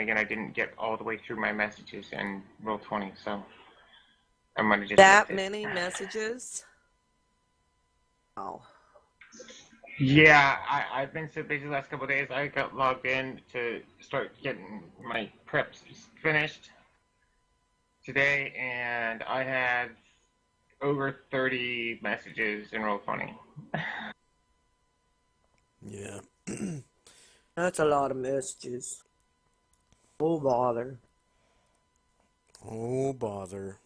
again, I didn't get all the way through my messages in Roll20, so I might have just That missed it. many messages? Oh. Yeah, I've been so busy the last couple of days. I got logged in to start getting my preps finished today, and I had over 30 messages in Roll20. Yeah. That's a lot of messages. Oh, bother. Oh, bother.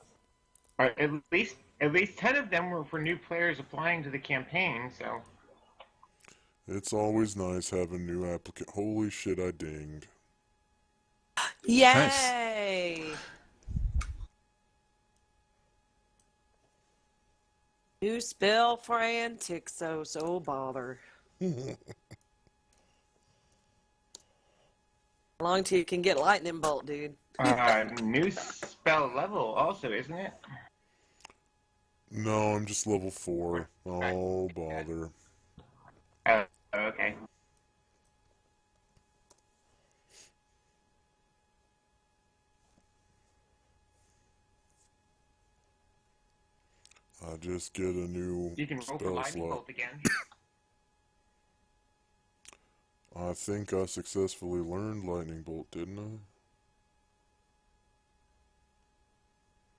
At least 10 of them were for new players applying to the campaign, so. It's always nice having new applicant. Holy shit, I dinged. Yay! Nice. New spell for antics, so bother. How long till you can get lightning bolt, dude? New spell level also, isn't it? No, I'm just level 4. Oh, bother. Okay. I just get a new You can roll for spell lightning slot. bolt again. I think I successfully learned lightning bolt, didn't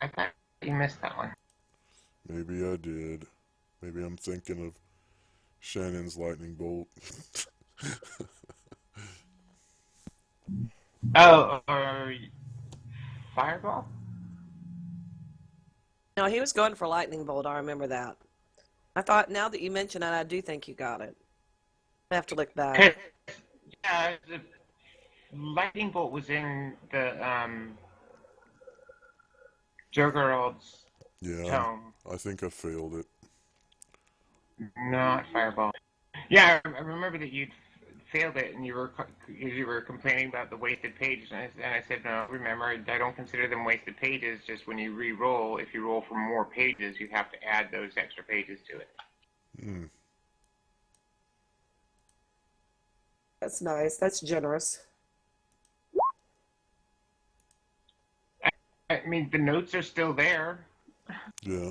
I thought you missed that one. I? Maybe I did. Maybe I'm thinking of Shannon's lightning bolt. Oh, fireball? No, he was going for lightning bolt. I remember that. I thought, now that you mention it, I do think you got it. I have to look back. Yeah, the lightning bolt was in the Joggerald's tome. I think I failed it. Not fireball. Yeah, I remember that you'd failed it, and you were complaining about the wasted pages, and I said, no, remember, I don't consider them wasted pages. Just when you re-roll, if you roll for more pages, you have to add those extra pages to it. Hmm. That's nice. That's generous. I mean, the notes are still there. Yeah.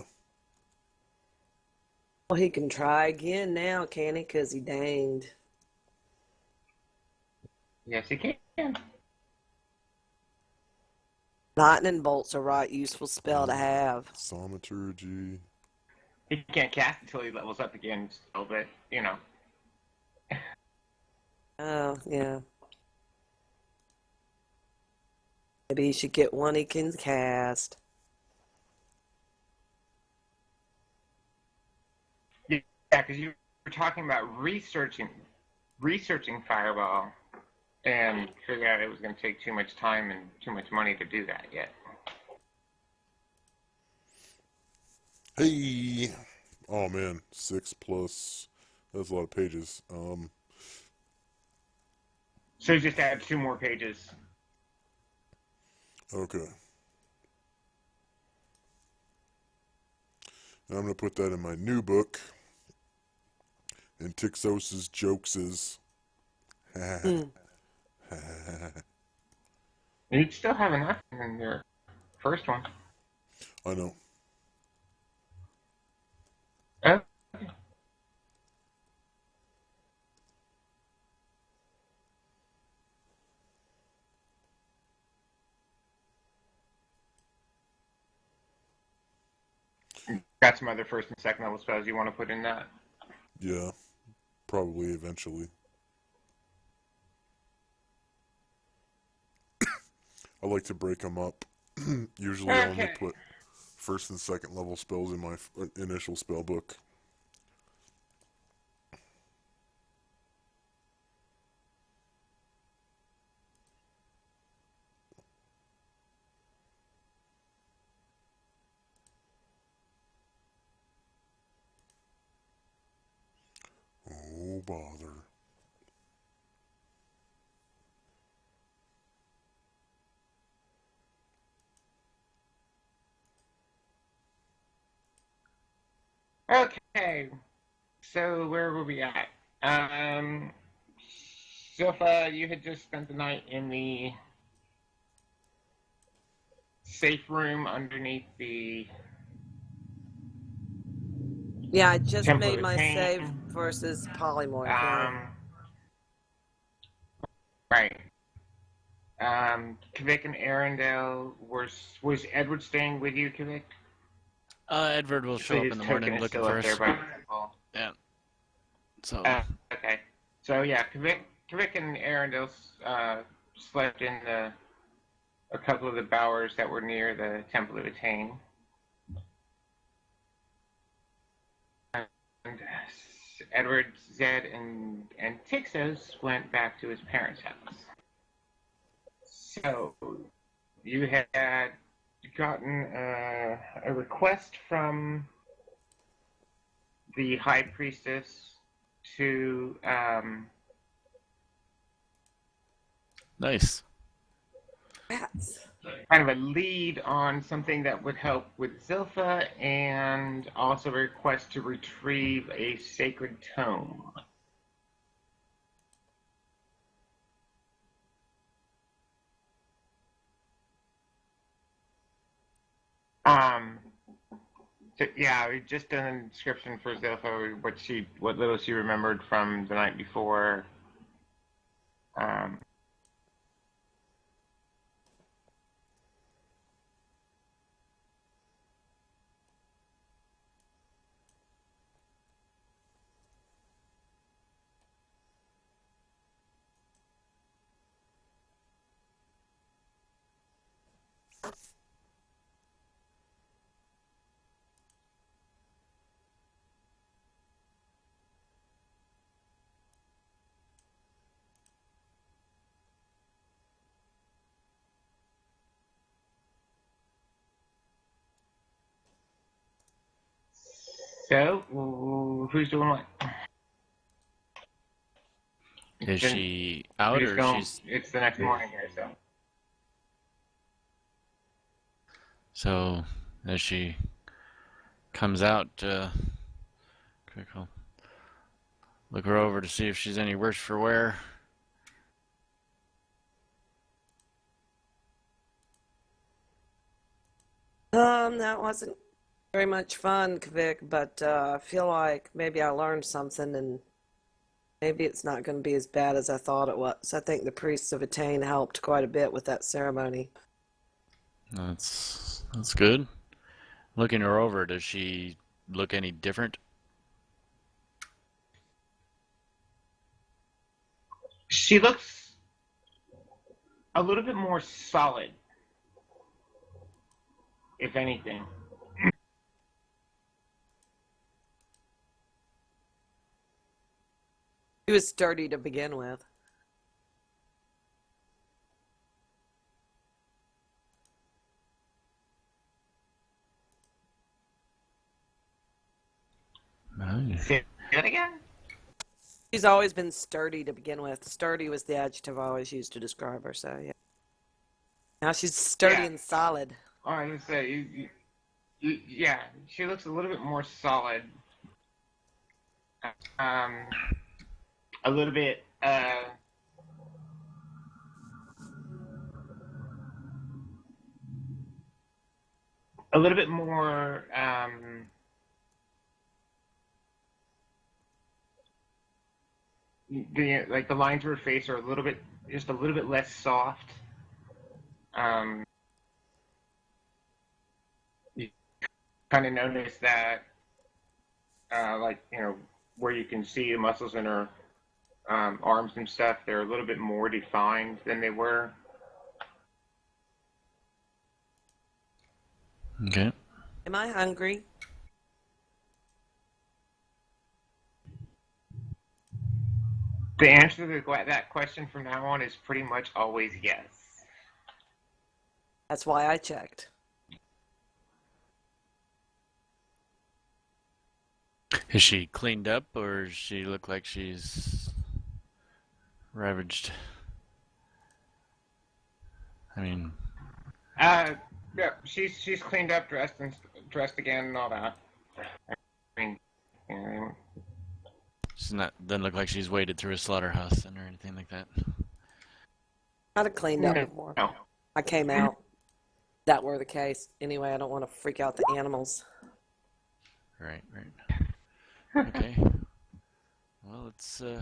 Well, he can try again now, can he? Because he danged. Yes, you can. Lightning bolt's a right useful spell to have. Thaumaturgy. He can't cast until he levels up again, still, but, you know. Oh, yeah. Maybe he should get one he can cast. Yeah, because you were talking about researching Fireball, and figured out it was going to take too much time and too much money to do that yet. Hey! Oh man, 6 plus. That's a lot of pages. So just add 2 more pages. Okay. And I'm going to put that in my new book. And Tixos's Jokeses. You'd still have enough in your first one. I know. Oh. Got some other first and second level spells you want to put in that? Yeah, probably eventually. I like to break them up. Usually I only put first and second level spells in my initial spell book. Oh, bother. Okay, so where were we at? Silpha, you had just spent the night in the safe room underneath the Yeah, I just Temple made of my save Pain. versus polymorph. Yeah. Right. Kvik and Arendelle, was Edward staying with you, Kvik? Edward will So show up his in the token morning is looking still for up there us. by the temple. Yeah. So. Okay. So yeah, Kvik and Arendelle slept in a couple of the bowers that were near the Temple of Attain. And Edward, Zed, and Tixos went back to his parents' house. So you had gotten a request from the High Priestess to Nice. Rats. kind of a lead on something that would help with Zilpha, and also a request to retrieve a sacred tome. So yeah, we just done a description for Zilpha, what little she remembered from the night before. Um, so who's doing what? Is Then she we out just or go. she's It's the next morning here, so. so as she comes out, quick, I'll look her over to see if she's any worse for wear. That wasn't very much fun, Kvik, but I feel like maybe I learned something and maybe it's not going to be as bad as I thought it was. I think the priests of Attain helped quite a bit with that ceremony. That's good. Looking her over, does she look any different? She looks a little bit more solid, if anything. She was sturdy to begin with. Nice. Say that again? She's always been sturdy to begin with. Sturdy was the adjective I always used to describe her, so yeah. Now she's sturdy Yeah. and solid. I was gonna say, yeah, she looks a little bit more solid. Um, a little bit, more, the lines of her face are just a little bit less soft. You kind of notice that, where you can see the muscles in her arms and stuff, they're a little bit more defined than they were. Okay. Am I hungry? The answer to that question from now on is pretty much always yes. That's why I checked. Is she cleaned up or does she look like she's ravaged? I mean, Yeah, she's cleaned up, dressed again, and all that. I mean, you know, she's not doesn't look like she's waded through a slaughterhouse or anything like that. I'd have cleaned up no, before no. I came out. that were the case. Anyway, I don't want to freak out the animals. Right, right. Okay. Well, let's go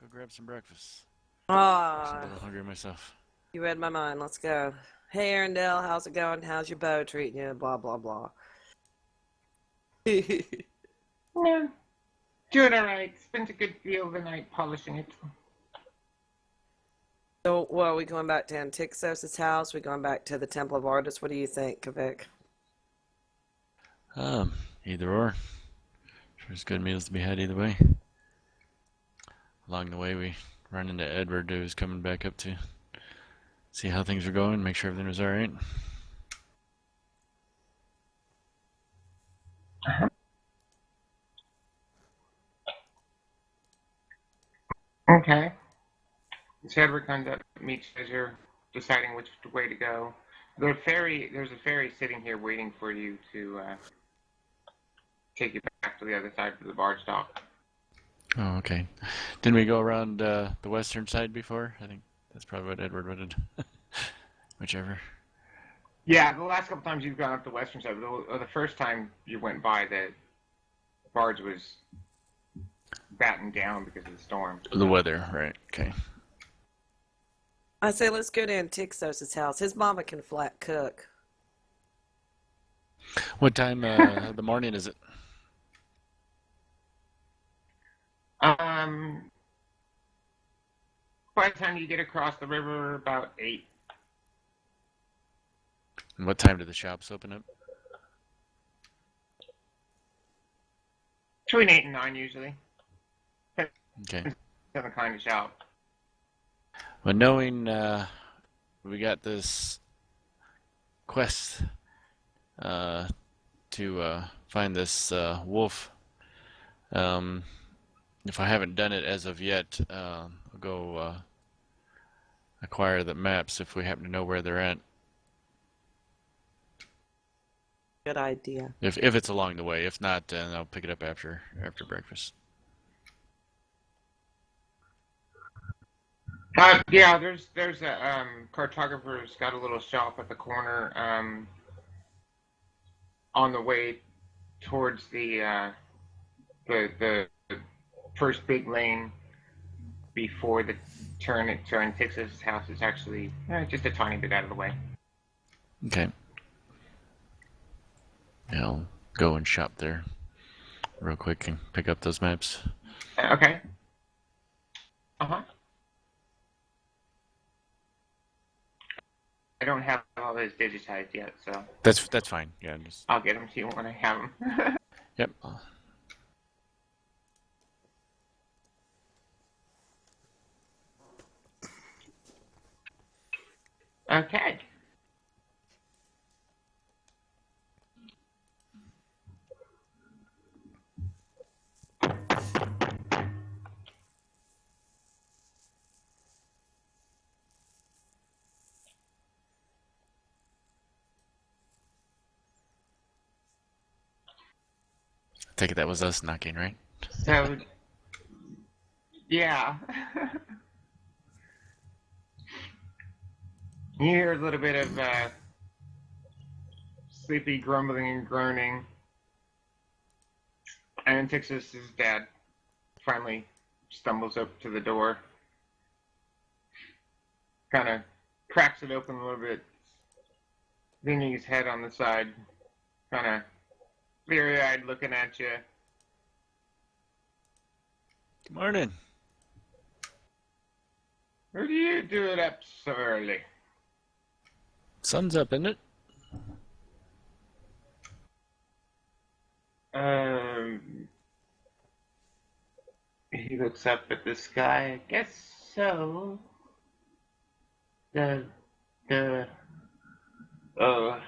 grab some breakfast. I'm a Ah, little hungry myself. you read my mind. Let's go. Hey, Arendelle, how's it going? How's your bow treating you? Blah, blah, blah. Yeah, doing all right. Spent a good deal of the night polishing it. So, well, are we going back to Antixos' house? We going back to the Temple of Artists? What do you think, Kavik? Either or. Sure, there's good meals to be had either way. Along the way, we run into Edward, who's coming back up to see how things are going, make sure everything was all right. Okay. So Edward comes up, meets as you're deciding which way to go. There's a ferry sitting here waiting for you to take you back to the other side of the barge dock. Oh, okay. Didn't we go around the western side before? I think that's probably what Edward wanted. Whichever. Yeah, the last couple times you've gone up the western side, the first time you went by, the barge was battened down because of the storm. The weather, right? Okay. I say let's go to Antixos' house. His mama can flat cook. What time of the morning is it? By the time you get across the river, about 8. And what time do the shops open up? Between 8 and 9 usually. Okay. Different kind of shop. Well, knowing we got this quest to find this wolf, if I haven't done it as of yet, I'll go acquire the maps if we happen to know where they're at. Good idea. If it's along the way, if not, then I'll pick it up after breakfast. Yeah, there's a cartographer's got a little shop at the corner on the way towards the first big lane before the turn at turn Texas house is actually just a tiny bit out of the way. Okay. Yeah, I'll go and shop there real quick and pick up those maps. Okay. Uh-huh. I don't have all those digitized yet, so That's fine. Yeah, just I'll get them to you when I have them. yep. Okay. Take it that was us knocking, right? So, yeah. You hear a little bit of sleepy grumbling and groaning. And Texas's dad finally stumbles up to the door. Kind of cracks it open a little bit, leaning his head on the side, kind of bleary-eyed looking at you. Good morning. What are you doing up so early? Sun's up, isn't it? He looks up at the sky. I guess so. The, oh.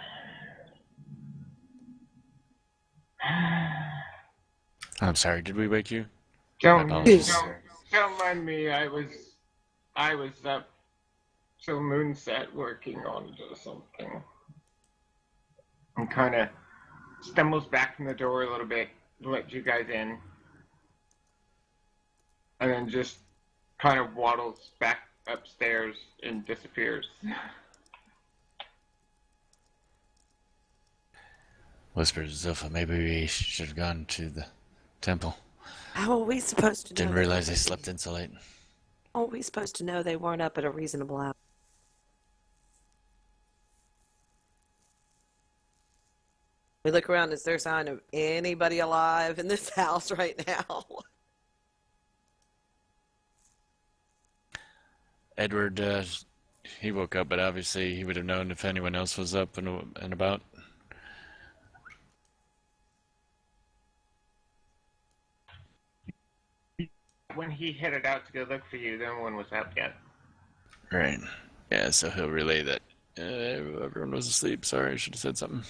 I'm sorry. Did we wake you? Don't apologies. mind me. I was up till moonset working on something. And kind of stumbles back from the door a little bit to let you guys in. And then just kind of waddles back upstairs and disappears. Whispers Zilpha, maybe we should have gone to the temple. How are we supposed to know Didn't they realize they wouldn't slept be? in so late. How are we supposed to know they weren't up at a reasonable hour? We look around, is there a sign of anybody alive in this house right now? Edward, he woke up, but obviously he would have known if anyone else was up and about. When he headed out to go look for you, no one was up yet. Right. Yeah, so he'll relay that. Everyone was asleep. Sorry, I should have said something.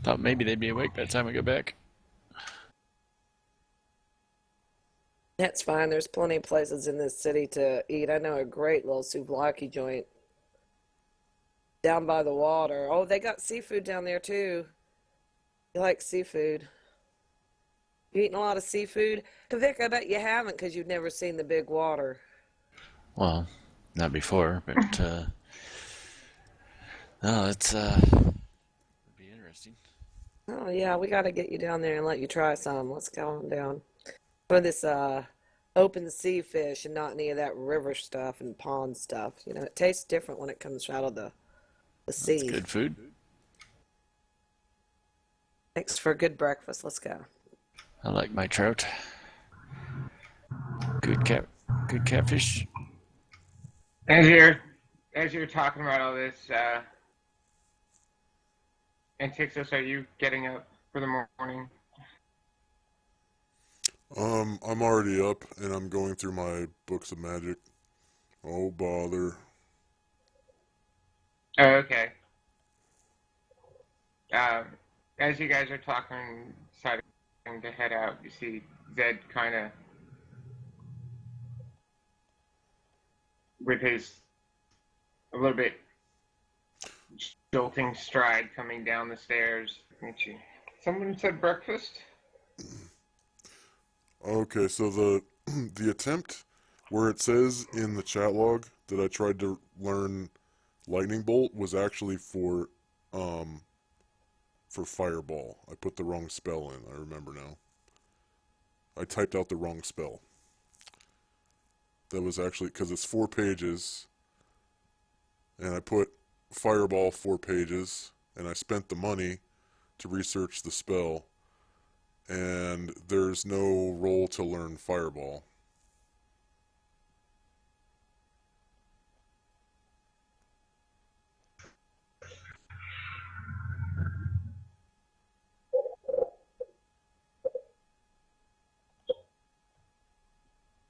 Thought maybe they'd be awake by the time we go back. That's fine. There's plenty of places in this city to eat. I know a great little souvlaki joint down by the water. Oh, they got seafood down there too. You like seafood? You eating a lot of seafood? Vic, I bet you haven't because you've never seen the big water. Well, not before, but no, it's would be interesting. Oh yeah, we got to get you down there and let you try some. Let's go on down. For this open sea fish and not any of that river stuff and pond stuff. You know, it tastes different when it comes out of the It's sea. good food. Thanks for a good breakfast. Let's go. I like my trout. Good catfish. As you're talking about all this, Antixos, are you getting up for the morning? I'm already up and I'm going through my books of magic. Oh bother. Oh, okay. As you guys are talking, deciding to head out, you see Zed kind of with his a little bit jolting stride coming down the stairs. Someone said breakfast? Okay, so the the attempt where it says in the chat log that I tried to learn lightning bolt was actually for fireball. I put the wrong spell in. I remember now. I typed out the wrong spell. That was actually because it's 4 pages, and I put fireball 4 pages, and I spent the money to research the spell, and there's no roll to learn fireball.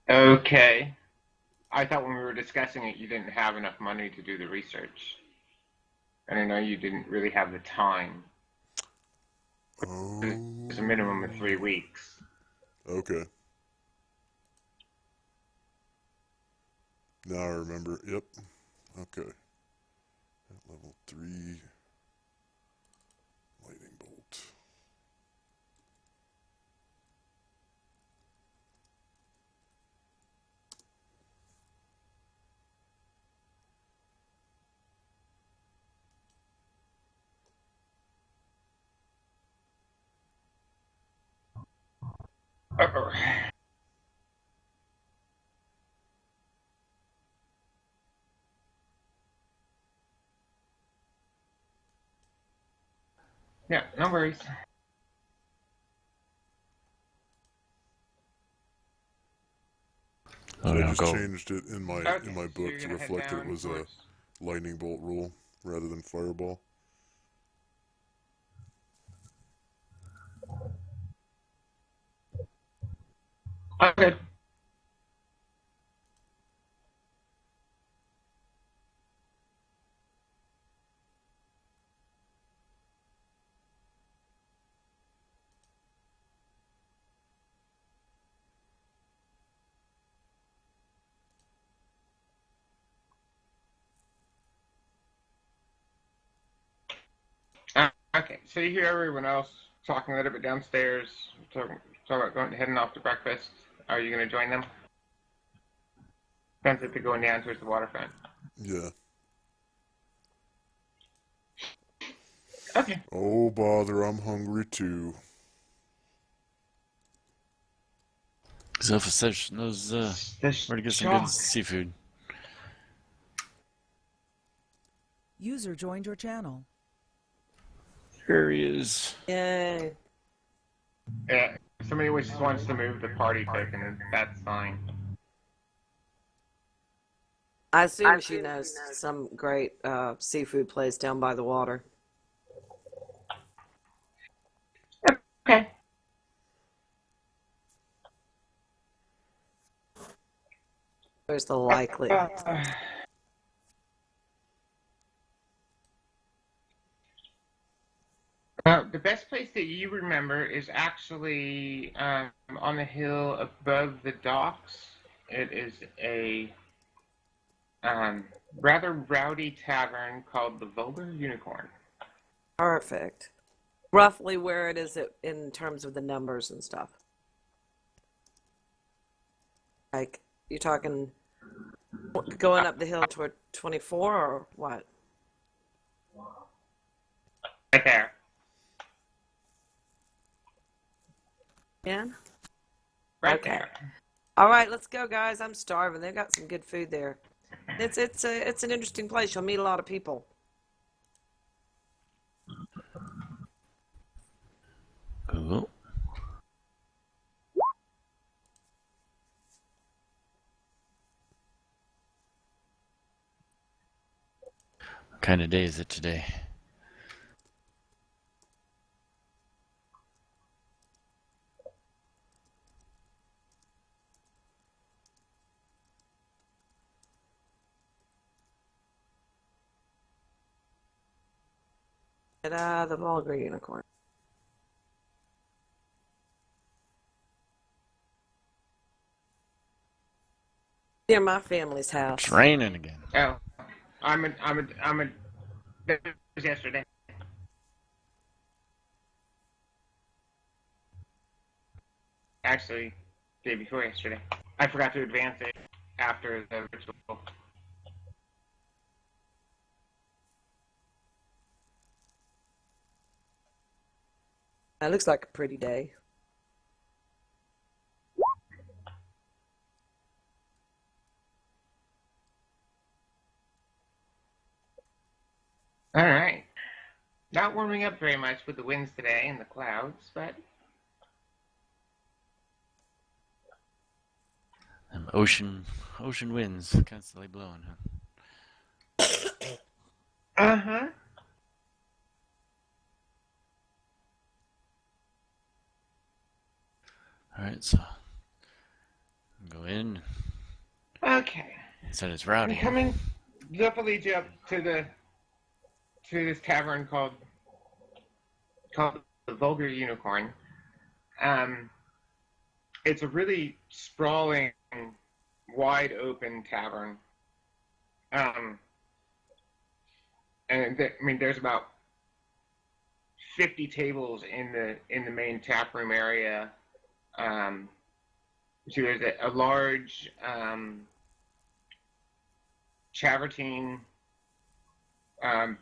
Okay. I thought when we were discussing it, you didn't have enough money to do the research. And I know you didn't really have the time. It's a minimum of 3 Oh, weeks. okay. Now I remember. Yep. Okay. At level 3, lightning bolt. Uh-oh. Yeah, no worries. Oh, And I no, just go. changed it in my Okay, so book you're to gonna head reflect it down was a towards. lightning bolt rule rather than fireball. Okay. Okay, so you hear everyone else talking a little bit downstairs, talking about heading off to breakfast. Are you going to join them? Sounds like they're going down towards the waterfront. Yeah. Okay. Oh, bother, I'm hungry too. Self-assessed knows This where to get some good chalk. seafood. User joined your channel. Here he is. Yay. Yeah, if somebody just wants to move the party token, that's fine. I assume she knows some great seafood place down by the water. Okay. There's the likely. The best place that you remember is actually on the hill above the docks. It is a rather rowdy tavern called the Vulgar Unicorn. Perfect. Roughly where it is in terms of the numbers and stuff. Like, you're talking going up the hill toward 24 or what? Right there. Yeah? Right Okay. there. All right, let's go, guys. I'm starving. They've got some good food there. It's an interesting place. You'll meet a lot of people. Oh. What kind of day is it today? At the Vulgar Unicorn. Near my family's house. It's raining again. Oh, that was yesterday. Actually, day before yesterday. I forgot to advance it after the ritual. That looks like a pretty day. All right. Not warming up very much with the winds today and the clouds, but Ocean winds constantly blowing, huh? uh-huh. Alright, so go in. Okay. Said it's I'm rowdy. coming. Zip will lead you up to this tavern called the Vulgar Unicorn. It's a really sprawling, wide open tavern. There's about 50 tables in the main tap room area. So there's a large travertine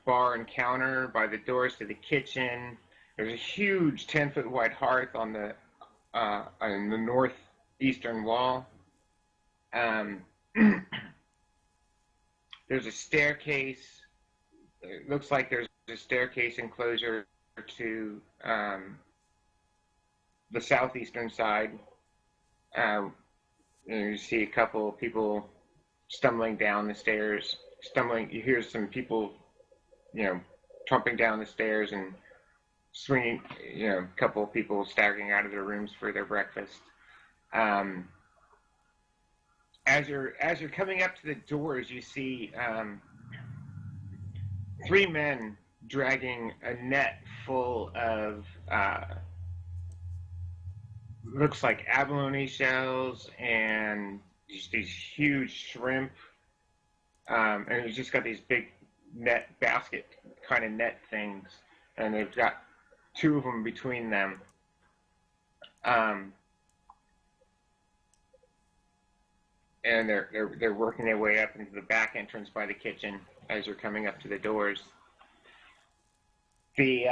bar and counter by the doors to the kitchen. There's a huge 10-foot wide hearth on the northeastern wall. There's a staircase. It looks like there's a staircase enclosure to the southeastern side. You see a couple of people stumbling down the stairs. You hear some people, trumping down the stairs and swinging. A couple of people staggering out of their rooms for their breakfast. As you're coming up to the doors, you see three men dragging a net full of looks like abalone shells and just these huge shrimp, and it's just got these big net basket kind of net things, and they've got two of them between them. And they're working their way up into the back entrance by the kitchen as you're coming up to the doors. The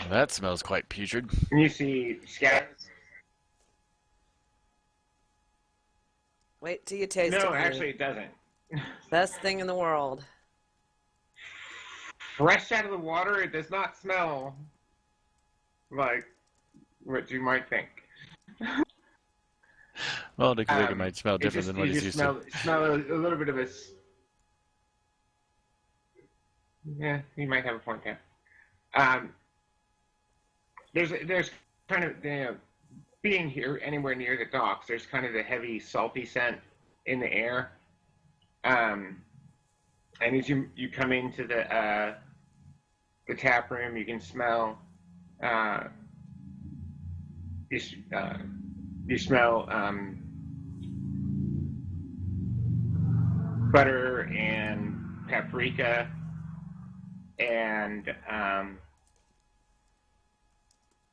That smells quite putrid. you see scabs. Wait till you taste it, No, honey. actually, it doesn't. Best thing in the world. Fresh out of the water, it does not smell like what you might think. Well, to Kavik, it might smell It different just than what you he's just used to. smell a little bit of a. Yeah, you might have a point there. There's kind of being here anywhere near the docks. There's kind of the heavy salty scent in the air. And as you come into the tap room, you can smell you, you smell butter and paprika and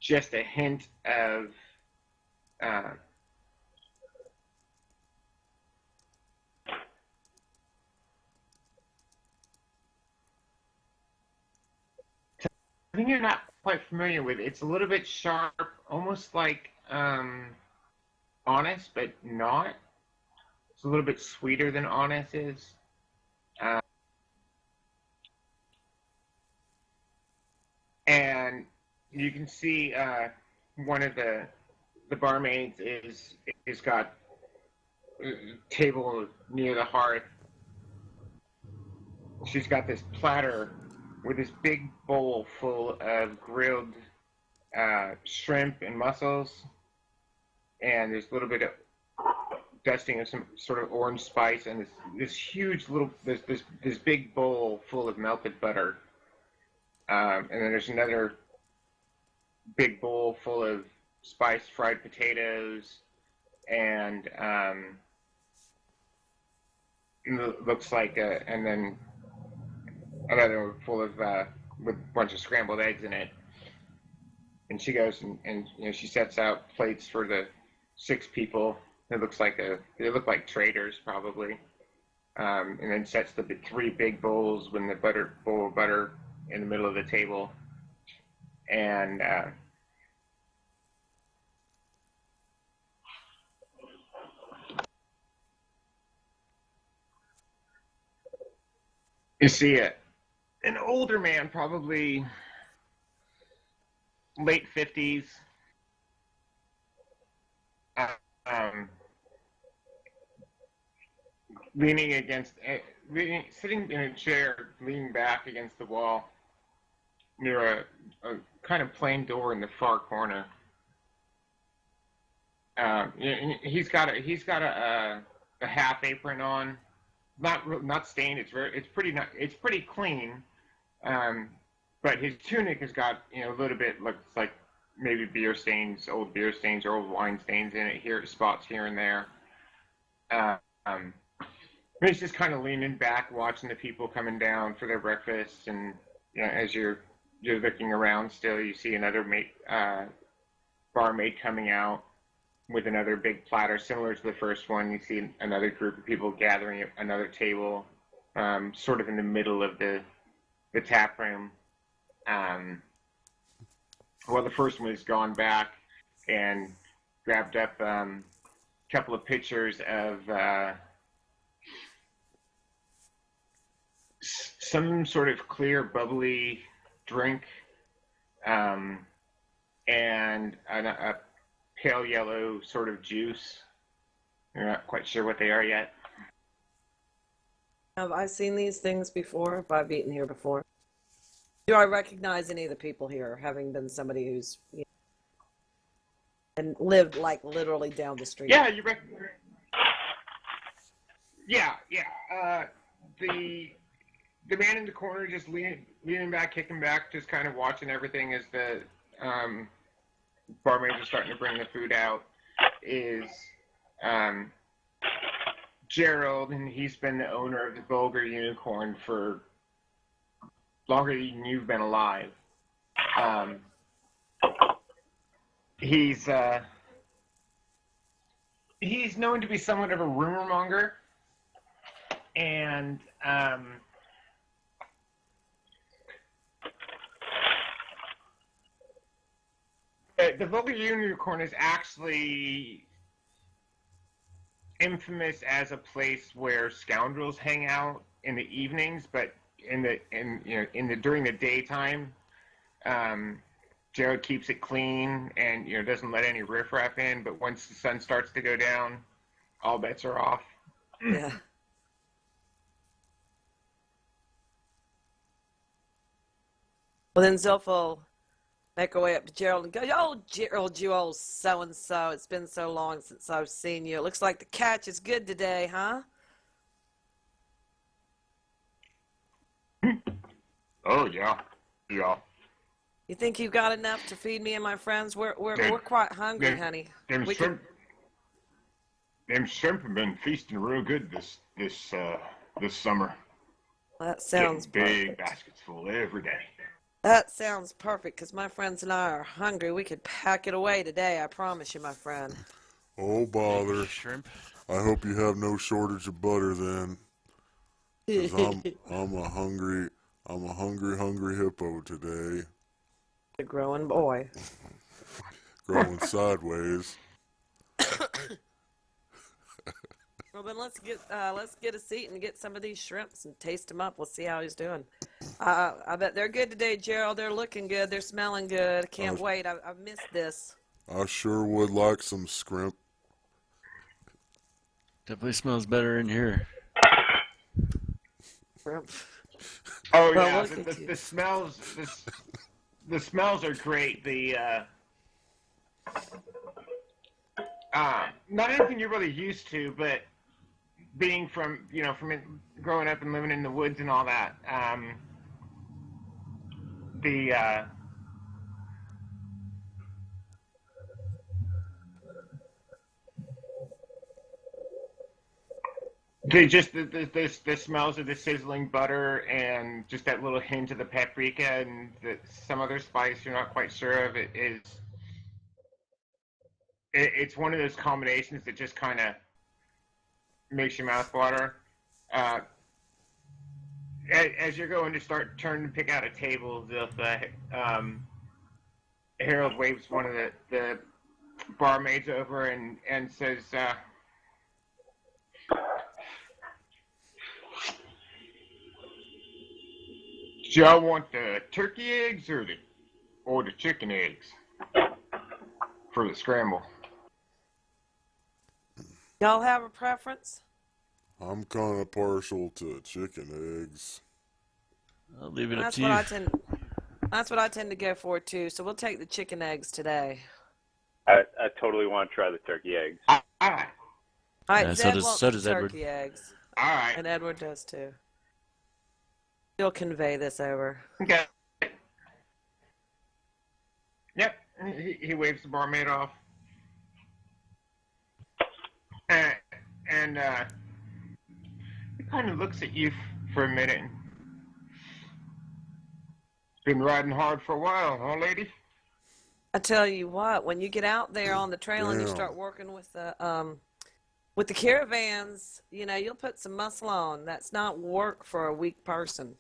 just a hint of I think you're not quite familiar with it. It's a little bit sharp, almost like anise, but not. It's a little bit sweeter than anise is. And you can see one of the barmaids is got a table near the hearth. She's got this platter with this big bowl full of grilled shrimp and mussels, and there's a little bit of dusting of some sort of orange spice, and this huge little this big bowl full of melted butter, and then there's another big bowl full of spiced fried potatoes, and it looks like and then another one full of with a bunch of scrambled eggs in it. And she goes and she sets out plates for the 6 people. It looks like they look like traders probably, and then sets the 3 big bowls with the bowl of butter in the middle of the table, and you see an older man, probably late 50s, um, leaning against, sitting in a chair, leaning back against the wall near a kind of plain door in the far corner. He's got a half apron on, not stained. It's pretty clean. But his tunic has got a little bit looks like maybe old beer stains or old wine stains in it here, spots here and there. He's just kind of leaning back, watching the people coming down for their breakfast, and as you're looking around, still you see another barmaid coming out with another big platter similar to the first one. You see another group of people gathering at another table, sort of in the middle of the tap room. Well, the first one has gone back and grabbed up a couple of pitchers of some sort of clear, bubbly drink, and a pale yellow sort of juice. You're not quite sure what they are yet. Have I seen these things before? Have I eaten here before? Do I recognize any of the people here, having been somebody who's and lived like literally down the street? Yeah, you recognize. Yeah. The man in the corner just leaning back, kicking back, just kind of watching everything as the barmaids are starting to bring the food out, is Gerald, and he's been the owner of the Vulgar Unicorn for longer than you've been alive. He's known to be somewhat of a rumor monger, and The Vulgar Unicorn is actually infamous as a place where scoundrels hang out in the evenings, but during the daytime, Jared keeps it clean and doesn't let any riffraff in. But once the sun starts to go down, all bets are off. Yeah. Well, then Zilph will make her way up to Gerald and go, "Oh, Gerald, you old so-and-so. It's been so long since I've seen you. It looks like the catch is good today, huh?" Oh yeah, yeah. You think you've got enough to feed me and my friends? We're quite hungry, honey. Them We shrimp, them shrimp have been feasting real good this summer. That sounds Getting big perfect. baskets full every day. That sounds perfect, because my friends and I are hungry. We could pack it away today, I promise you, my friend. Oh, Big bother. shrimp. I hope you have no shortage of butter then, 'cause I'm a hungry hippo today, A growing boy. growing sideways. Well, then let's get a seat and get some of these shrimps and taste them up. We'll see how he's doing. I bet they're good today, Gerald. They're looking good. They're smelling good. I can't wait. I've missed this. I sure would like some scrimp. Definitely smells better in here. Shrimp. Oh Well, yeah, look at you. the smells are great. Not anything you're really used to, but being growing up and living in the woods and all that, the the smells of the sizzling butter and just that little hint of the paprika and some other spice you're not quite sure of, it's one of those combinations that just kind of makes your mouth water. Uh, as you're going to start turning to pick out a table, Harold waves one of the barmaids over and says, "Do y'all want the turkey eggs or the chicken eggs for the scramble?" Y'all have a preference? I'm kind of partial to chicken eggs. I'll leave it up That's to what you. that's what I tend to go for too. So we'll take the chicken eggs today. I totally want to try the turkey eggs. All right, All right, Yeah, Zed so wants does the Edward. turkey eggs, all right, and Edward does too. He'll convey this over. okay. Yep, he waves the barmaid off, and he kind of looks at you for a minute. Been riding hard for a while, huh, lady? I tell you what, when you get out there on the trail and you Damn. start working with the caravans, you'll put some muscle on. That's not work for a weak person.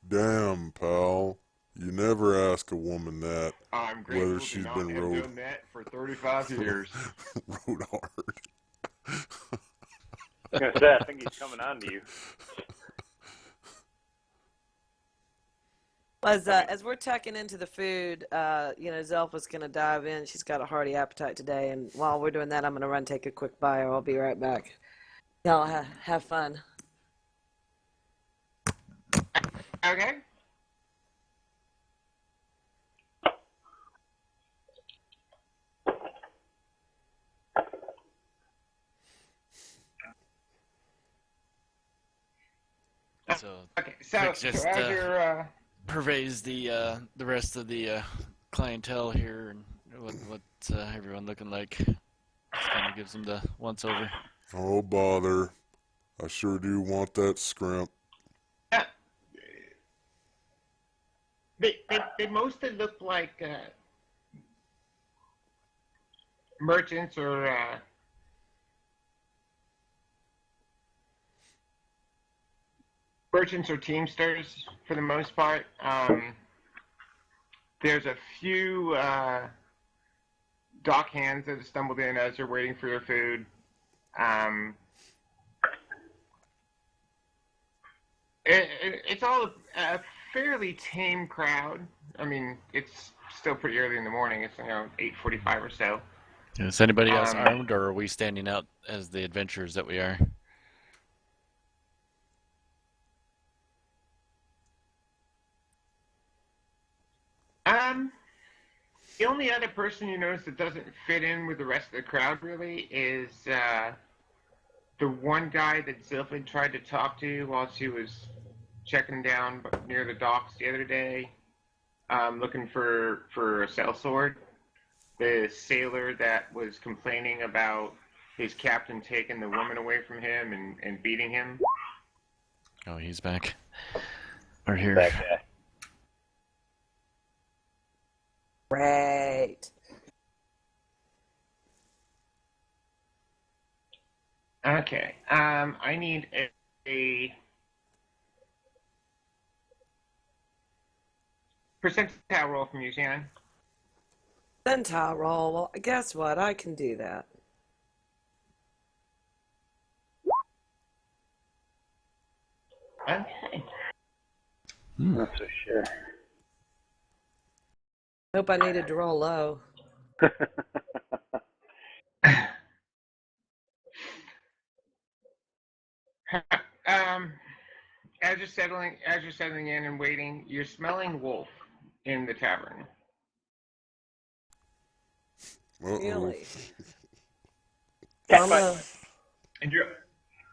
Damn, pal. You never ask a woman that, I'm whether grateful to she's not been have known that for 35 years. rode hard. I was gonna say, I think he's coming on to you. As we're tucking into the food, Zelfa's going to dive in. She's got a hearty appetite today, and while we're doing that, I'm going to run take a quick bio. I'll be right back. Y'all have fun. Okay. So Okay, so, Quick, just, so as you're, pervades the rest of the clientele here and what's everyone looking like. Just kind of gives them the once over. Oh, bother. I sure do want that scrimp. yeah, they mostly look like merchants or teamsters for the most part. There's a few dock hands that have stumbled in as they're waiting for their food. Um, it's all a fairly tame crowd. I mean, it's still pretty early in the morning. It's 8:45 or so. Is anybody else Um, armed, or are we standing out as the adventurers that we are? um, the only other person you notice that doesn't fit in with the rest of the crowd really is the one guy that Zilfid tried to talk to while she was checking down near the docks the other day, looking for a sellsword. The sailor that was complaining about his captain taking the woman away from him and beating him. Oh, he's back. Or here. That guy. Great. Okay. I need a percentile roll from you, Shannon. Percentile roll. Well, guess what? I can do that. Okay. Not so sure. Hope I needed to roll low. As you're settling in and waiting, you're smelling wolf in the tavern. Uh-oh. Really? Cat I'm fight. a,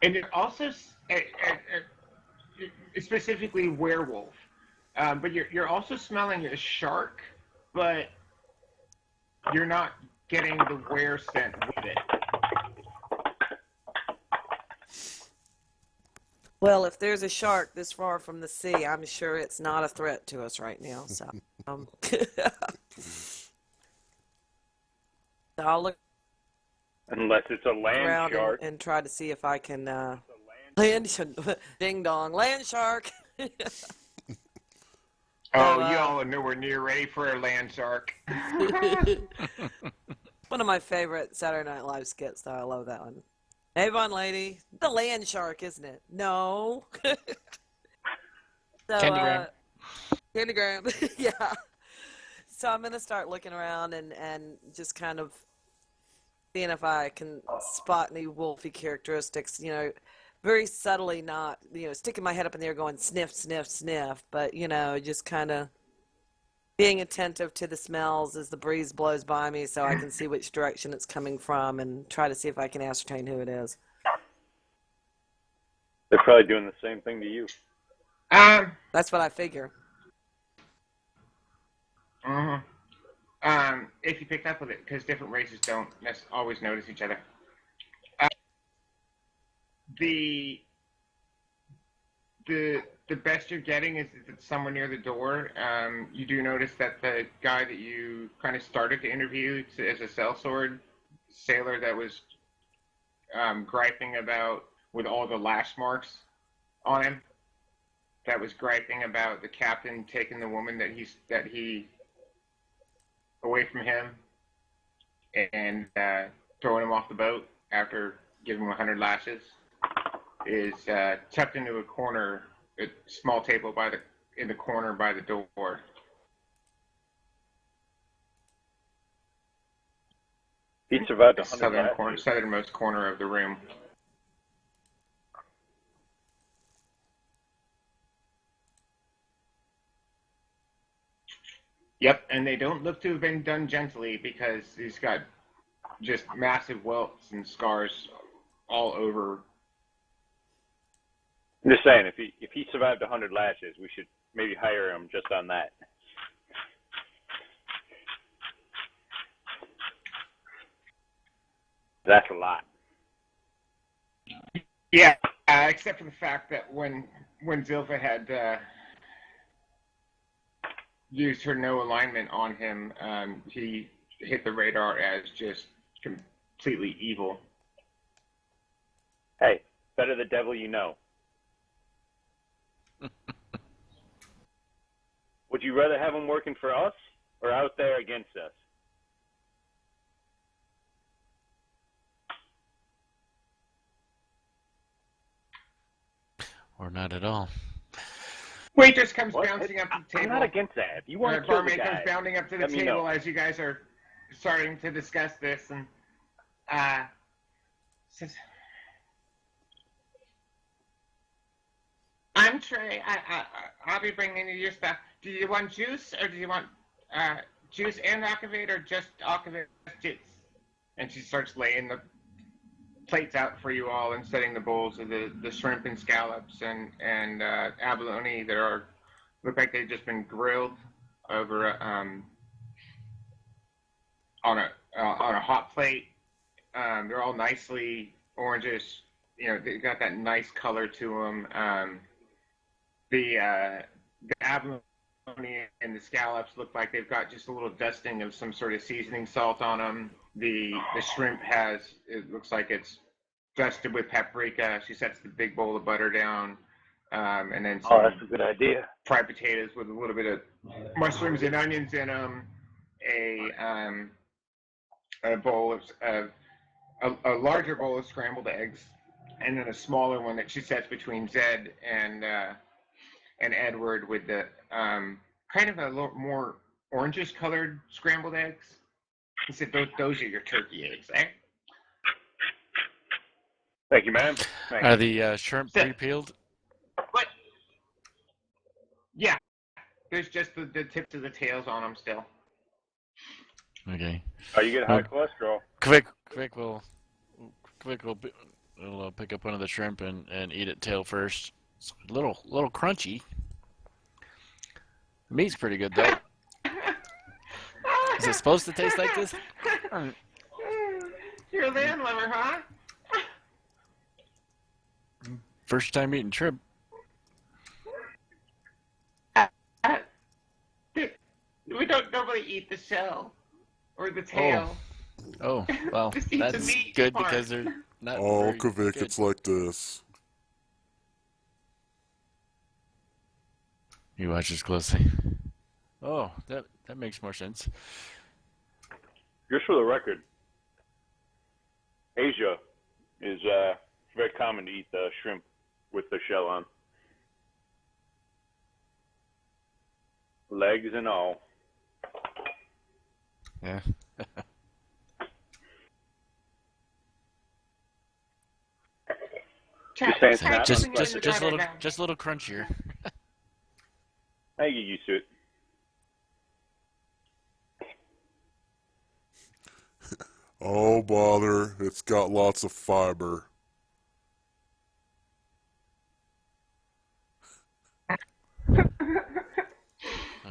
And you're also specifically werewolf, but you're also smelling a shark, but you're not getting the were scent with it. well, if there's a shark this far from the sea, I'm sure it's not a threat to us right now. So, I'll look Unless it's a land around shark. and try to see if I can land. Ding dong, land shark. Oh, you all are nowhere near ready for a land shark. One of my favorite Saturday Night Live skits, though. I love that one. Hey, Von Lady. The land shark, isn't it? No. So, Candygram. Candygram. Yeah. So I'm going to start looking around and just kind of seeing if I can spot any wolfy characteristics, very subtly, not, sticking my head up in the air going sniff, sniff, sniff, but, just kind of being attentive to the smells as the breeze blows by me so I can see which direction it's coming from and try to see if I can ascertain who it is. They're probably doing the same thing to you. That's what I figure. If you picked up with it, because different races don't always notice each other. The best you're getting is if it's somewhere near the door. You do notice that the guy that you kind of started to interview as a sellsword sailor that was griping about with all the lash marks on him, that was griping about the captain taking the woman that he away from him and throwing him off the boat after giving him 100 lashes, is tucked into a corner, a small table in the corner by the door. He survived 100 lashes. Southernmost corner of the room. Yep, and they don't look to have been done gently because he's got just massive welts and scars all over. I'm just saying, if he survived 100 lashes, we should maybe hire him just on that. That's a lot. Yeah, except for the fact that when Zilpha had used her no alignment on him, he hit the radar as just completely evil. Hey, better the devil you know. Would you rather have him working for us or out there against us? Or not at all. Waitress comes What? bouncing up to the I'm table. not against that. If you want to kill the Barmaid comes guy, bounding up to the let me table know. as you guys are starting to discuss this, and says, "I'm Trey. I'll be bringing you your stuff. Do you want juice, or do you want juice and akavate, or just akavate juice?" And she starts laying the plates out for you all and setting the bowls of the shrimp and scallops and abalone that look like they've just been grilled over on a hot plate. They're all nicely orangish. You know, they got that nice color to them. The abalone and the scallops look like they've got just a little dusting of some sort of seasoning salt on them. The shrimp it looks like it's dusted with paprika. She sets the big bowl of butter down, and then Oh, that's a good idea. fried potatoes with a little bit of mushrooms and onions in them. A bowl of a larger bowl of scrambled eggs, and then a smaller one that she sets between Zed and Edward with the kind of a little more orangish colored scrambled eggs. He said, "Those are your turkey eggs, eh?" Thank you, ma'am. Thank Are you. the shrimp pre-peeled? What? Yeah, there's just the tips of the tails on them still. Okay. Oh, you get high cholesterol. Quick will pick up one of the shrimp and eat it tail first. It's a little crunchy. The meat's pretty good though. Is it supposed to taste like this? You're a landlubber, huh? First time eating shrimp. We don't normally eat the shell or the tail. Oh, well, Just eat the that's meat good part. because they're not Oh, very Kavik, good. it's like this. You watch this closely. Oh, that makes more sense. Just for the record, Asia is very common to eat the shrimp with the shell on. Legs and all. Yeah. Just saying, Try just- dipping it in the butter now. Just a little crunchier. I get used to it. Oh, bother. It's got lots of fiber.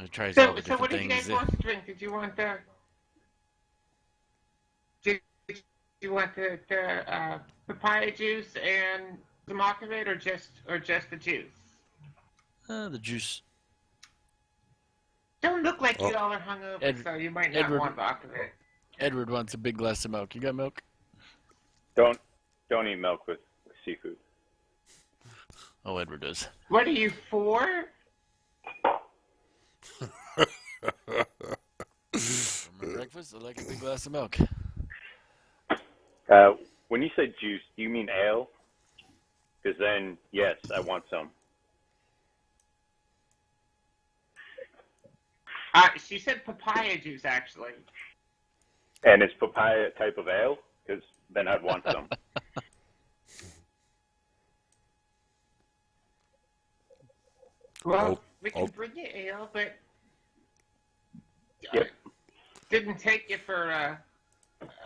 It tries all So, the so what different did you things. guys want to drink? Did you want the papaya juice and some akavate, or just the juice? The juice. Don't look like you Oh. all are hungover, so you might not Edward- want the akavate. Edward wants a big glass of milk. You got milk? Don't eat milk with seafood. Oh, Edward does. What are you for? For my breakfast, I like a big glass of milk. When you say juice, do you mean ale? Because then, yes, I want some. She said papaya juice, actually. And is papaya a type of ale? Because then I'd want some. Well, we can I'll- bring you ale, but Yep. didn't take you for a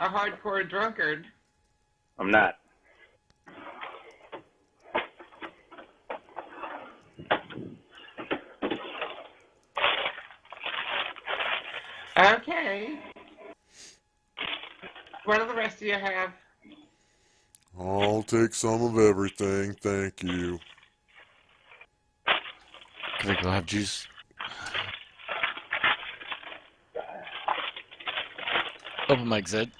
hardcore drunkard. I'm not. Okay. What do the rest of you have? I'll take some of everything, thank you. I think we'll have juice. Open mic, Zed.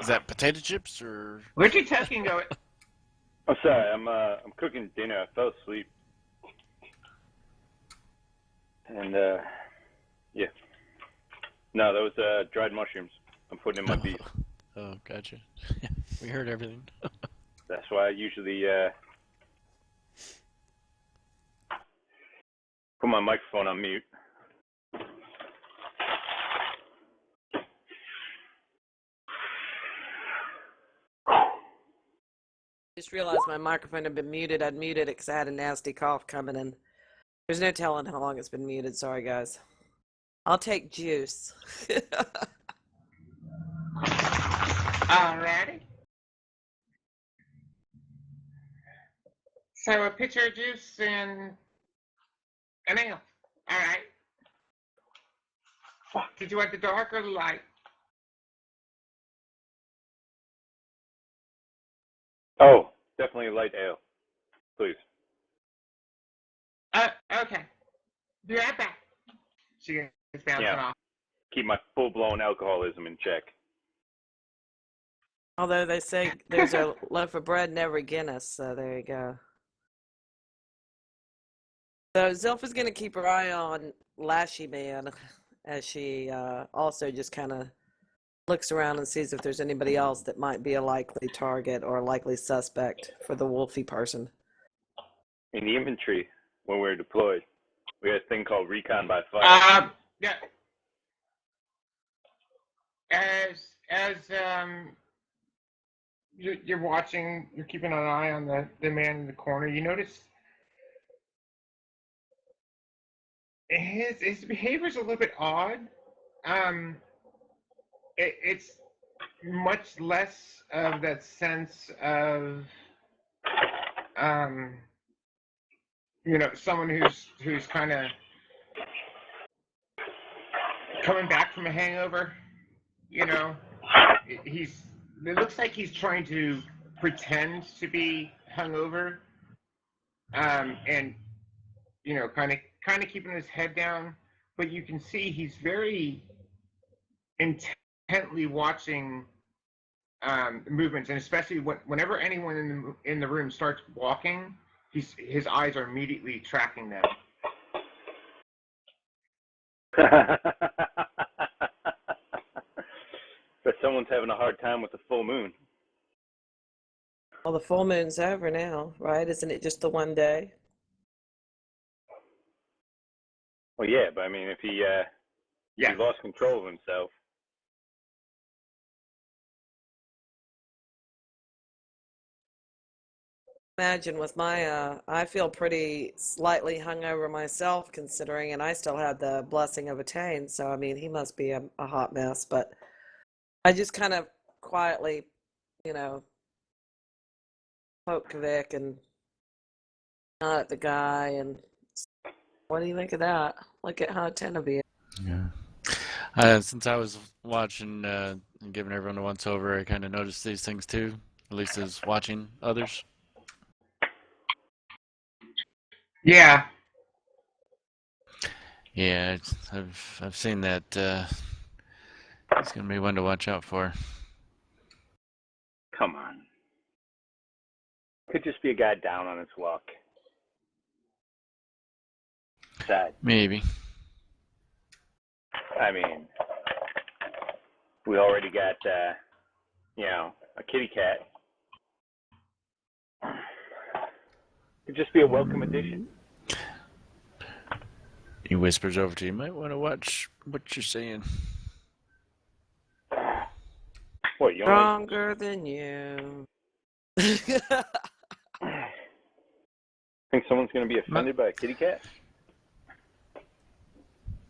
Is that potato chips or? Where'd your token go? I'm sorry. I'm cooking dinner. I fell asleep. And yeah. No, that was dried mushrooms. I'm putting in my beef. Oh, gotcha. We heard everything. That's why I usually put my microphone on mute. Just realized my microphone had been muted. I'd muted it because I had a nasty cough coming in. There's no telling how long it's been muted. Sorry, guys. I'll take juice. Alrighty. So a pitcher of juice and an ale. All right. Did you want the dark or the light? Oh, definitely a light ale, please. Okay. Be right back. She is bouncing Yeah. off. Keep my full-blown alcoholism in check. Although they say there's a loaf of bread in every Guinness, so there you go. So Zilpha's going to keep her eye on Lashy Man as she also just kind of looks around and sees if there's anybody else that might be a likely target or a likely suspect for the Wolfie person. In the infantry, when we're deployed, we had a thing called recon by fire. Yeah. As you're watching, you're keeping an eye on the man in the corner. You notice his behavior's a little bit odd. It's much less of that sense of someone who's kind of coming back from a hangover. It looks like he's trying to pretend to be hungover, and kind of keeping his head down. But you can see he's very intently watching movements, and especially whenever anyone in the room starts walking, his eyes are immediately tracking them. But someone's having a hard time with the full moon. Well, the full moon's over now, right? Isn't it just the one day? Well, yeah, but I mean, if he lost control of himself. Imagine with my, I feel pretty slightly hungover myself, considering, and I still had the blessing of Attain. So, I mean, he must be a hot mess. But I just kind of quietly, poke Vic and nod at the guy. And what do you think of that? Look at how attentive he is. Yeah. Since I was watching and giving everyone a once over, I kind of noticed these things too, at least as watching others. Yeah. Yeah, I've seen that. He's gonna be one to watch out for. Come on. Could just be a guy down on his luck. Sad. Maybe. I mean, we already got, a kitty cat. Could just be a welcome addition. He whispers over to you. You might want to watch what you're saying. What, you Stronger than you. think someone's going to be offended by a kitty cat?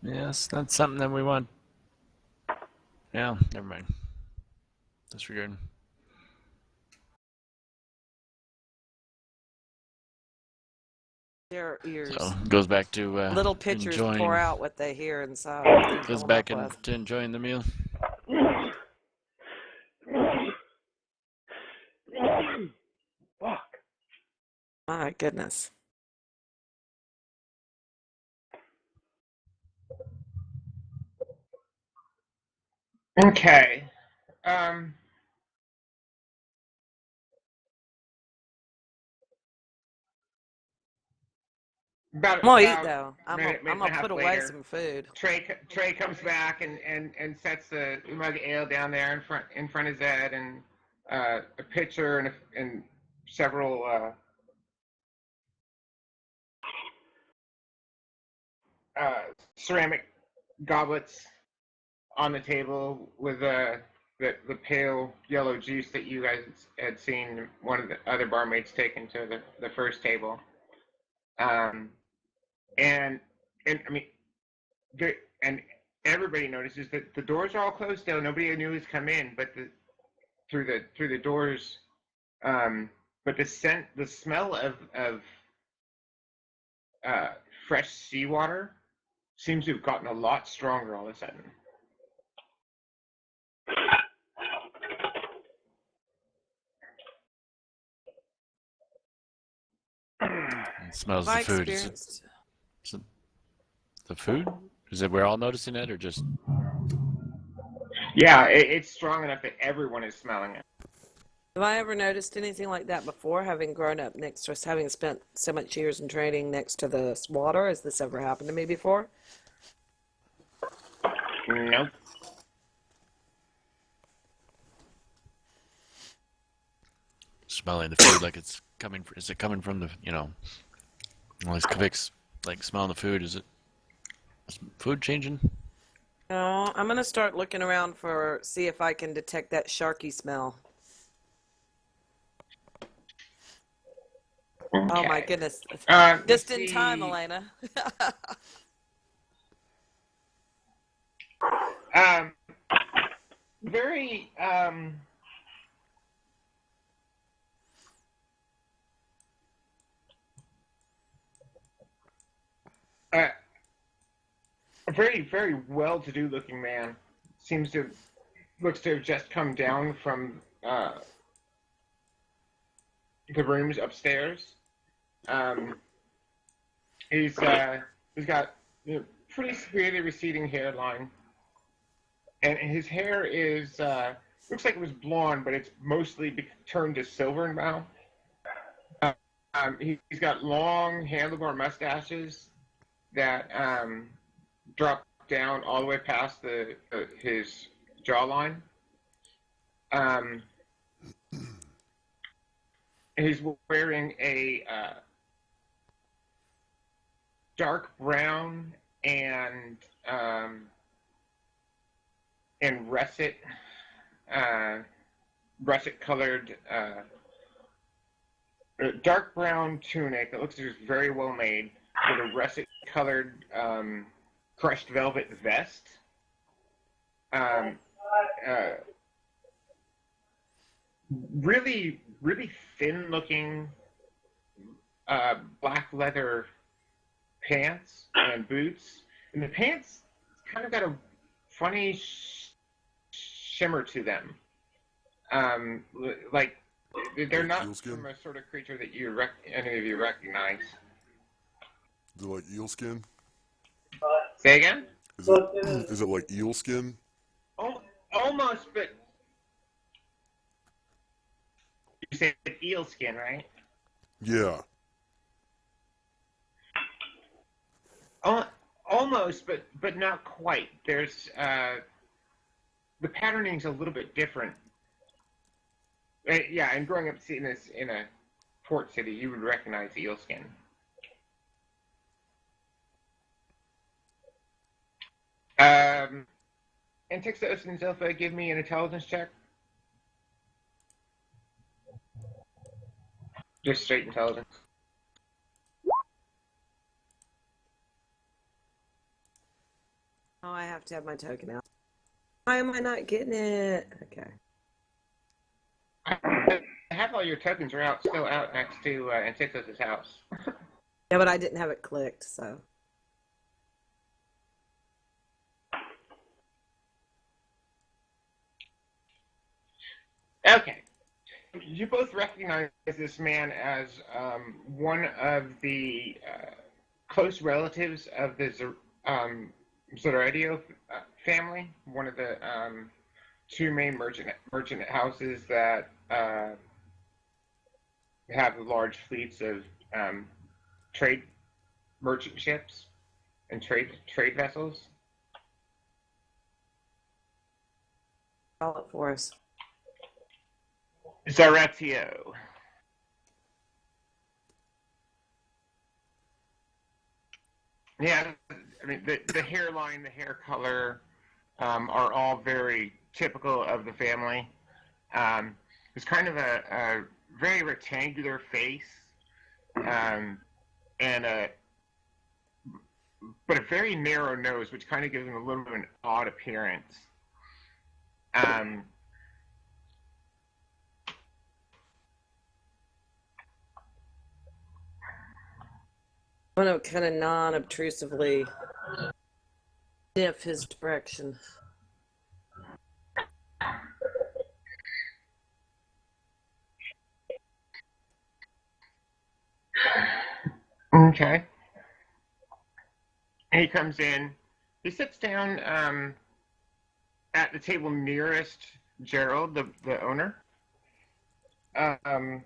Yes, that's something that we want. Yeah, never mind. Disregard. Their ears. So goes back to Little pitchers enjoying. pour out what they hear inside. Goes back to enjoying the meal. Fuck. My goodness. Okay. About I'm gonna eat about though. a minute, I'm minute and gonna a half put away later, some food. Trey comes back and sets the mug of ale down there in front of Zed, and a pitcher and several ceramic goblets on the table with the pale yellow juice that you guys had seen one of the other barmaids taken to the first table. Um, and I mean, and everybody notices that the doors are all closed still. Nobody knew who's come in, but through the doors, but the smell of uh, fresh seawater seems to have gotten a lot stronger all of a sudden. It smells I the food. experienced. Is it the food? Is it we're all noticing it, or just? Yeah, it's strong enough that everyone is smelling it. Have I ever noticed anything like that before, having grown up next to us, having spent so much years in training next to the water? Has this ever happened to me before? Nope. Smelling the food like it's coming. Is it coming from the? Well, these Kvicks like smelling the food. Is food changing? No, I'm gonna start looking around see if I can detect that sharky smell. Okay. Oh my goodness! Let's Just in time, see. Elena. Um, very a very well-to-do looking man looks to have just come down from the rooms upstairs. Um, he's got pretty severely receding hairline, and his hair is looks like it was blonde, but it's mostly turned to silver now. He's got long handlebar mustaches that drop down all the way past his jawline. He's wearing a dark brown and russet colored dark brown tunic that looks just very well made with a russet colored crushed velvet vest. Um, uh, really thin looking black leather pants and boots, and the pants kind of got a funny shimmer to them. Like they're Like not eelskin? from a sort of creature that any of you recognize. Is it like eel skin? Say again? Is it like eel skin? Oh, almost, but you said eel skin, right? Yeah. Almost, but not quite. There's the patterning's a little bit different. Yeah, and growing up seeing this in a port city, you would recognize eel skin. And Texas and Zilpha, give me an intelligence check. Just straight intelligence. Oh, I have to have my token out. Why am I not getting it? Okay. I have all your tokens are still out next to Antixos' house. Yeah, but I didn't have it clicked, so. Okay. You both recognize this man as one of the close relatives of the Zoradio family, one of the two main merchant houses that have large fleets of trade merchant ships and trade vessels. Call it for us. Zaretio. Yeah, I mean the hairline, the hair color are all very typical of the family. It's kind of a very rectangular face, and but a very narrow nose, which kind of gives him a little bit of an odd appearance. Um, I want to kind of non-obtrusively sniff his direction. okay. And he comes in. He sits down at the table nearest Gerald, the owner. And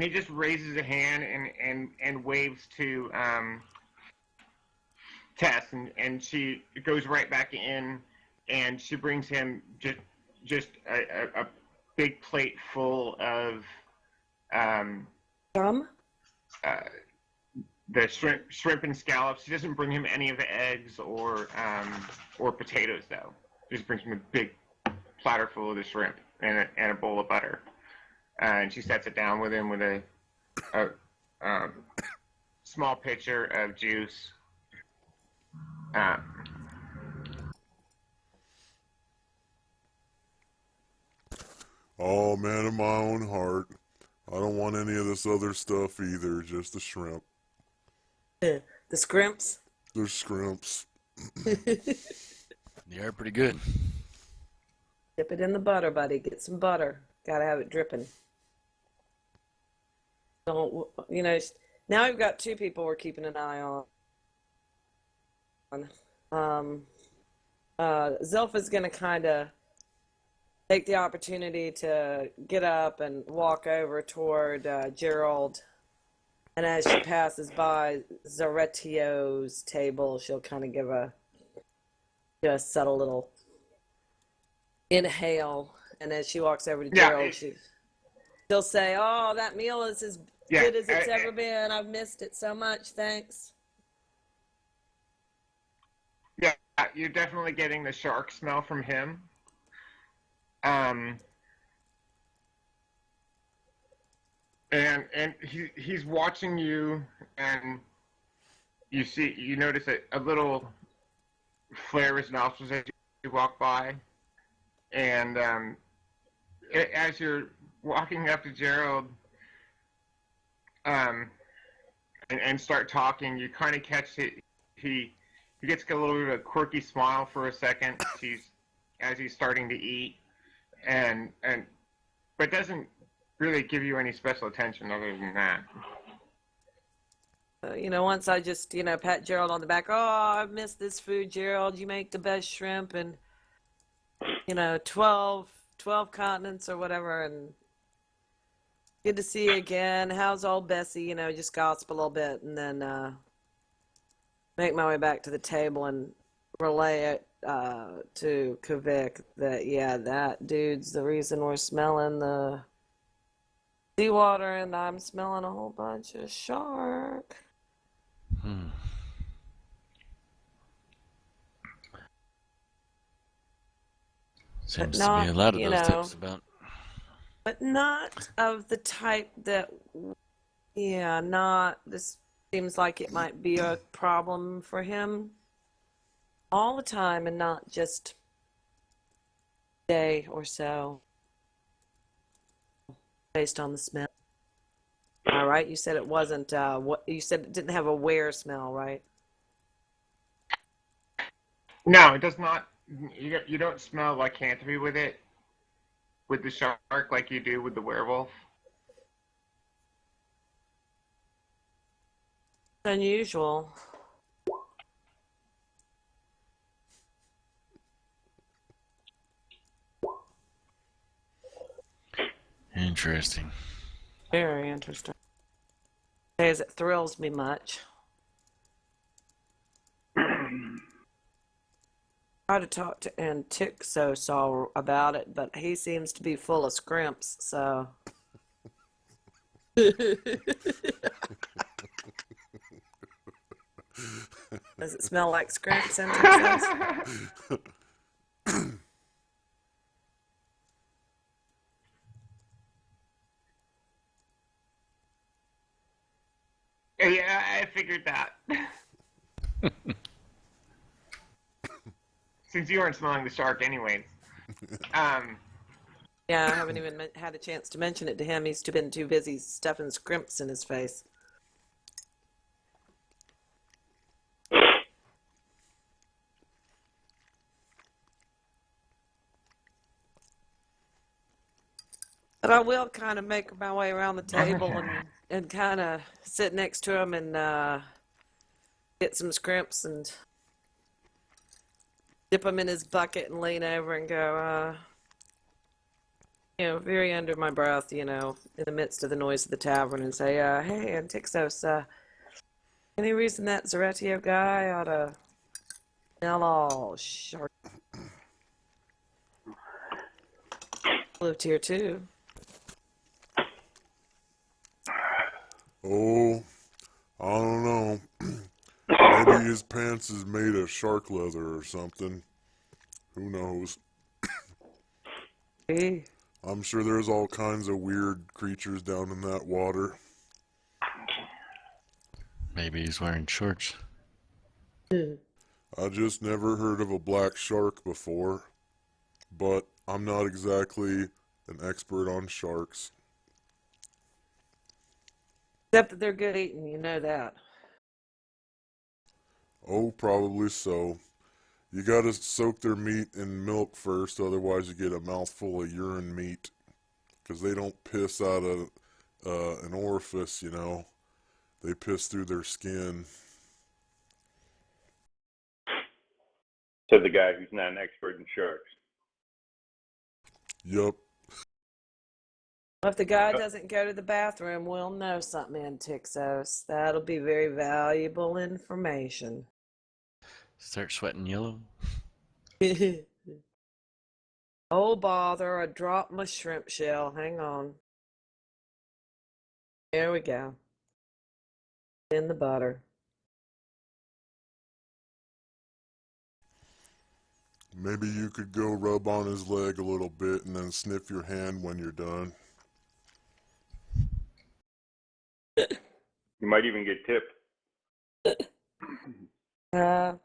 he just raises a hand and waves to Tess, and she goes right back in, and she brings him just a big plate full of Drum? the shrimp and scallops. She doesn't bring him any of the eggs or potatoes though. She just brings him a big platter full of the shrimp and a bowl of butter. And she sets it down with him with a small pitcher of juice. Oh, man of my own heart. I don't want any of this other stuff either, just the shrimp. The scrimps? They're scrimps. They are pretty good. Dip it in the butter, buddy. Get some butter. Gotta have it dripping. Don't, now we've got two people we're keeping an eye on. Zilpha's gonna kind of take the opportunity to get up and walk over toward Gerald. And as she passes by Zaretio's table, she'll kind of give just subtle little inhale. And as she walks over to Gerald, she'll say, "Oh, that meal is as good as it's ever been. I've missed it so much. Thanks." Yeah, you're definitely getting the shark smell from him. And he's watching you, and you notice a little flare of his nostrils as you walk by, and as you're walking up to Gerald, and start talking, you kind of catch it. He gets a little bit of a quirky smile for a second. As he's starting to eat, but doesn't really give you any special attention other than that. Once I just, pat Gerald on the back. "Oh, I've missed this food, Gerald. You make the best shrimp and, 12 continents or whatever. And good to see you again. How's old Bessie?" Just gossip a little bit, and then make my way back to the table and relay it to Kavik that, yeah, that dude's the reason we're smelling the seawater, and I'm smelling a whole bunch of shark. Seems to be a lot of those tips about. But not of the type that, this seems like it might be a problem for him all the time and not just a day or so based on the smell. All right, you said it wasn't, you said it didn't have a wear smell, right? No, it does not. You don't smell lycanthropy with it, with the shark, like you do with the werewolf. Unusual. Interesting. Very interesting. say as it thrills me much. Try to talk to Antixo about it, but he seems to be full of scrimps, so. Does it smell like scrimps in Texas? Yeah, I figured that. Since you weren't smelling the shark anyways. Yeah, I haven't even had a chance to mention it to him. He's been too busy stuffing scrimps in his face. But I will kind of make my way around the table and kind of sit next to him and get some scrimps and dip them in his bucket and lean over and go, very under my breath, in the midst of the noise of the tavern and say, hey, Antixos, any reason that Zaretio guy ought to smell all shark? Lived here too. Oh, I don't know. Maybe his pants is made of shark leather or something. Who knows? Hey. I'm sure there's all kinds of weird creatures down in that water. Maybe he's wearing shorts. I just never heard of a black shark before, but I'm not exactly an expert on sharks. Except that they're good eating, you know that. Oh, probably so. You gotta soak their meat in milk first, otherwise you get a mouthful of urine meat. Because they don't piss out of an orifice, They piss through their skin. To the guy who's not an expert in sharks. Yup. If the guy doesn't go to the bathroom, we'll know something, Antixos. That'll be very valuable information. Start sweating yellow. Oh, bother, I dropped my shrimp shell. Hang on. There we go. In the butter. Maybe you could go rub on his leg a little bit and then sniff your hand when you're done. You might even get tipped. I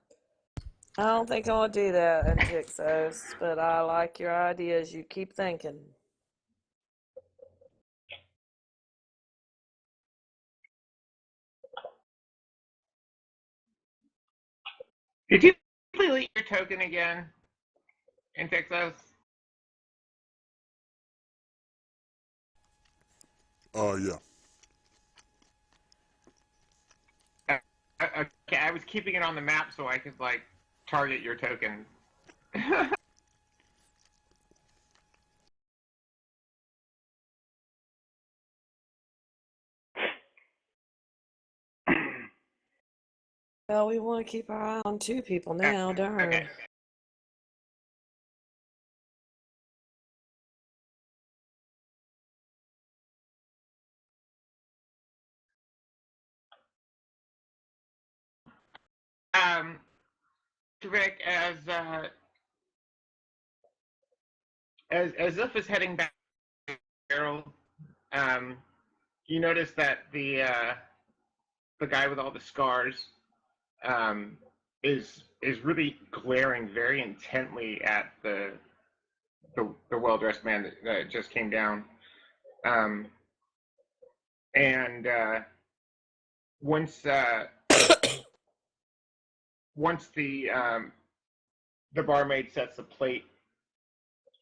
don't think I'll do that, Antixos, but I like your ideas. You keep thinking. Did you delete your token again in Texas? Yeah. Okay, I was keeping it on the map so I could target your token. Well, we want to keep our eye on two people now, darn. Okay. Rick, as Ziff is heading back to the barrel, you notice that the guy with all the scars is really glaring very intently at the well-dressed man that just came down, and once once the barmaid sets the plate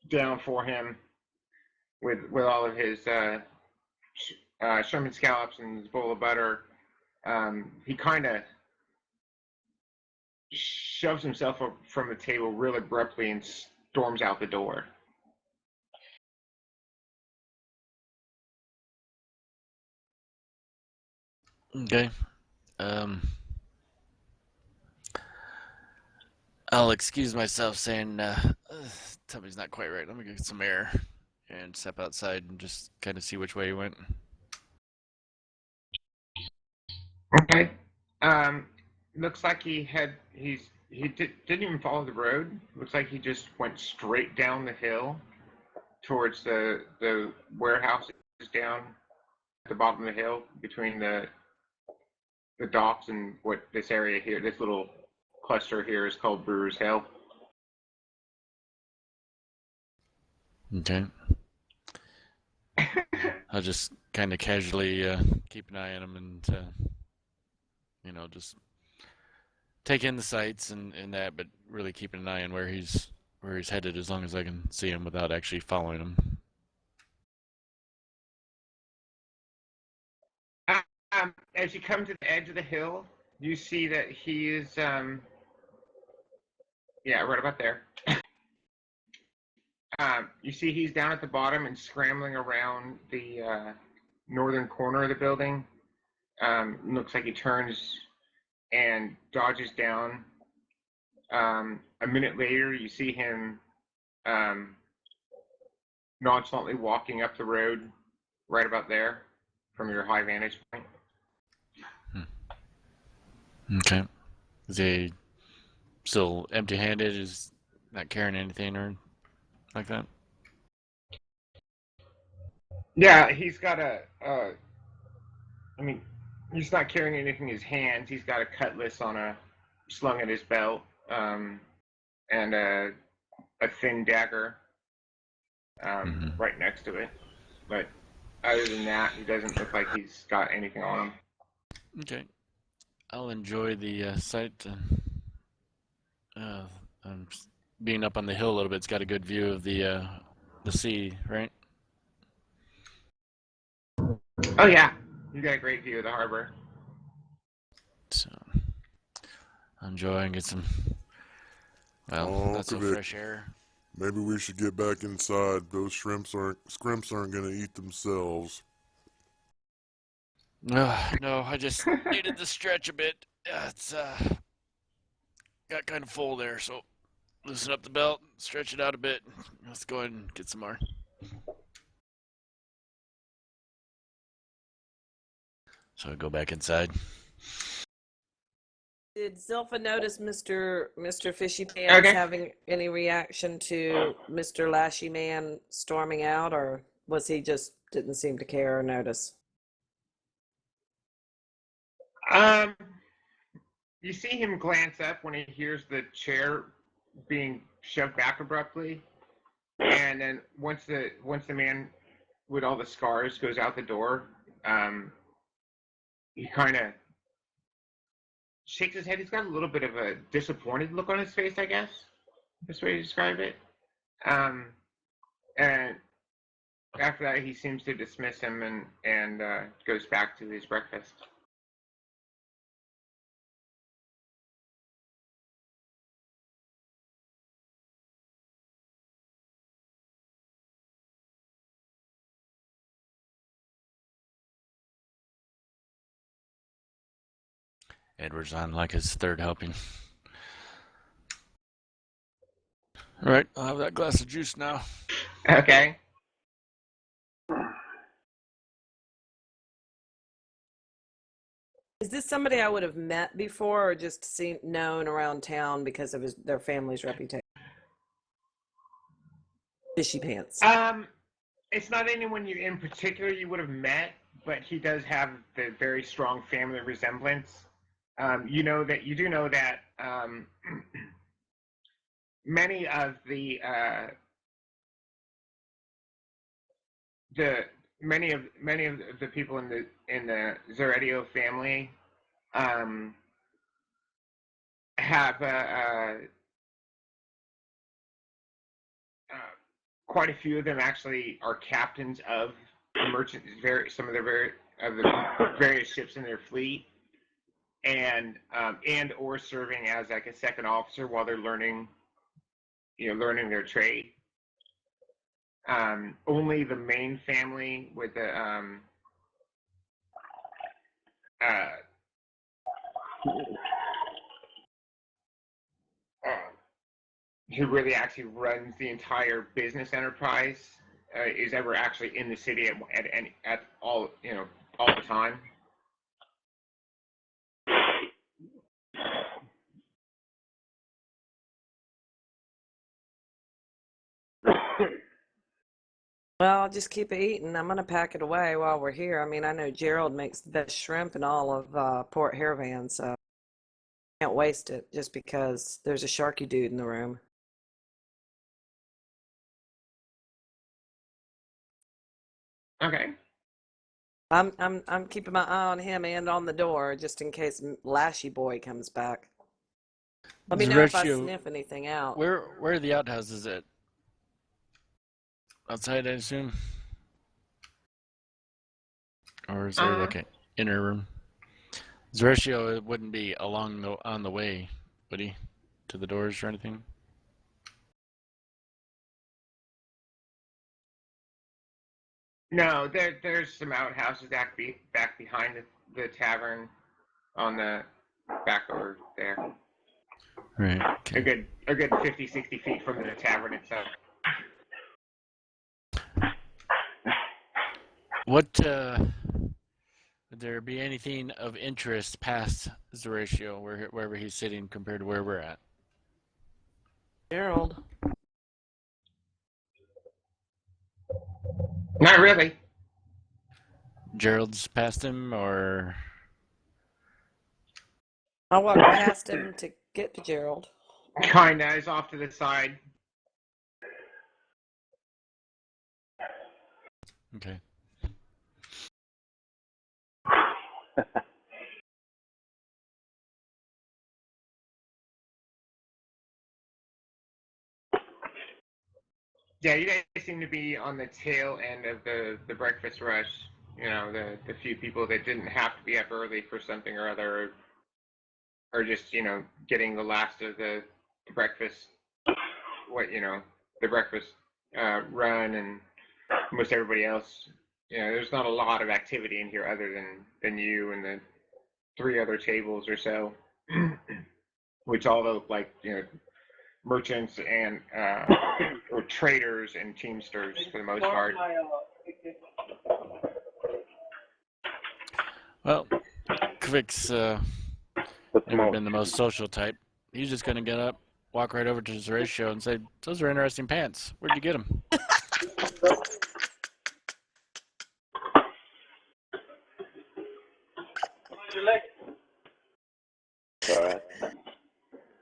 down for him with all of his Sherman scallops and his bowl of butter, he kind of shoves himself up from the table real abruptly and storms out the door. Okay. Um, I'll excuse myself saying, tummy's not quite right. Let me get some air and step outside and just kind of see which way he went. Okay. Um, looks like he didn't even follow the road. Looks like he just went straight down the hill towards the warehouse down at the bottom of the hill between the docks and what this area here, this little cluster here is called Brewer's Hill. Okay. I'll just kind of casually keep an eye on him and, just take in the sights and that, but really keeping an eye on where he's headed as long as I can see him without actually following him. As you come to the edge of the hill, you see that he is, yeah, right about there. You see he's down at the bottom and scrambling around the northern corner of the building. Looks like he turns and dodges down. A minute later, you see him nonchalantly walking up the road right about there from your high vantage point. Okay. Is he still empty-handed? Is not carrying anything or like that? Yeah, he's got I mean, he's not carrying anything in his hands. He's got a cutlass slung at his belt, and a thin dagger right next to it. But other than that, he doesn't look like he's got anything on him. Okay. I'll enjoy the sight. Uh, um, being up on the hill a little bit, it's got a good view of the sea, right? Oh yeah, you got a great view of the harbor. So I'll enjoy and get some, well, Oh, not so Kvik, fresh air. maybe we should get back inside. Those scrimps aren't gonna eat themselves. No, I just needed to stretch a bit. It's got kind of full there, so loosen up the belt, stretch it out a bit. Let's go ahead and get some more. So I go back inside. Did Zilpha notice Mr. Fishy Pants Okay. having any reaction to Mr. Lashy Man storming out, or was he just didn't seem to care or notice? Um, you see him glance up when he hears the chair being shoved back abruptly, and then once the man with all the scars goes out the door, he kind of shakes his head. He's got a little bit of a disappointed look on his face, I guess. That's the way to describe it. And after that, he seems to dismiss him and goes back to his breakfast. Edward's on like his third helping. All right, I'll have that glass of juice now. Okay. Is this somebody I would have met before, or just known around town because of their family's reputation? Fishy Pants. It's not anyone you in particular you would have met, but he does have the very strong family resemblance. You do know that many of the many of the people in the Zeredio family have quite a few of them actually are captains of the merchant some of the various ships in their fleet, and or serving as like a second officer while they're learning their trade. Only the main family with uh, uh, who really actually runs the entire business enterprise, is ever actually in the city at all, all the time. Well, I'll just keep it eating. I'm gonna pack it away while we're here. I mean, I know Gerald makes the best shrimp in all of Port Haravan, so can't waste it just because there's a sharky dude in the room. Okay. I'm keeping my eye on him and on the door just in case Lashy Boy comes back. Let me know if I Zorachio, sniff anything out. where are the outhouses at? Outside, I assume? Or is there Uh, like an inner room? Zorachio wouldn't be on the way, would he? To the doors or anything? no, there's some outhouses back behind the tavern on the back over there. Right. A Okay. good 50, 60 feet from the tavern itself. What would there be anything of interest past Zorachio, wherever he's sitting compared to where we're at? Gerald. Not really. Gerald's past him, or I walked past him to get to Gerald. Kinda is off to the side. okay. Yeah, you guys seem to be on the tail end of the breakfast rush. The few people that didn't have to be up early for something or other are just, getting the last of the breakfast, what, the breakfast run, and most everybody else. There's not a lot of activity in here other than you and the three other tables or so, which all look like, merchants and or traders and teamsters for the most part. Well, Kvik's What's never more? been the most social type. He's just gonna get up, walk right over to Zorachio, and say, "Those are interesting pants. Where'd you get them?" All right.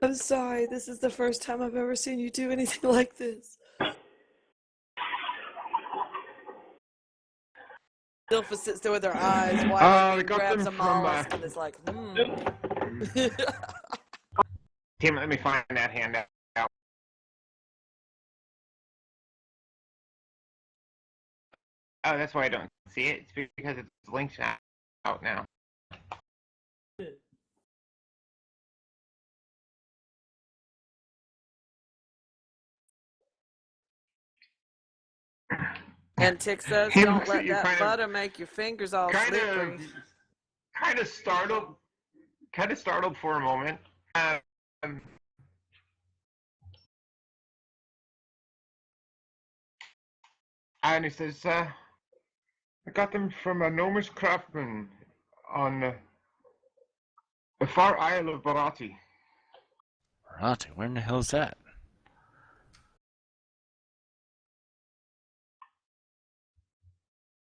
I'm sorry. This is the first time I've ever seen you do anything like this. Silpha sits there with her eyes wide open We and got grabs them a from. mollusk and is like, Tim, let me find that handout. Oh, that's why I don't see it. It's because it's linked out now. And Tick says, Tim don't looks at let you that butter make your fingers all kind slippery. of, kind of startled, for a moment. Um, and he says, "I got them from a gnomish craftsman on the far isle of Barati." Rati, where in the hell is that?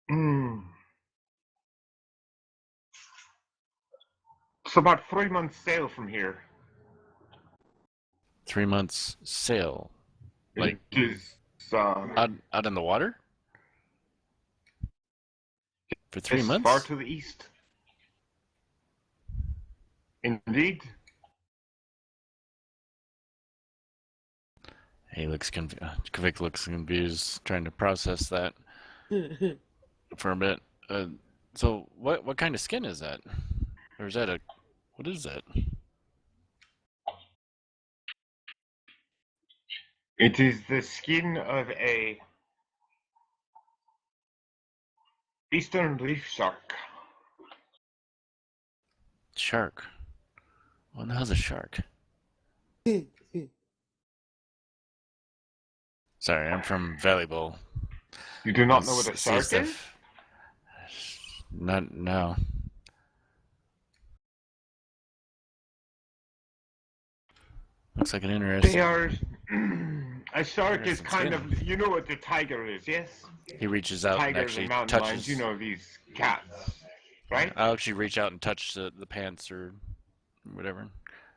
Hmm. It's about 3 months sail from here. 3 months sail, like It is out in the water for three it's far months. to the east. Indeed. He looks Kvik looks confused, trying to process that for a bit. So what kind of skin is that? Or is that what is that? It is the skin of a eastern reef shark. Shark. What the hell's a shark? Sorry, I'm from volleyball. You do not know what Let's a see shark is? stuff. Not no. Looks like an They interesting. are. A shark is Interesting kind skin. of. You know what the tiger is, yes? He reaches out and Tigers and actually mountain lions. You touches. know these cats, Yeah, right? I'll actually reach out and touch the pants or whatever.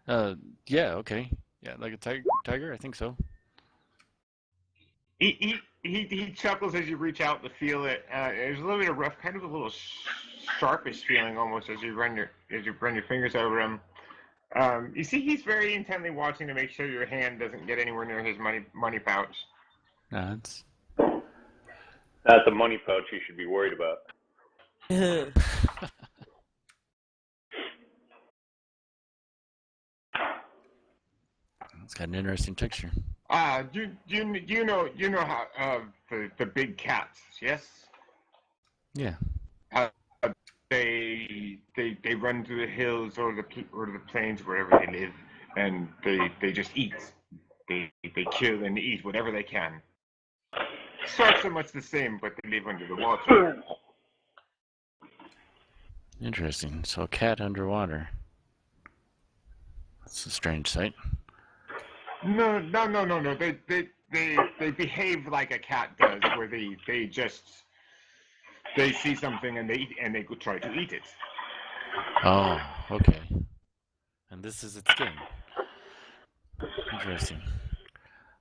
Uh, yeah, okay. Yeah, like a tiger, I think so. He chuckles as you reach out to feel it. There's a little bit of rough, kind of a little sharpish feeling almost as you run your fingers over him. You see, he's very intently watching to make sure your hand doesn't get anywhere near his money pouch. No, it's Not the money pouch you should be worried about. it's got an interesting texture. You know how the big cats, yes? Yeah. Uh, they run through the hills or the plains wherever they live, and they just eat. They kill and eat whatever they can. Sharks are much the same, but they live under the water. Interesting. So a cat underwater. That's a strange sight. No. They behave like a cat does, where they see something and they go try to eat it. Oh, okay. And this is its skin. Interesting.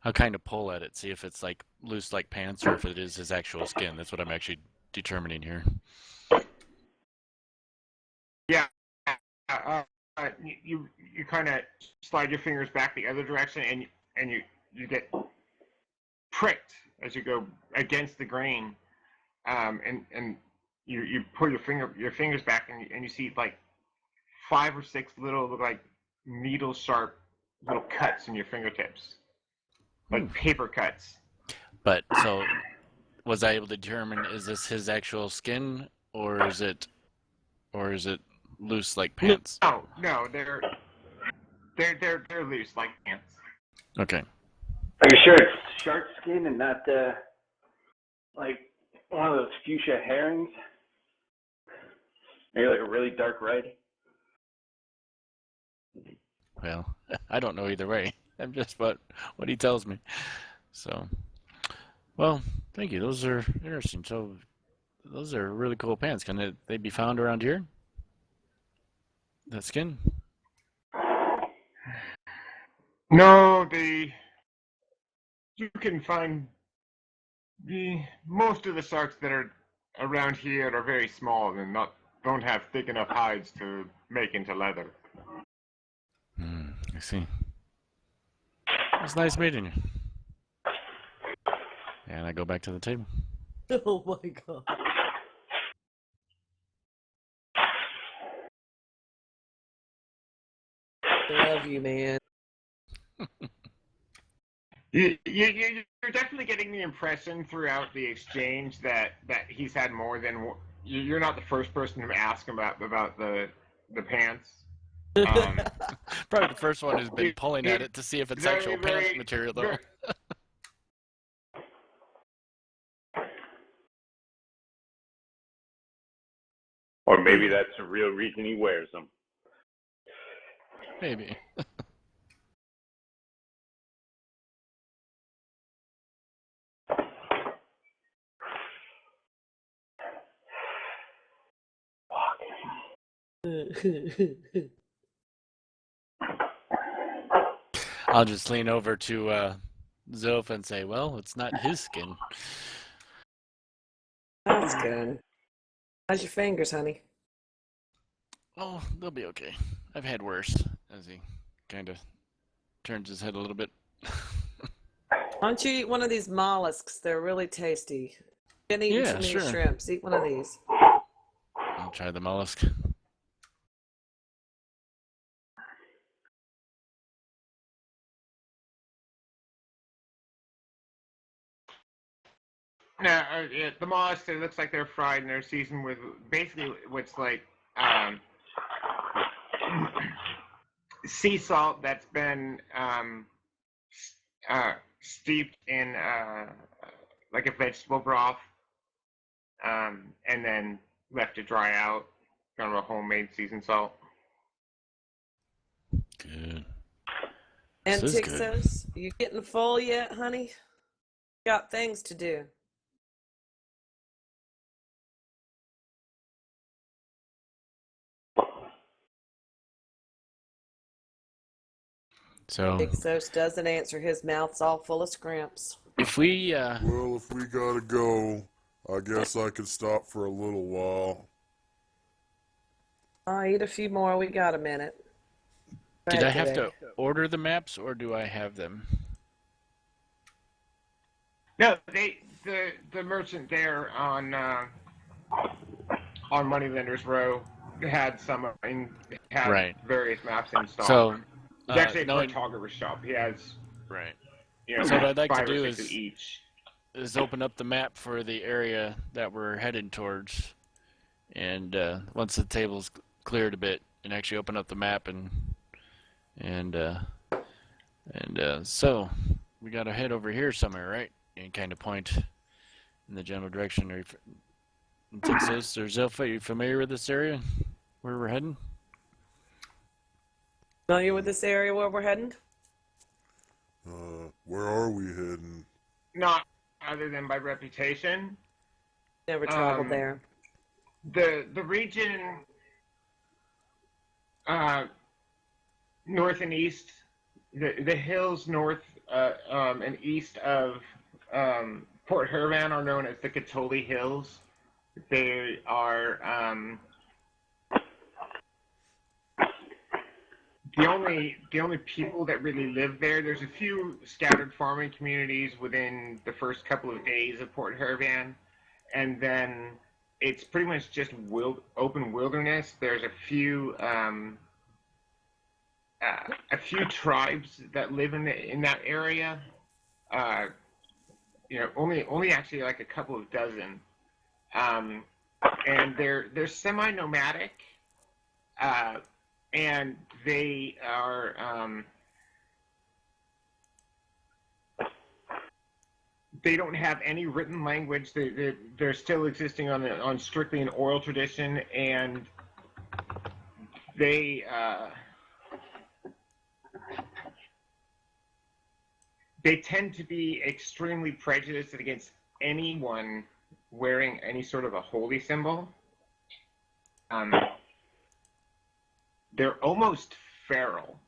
I'll kind of pull at it, see if it's like loose like pants or if it is his actual skin. That's what I'm actually determining here. Yeah. You kind of slide your fingers back the other direction, and you get pricked as you go against the grain, and you pull your fingers back, and you see like 5 or 6 little look like needle sharp little cuts in your fingertips, like paper cuts. But so was I able to determine is this his actual skin or is it loose like pants? No, they're loose like pants. Okay. Are you sure it's shark skin and not like one of those fuchsia herrings? Maybe like a really dark red? Well, I don't know either way. I'm just what he tells me. So, well, thank you. Those are interesting. So, those are really cool pants. Can they be found around here? That skin? No, you can find most of the sharks that are around here are very small and don't have thick enough hides to make into leather. I see. It's nice meeting you. And I go back to the table. Oh my god. Love you, man. You're definitely getting the impression throughout the exchange that he's had more than you're not the first person to ask him about the pants. Probably the first one who's been pulling at He's it to see if it's very, actual pants very, material, though. very, Or maybe that's the real reason he wears them. Maybe. I'll just lean over to Zoph and say, well, it's not his skin. That's good. How's your fingers, honey? Oh, they'll be okay. I've had worse, as he kind of turns his head a little bit. Why don't you eat one of these mollusks? They're really tasty. Been eating Yeah, too many sure. shrimps. Eat one of these. I'll try the mollusk. no, the mollusks. It looks like they're fried and they're seasoned with basically what's like um, sea salt that's been steeped in like a vegetable broth, and then left to dry out. Kind of a homemade seasoned salt. Good. And This is good. Tixos, you getting full yet, honey? Got things to do. So Tixos doesn't answer. His mouth's all full of scrimps. if we Well, if we gotta go, I guess I could stop for a little while. I'll eat a few more. We got a minute. Go did I ahead, have to Quebec. order the maps or do I have them? No, the merchant there on Moneylenders Row had some had Right. various maps in stock. So It's actually a knowing cartographer's shop. He has right. you know So what I'd like to 5 or do 6 of is each. open up the map for the area that we're headed towards, and once the table's cleared a bit, and actually open up the map and so we gotta head over here somewhere, right? And kind of point in the general direction. Texas or Zilpha, are you familiar with this area where we're heading? Familiar with this area where we're heading? Where are we heading? Not other than by reputation. Never traveled there. The region north and east, the hills north and east of Port Herman are known as the Katoli Hills. They are the only people that really live there. There's a few scattered farming communities within the first couple of days of Port Herman, and then it's pretty much just open wilderness. There's a few tribes that live in that area. Only actually like a couple of dozen, and they're semi-nomadic, and they are they don't have any written language. They're still existing on strictly an oral tradition, and they tend to be extremely prejudiced against anyone wearing any sort of a holy symbol. They're almost feral.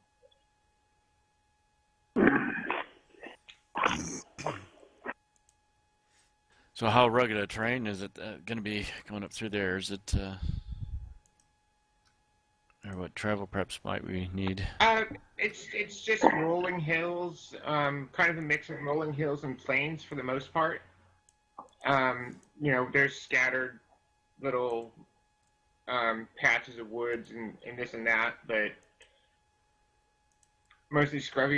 So how rugged a terrain is it going to be going up through there? Is it, or what travel preps might we need? It's just rolling hills, kind of a mix of rolling hills and plains for the most part. There's scattered little patches of woods and this and that, but mostly scrub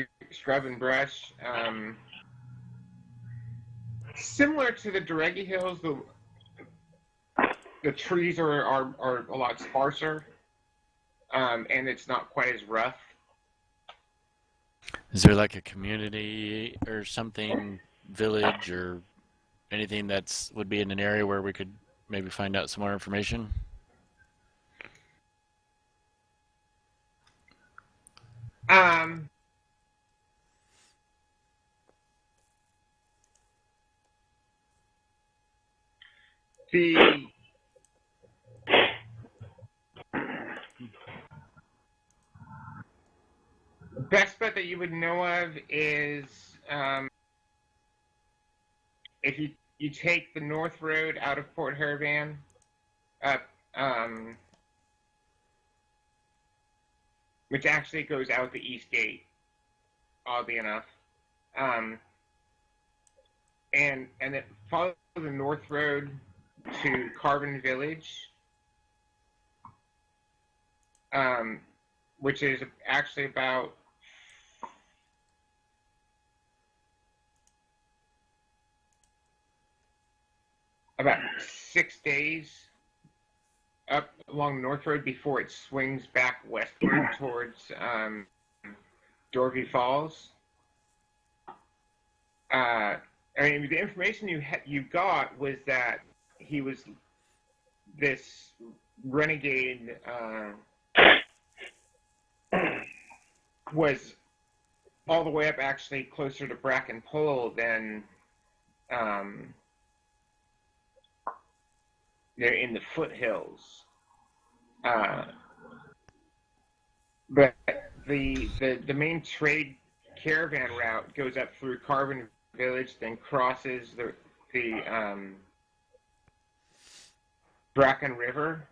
and brush. Similar to the Duregi Hills, the trees are a lot sparser, and it's not quite as rough. Is there like a community or something, village or anything that's would be in an area where we could maybe find out some more information? The best bet that you would know of is if you take the North Road out of Port Hervan up, which actually goes out the East Gate, oddly enough, and then follow the North Road to Carbon Village, which is actually about about 6 days up along the North Road before it swings back westward towards Dorvey Falls. I mean, the information you got was that he was this renegade was all the way up actually closer to Bracken Pole than they're in the foothills. But the main trade caravan route goes up through Carbon Village, then crosses the Bracken River,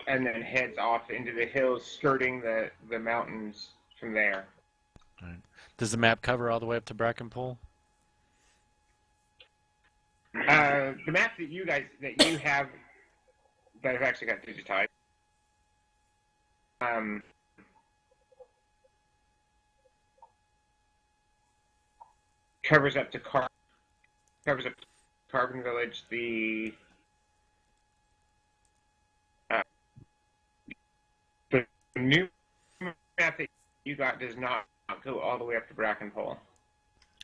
and then heads off into the hills, skirting the mountains from there. All right. Does the map cover all the way up to Bracken Pole? The map that you have that I've actually got digitized. Covers up to Carbon Village. The new map that you got does not go all the way up to Bracken Pole.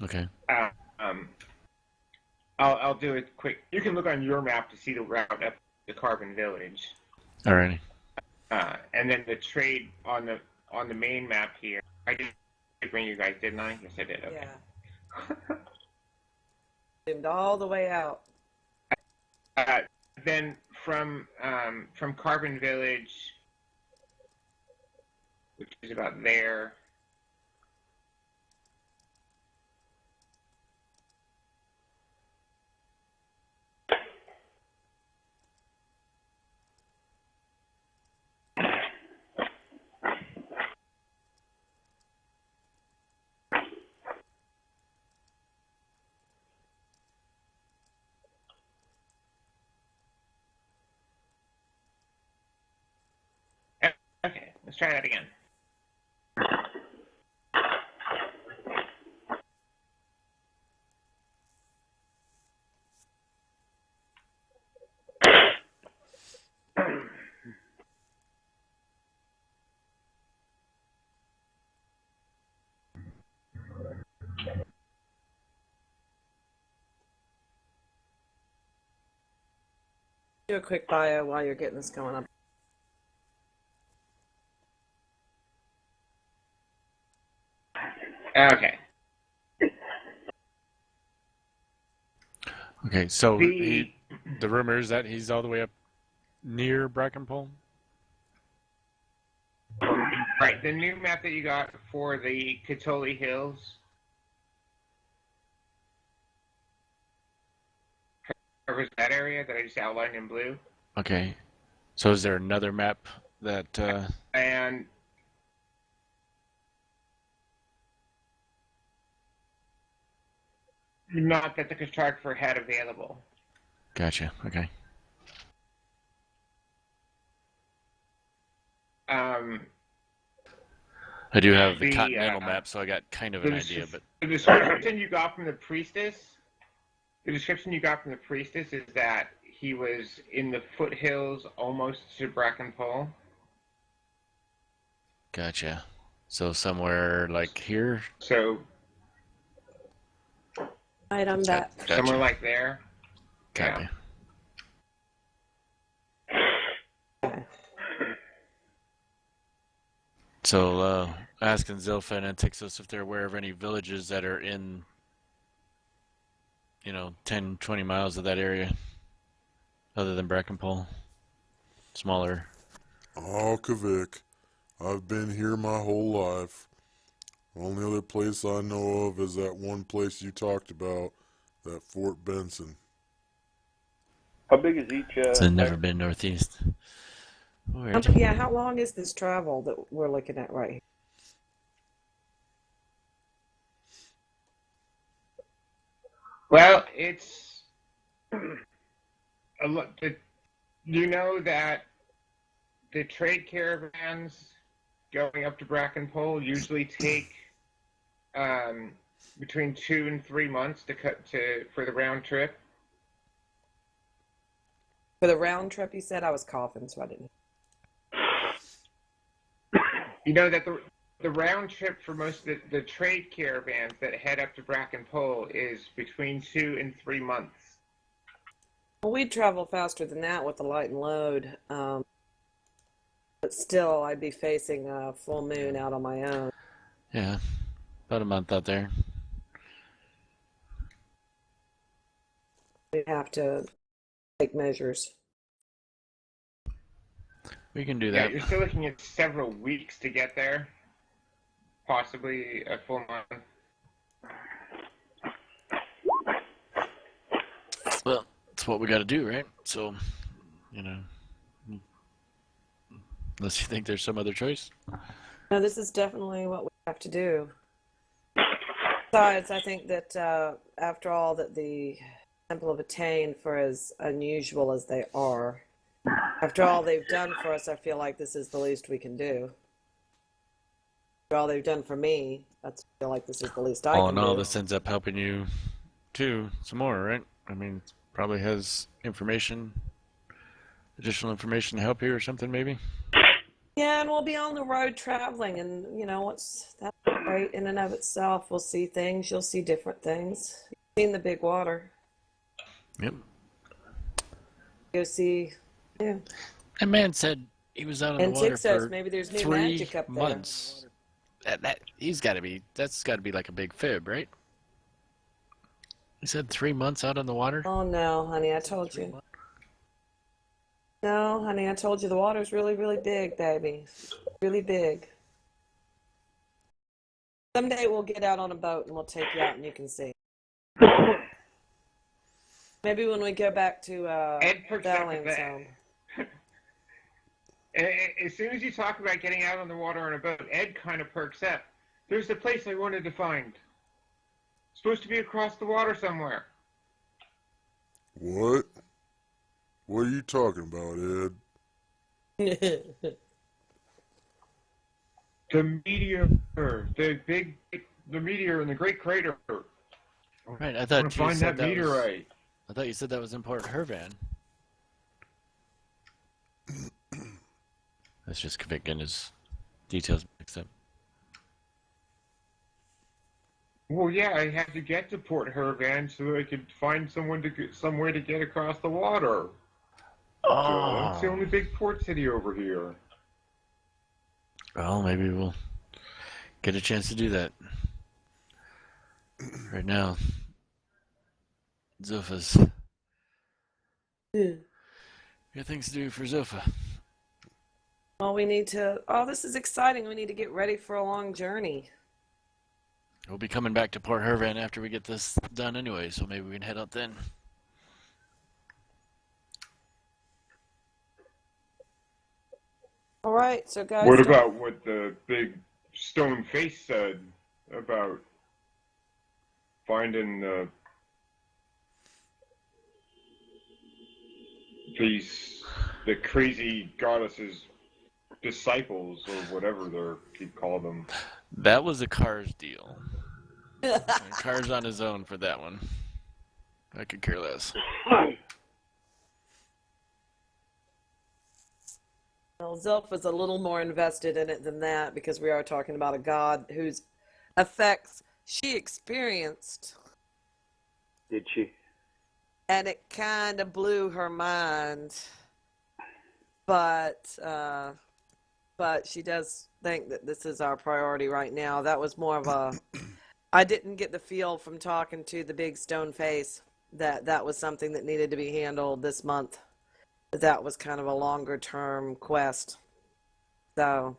Okay. I'll do it quick. You can look on your map to see the route up to Carbon Village. Alrighty. And then the trade on the main map here. I did bring you guys, didn't I? Yes, I did. Okay. Yeah. Zoomed all the way out. Then from Carbon Village, which is about there. Okay, let's try that again. Do a quick bio while you're getting this going up. Okay. Okay, so The the rumor is that he's all the way up near Bracken Pole? right, the new map that you got for the Katoli Hills covers that area that I just outlined in blue. Okay. So is there another map that And not that the cartographer had available. Gotcha. Okay. I do have the continental map, so I got kind of an idea, but the description you got from the priestess is that he was in the foothills almost to Bracken Pole. gotcha. So somewhere like here? So Right on that. Gotcha. somewhere like there. Copy. So asking Zilpha and Antixos if they're aware of any villages that are in, 10, 20 miles of that area, other than Bracken Pole. Smaller. Oh, Kavik, I've been here my whole life. Only other place I know of is that one place you talked about, that Fort Benson. How big is each? It's never been northeast. Weird. Yeah, how long is this travel that we're looking at right here? Well, it's a lot. You know that the trade caravans going up to Bracken Pole usually take between 2 and 3 months for the round trip. For the round trip, you said? I was coughing, so I didn't. You know that the round trip for most of the trade caravans that head up to Bracken Pole is between 2 and 3 months. Well, we'd travel faster than that with the light and load. But still, I'd be facing a full moon out on my own. Yeah, about a month out there. We'd have to take measures. We can do Yeah, that. you're still looking at several weeks to get there, possibly a full month. Well, it's what we got to do, right? So, you know, unless you think there's some other choice. No, this is definitely what we have to do. Besides, I think that after all that the Temple have attained, for as unusual as they are, after all they've done for us, I feel like this is the least we can do. After all they've done for me, I feel like this is the least I All can in all, do. this ends up helping you too, some more, right? I mean, it probably has information, additional information to help you or something, maybe. Yeah, and we'll be on the road traveling, and you know what's that's great in and of itself. We'll see things. You'll see different things. You've seen the big water. Yep. Go see. Yeah. That man said he was out on the And water Tixos, for maybe there's new 3 magic up there. months. That's got to be like a big fib, right? He said 3 months out on the water. Oh no, honey, I told you. No, honey, I told you the water's really, really big, baby. Really big. Someday we'll get out on a boat and we'll take you out and you can see. Maybe when we go back to Ed perks up at Valiant's that. home. As soon as you talk about getting out on the water on a boat, Ed kind of perks up. There's a place I wanted to find. It's supposed to be across the water somewhere. What? What are you talking about, Ed? The meteor, the meteor in the Great Crater. Right. I I thought want to you find said that meteorite. I thought you said that was in Port Hervan. That's just Kvik getting his details mixed up. Well, yeah, I had to get to Port Hervan so I could find somewhere to get across the water. So it's the only big port city over here. Well, maybe we'll get a chance to do that. Right now, Zilpha's got things to do for Zilpha. Well, we need to. Oh, this is exciting. We need to get ready for a long journey. We'll be coming back to Port Hervan after we get this done anyway, so maybe we can head out then. All right, so guys. What about what the big stone face said about finding the crazy goddess's disciples or whatever he called them? That was a Cars deal. Cars on his own for that one. I could care less. Well, Zilph was a little more invested in it than that because we are talking about a god whose effects she experienced. Did she? And it kind of blew her mind. But she does think that this is our priority right now. That was more of a... I didn't get the feel from talking to the big stone face that that was something that needed to be handled this month. That was kind of a longer term quest. So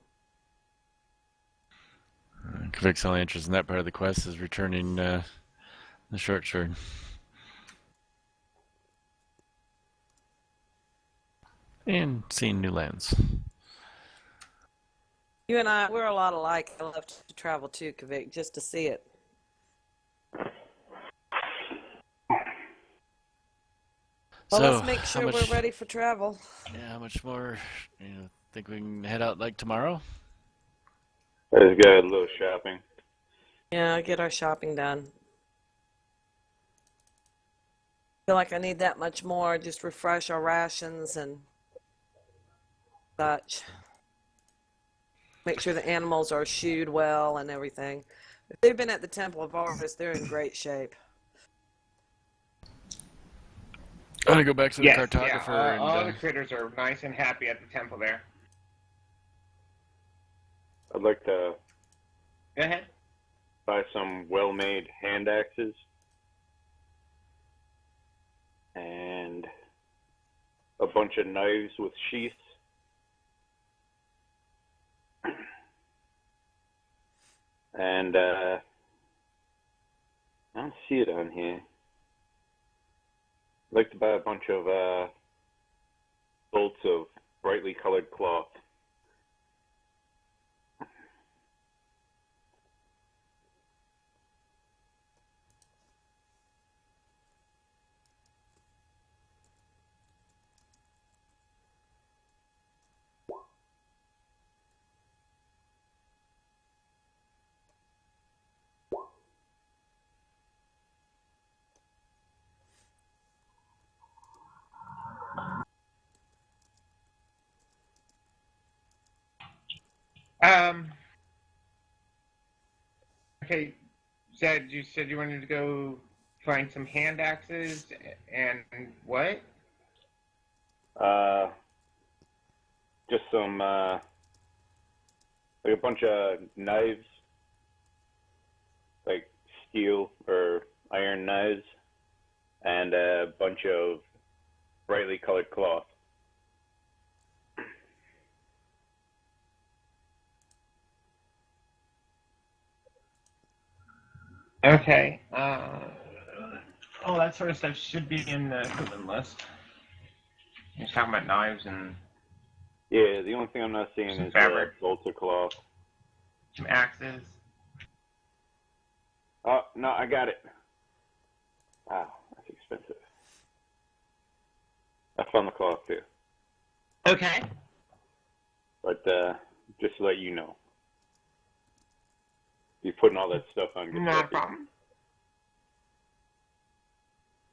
Kvik's only interest in that part of the quest is returning the short sword. And seeing new lands. you and I, we're a lot alike. I love to travel too, Kvik, just to see it. Well, So, let's make how sure much- we're ready for travel. Yeah, how much more? Think we can head out like tomorrow? I just got a little shopping. Yeah, get our shopping done. Feel like I need that much more. Just refresh our rations and such. Make sure the animals are shoed well and everything. If they've been at the Temple of Argus, they're in great shape. I'm gonna go back to the Yes, yeah. cartographer All the and critters are nice and happy at the temple there. I'd like to Go ahead. buy some well-made hand axes and a bunch of knives with sheaths. And I don't see it on here. I'd like to buy a bunch of bolts of brightly colored cloth. Um. Okay, Zed, you said you wanted to go find some hand axes and what? Just some like a bunch of knives, like steel or iron knives, and a bunch of brightly colored cloth. Okay. All that sort of stuff should be in the equipment list. You're talking about knives and Yeah, the only thing I'm not seeing some is fabric, bolts of cloth. some axes. Oh, no, I got it. Wow, that's expensive. I found the cloth too. Okay. But just to let you know, you're putting all that stuff on. Not a problem.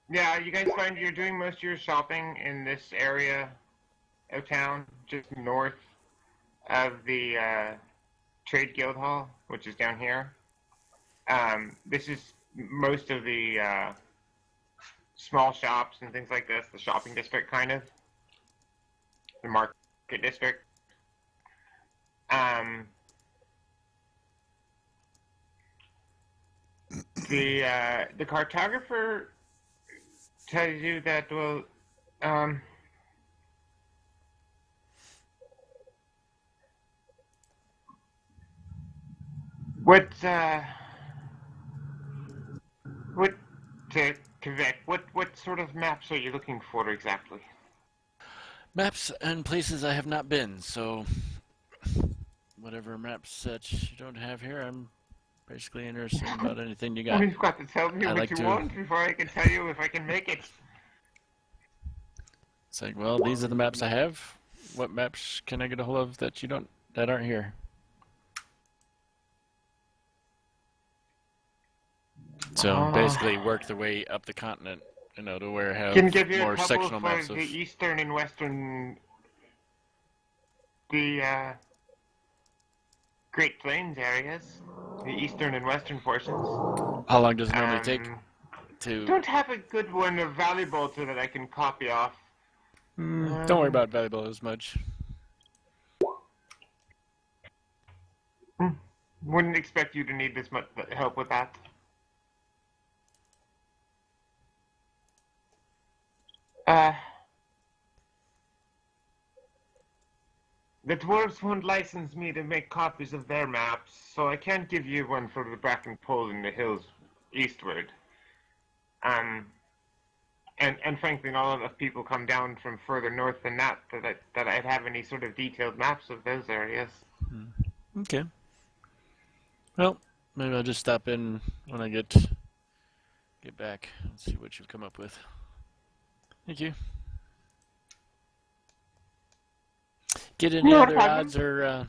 Yeah, you guys find you're doing most of your shopping in this area of town, just north of the Trade Guild Hall, which is down here. This is most of the small shops and things like this, the shopping district kind of, the market district. The cartographer tells you that, well, what Quebec, what sort of maps are you looking for exactly? maps and places I have not been. So whatever maps that you don't have here, I'm basically interested in about anything you got. Well, you've got to tell me I what like you to- want before I can tell you if I can make it. It's like, well, these are the maps I have. What maps can I get a hold of that aren't here? So basically, work the way up the continent, to where I have Can give you more a couple sectional for maps the of. eastern and western, the Great Plains areas, the eastern and western portions. How long does it normally take to? Don't have a good one of valuable so that I can copy off. Don't worry about valuable as much. Wouldn't expect you to need this much help with that. The dwarves won't license me to make copies of their maps, so I can't give you one for the Bracken Pole in the hills eastward. And frankly, not enough people come down from further north than that I'd have any sort of detailed maps of those areas. Okay. Well, maybe I'll just stop in when I get back and see what you've come up with. Thank you. Get any No other problem. odds or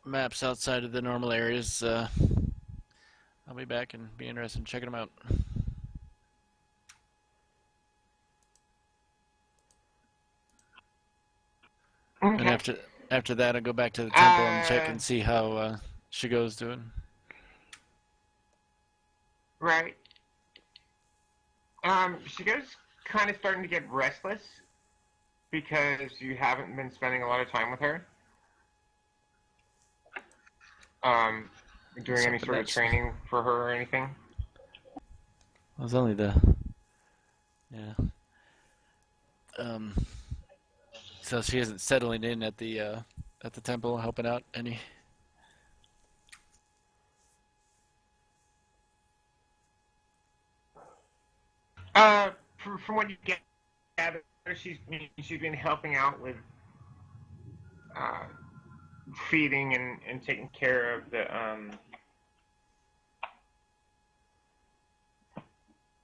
maps outside of the normal areas? I'll be back and be interested in checking them out. after that, I'll go back to the temple and check Uh, and see how Shigo's doing. right. She goes kind of starting to get restless because you haven't been spending a lot of time with her. Um, doing any Something sort of else. training for her or anything. Well, it was only the yeah. Um, so she isn't settling in at the temple, helping out any. From what you gather, she's been helping out with uh, feeding and taking care of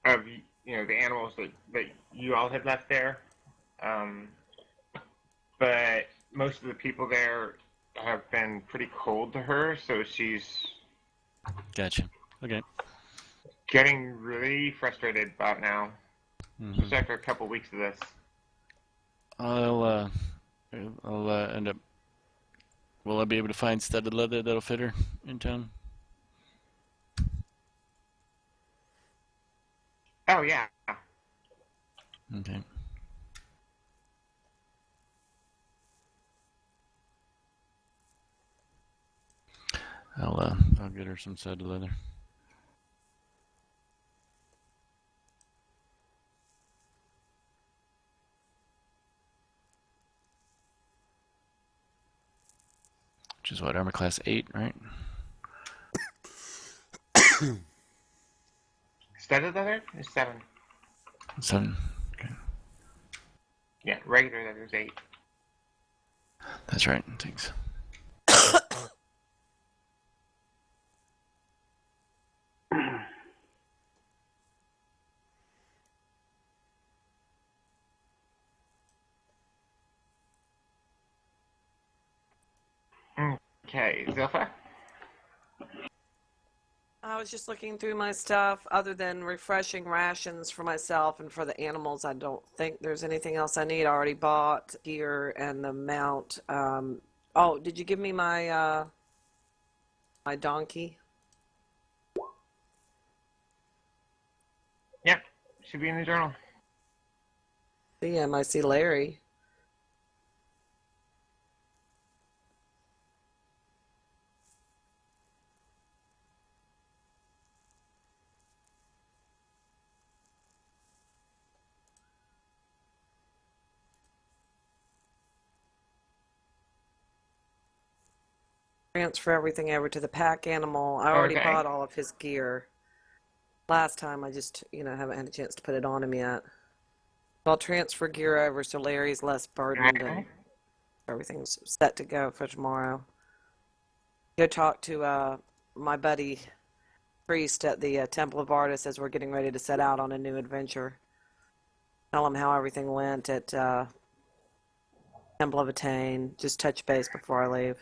of the animals that you all had left there. Um, but most of the people there have been pretty cold to her, so she's Gotcha. Okay. getting really frustrated about now, Mm-hmm. just after a couple weeks of this. I'll end up. Will I be able to find studded leather that'll fit her in town? Oh yeah. Okay. I'll get her some studded leather. Which is what, armor class 8, right? Studded leather is 7. 7. Okay. Yeah, regular leather is 8. That's right. Thanks. Okay, Zilpha? I was just looking through my stuff. Other than refreshing rations for myself and for the animals, I don't think there's anything else I need. I already bought gear and the mount. Oh, did you give me my my donkey? Yep, should be in the journal. Yeah, I see Larry. Transfer everything over to the pack animal. I already Okay. bought all of his gear. Last time I just, haven't had a chance to put it on him yet. I'll transfer gear over so Larry's less burdened and everything's set to go for tomorrow. Go talk to my buddy priest at the Temple of Artists as we're getting ready to set out on a new adventure. Tell him how everything went at Temple of Attain. Just touch base before I leave.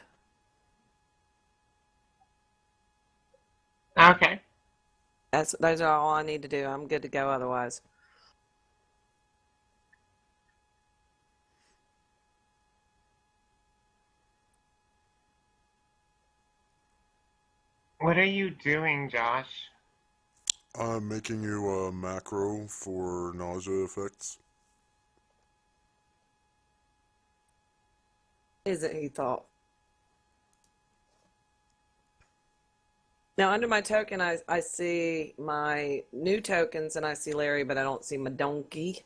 Okay. Those are all I need to do. I'm good to go otherwise. What are you doing, Josh? I'm making you a macro for nausea effects. Isn't he thought? Now, under my token, I see my new tokens and I see Larry, but I don't see my donkey.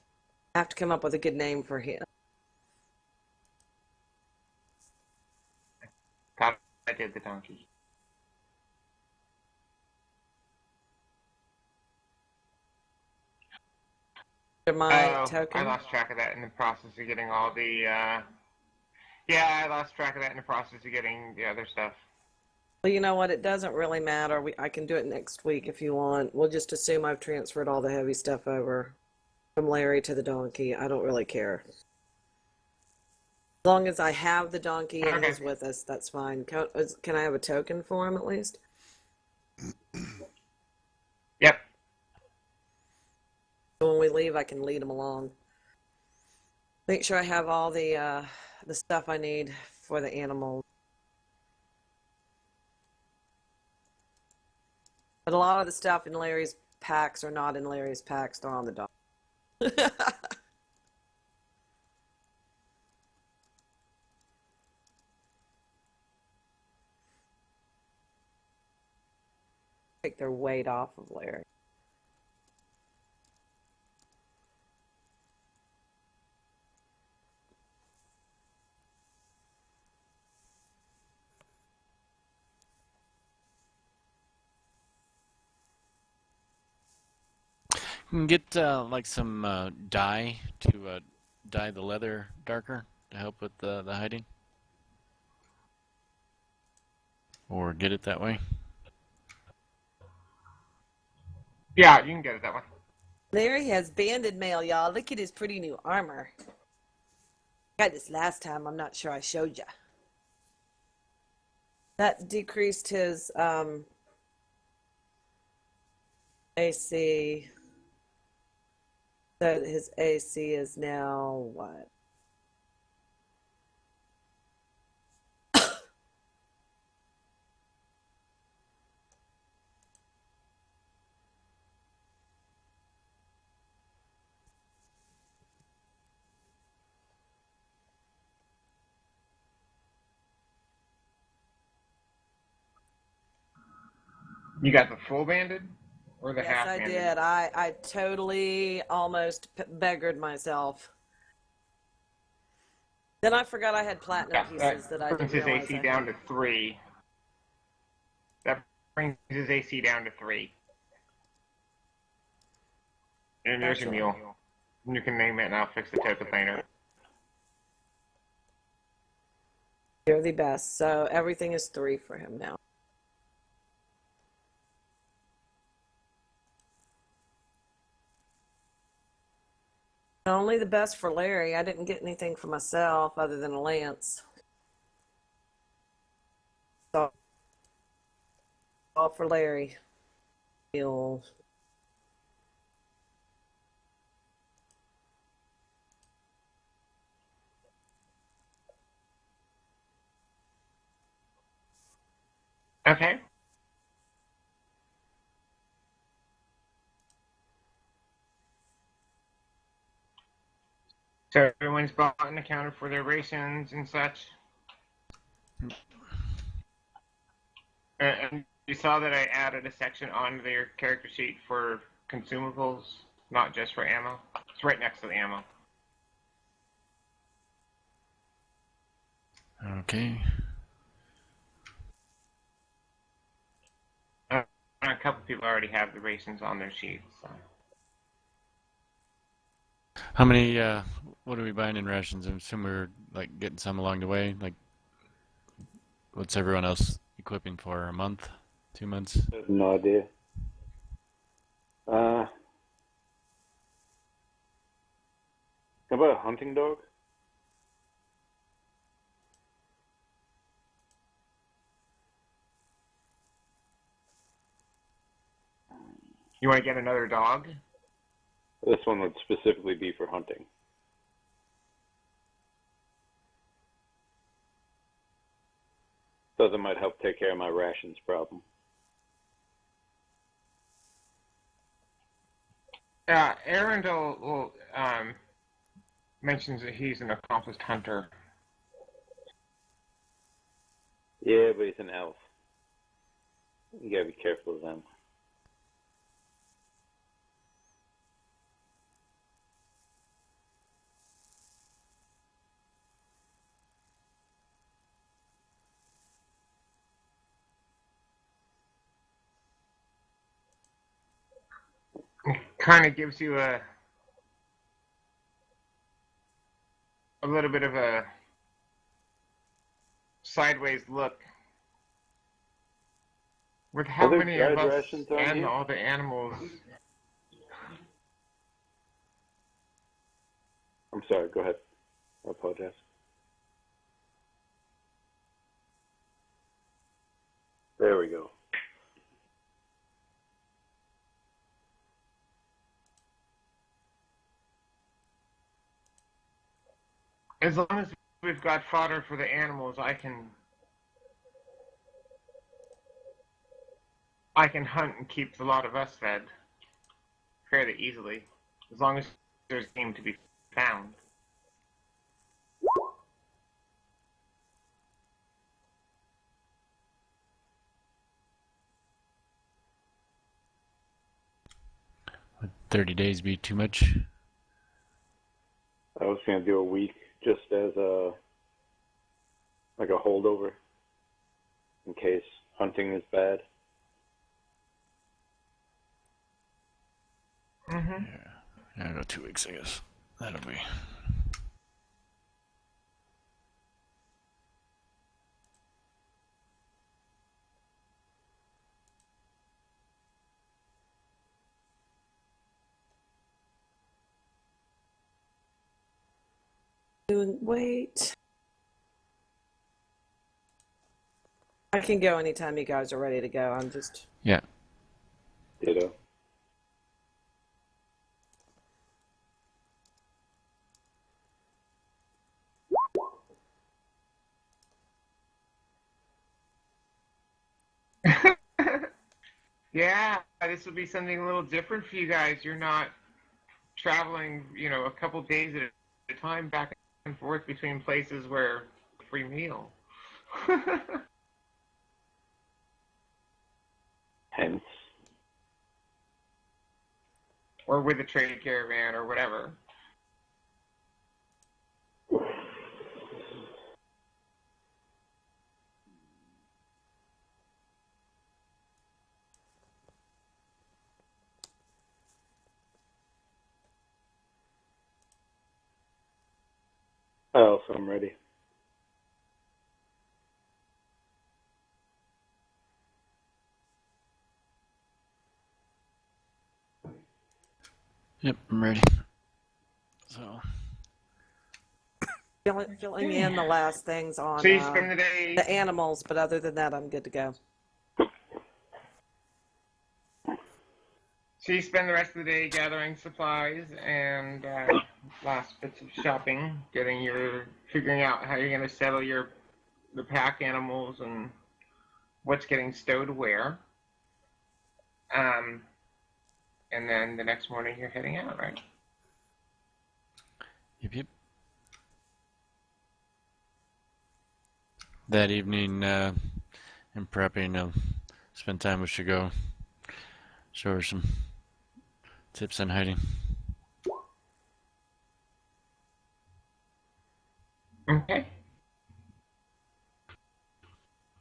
I have to come up with a good name for him. Thought I did the donkey. Under my I token? lost track of that in the process of getting all the, yeah, I lost track of that in the process of getting the other stuff. Well, you know what? It doesn't really matter. I can do it next week if you want. We'll just assume I've transferred all the heavy stuff over from Larry to the donkey. I don't really care. As long as I have the donkey and Okay. he's with us, that's fine. Can I have a token for him at least? Yep. So when we leave, I can lead him along. Make sure I have all the stuff I need for the animals. But a lot of the stuff in Larry's packs are not in Larry's packs. They're on the dog. Take their weight off of Larry. You can get like some dye to dye the leather darker to help with the hiding, or get it that way. Yeah, you can get it that way. Larry has banded mail, y'all. Look at his pretty new armor. Got this last time. I'm not sure I showed you. That decreased his AC. So his AC is now what? You got the full banded or the Yes, half I banded? did. I totally almost beggared myself. Then I forgot I had platinum Yeah, pieces that I brings didn't his realize AC I down had. to 3. That brings his AC down to 3. And there's your Gotcha. mule. You can name it and I'll fix the token later. You're the best. So everything is 3 for him now. Only the best for Larry. I didn't get anything for myself other than a lance. So all for Larry. He'll Okay. So everyone's bought and accounted for their rations and such. And you saw that I added a section on their character sheet for consumables, not just for ammo. It's right next to the ammo. Okay. A couple people already have the rations on their sheets. So. How many? What are we buying in rations? I assume we're like getting some along the way. Like, what's everyone else equipping for? A month, 2 months? I have no idea. How about a hunting dog? You want to get another dog? This one would specifically be for hunting. So that might help take care of my rations problem. Arundel mentions that he's an accomplished hunter. Yeah, but he's an elf. You gotta be careful of them. Kind of gives you a little bit of a sideways look with how Are there many of dried us rations on and here? all the animals. I'm sorry, go ahead. I apologize. There we go. As long as we've got fodder for the animals, I can hunt and keep a lot of us fed fairly easily, as long as there's game to be found. Would 30 days be too much? I was gonna do a week just as a holdover in case hunting is bad. Mm-hmm. Yeah, I go 2 weeks, I guess. That'll be. Wait. I can go anytime you guys are ready to go. I'm just. Yeah. Ditto. Yeah, this will be something a little different for you guys. You're not traveling, a couple days at a time back and forth between places where free meal. Hence. Or with a trade caravan or whatever. Oh, so I'm ready. Yep, I'm ready. So. Filling in the last things on So you spend the day. the animals, but other than that, I'm good to go. So you spend the rest of the day gathering supplies and last bits of shopping, figuring out how you're going to settle the pack animals and what's getting stowed where. And then the next morning you're heading out, right? Yep. That evening, in prepping, I'll spend time with Shigo. Show her some tips on hiding. Okay.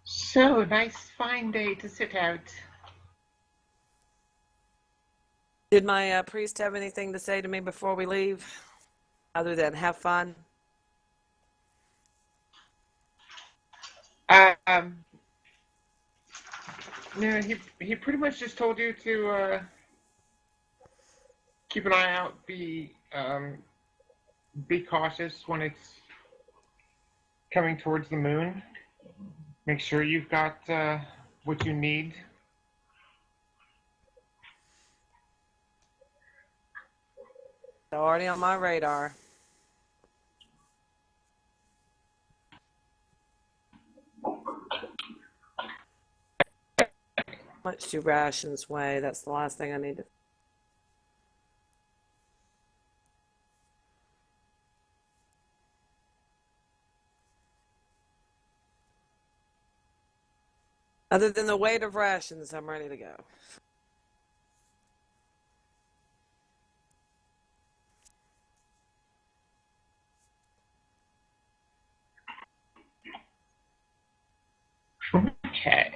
So, nice fine day to sit out. Did my priest have anything to say to me before we leave, other than have fun? No, he pretty much just told you to keep an eye out, be cautious when it's coming towards the moon. Make sure you've got what you need. It's already on my radar. How much do rations weigh? That's the last thing I need to. Other than the weight of rations, I'm ready to go. Okay.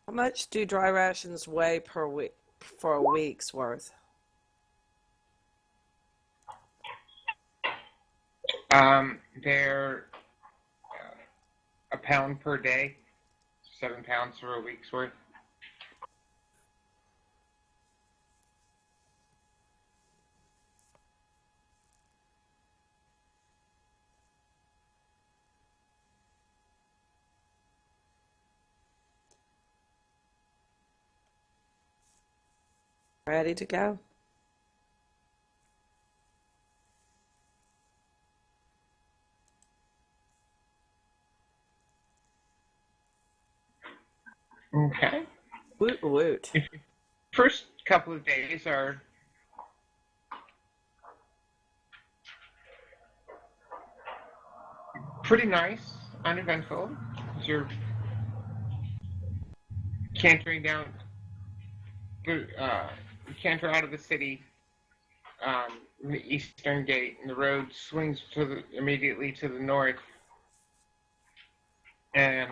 How much do dry rations weigh per week for a week's worth? They're a pound per day, 7 pounds for a week's worth. Ready to go? Okay. Woot woot. First couple of days are pretty nice, uneventful. You're cantering down, canter out of the city, the eastern gate, and the road swings immediately to the north, and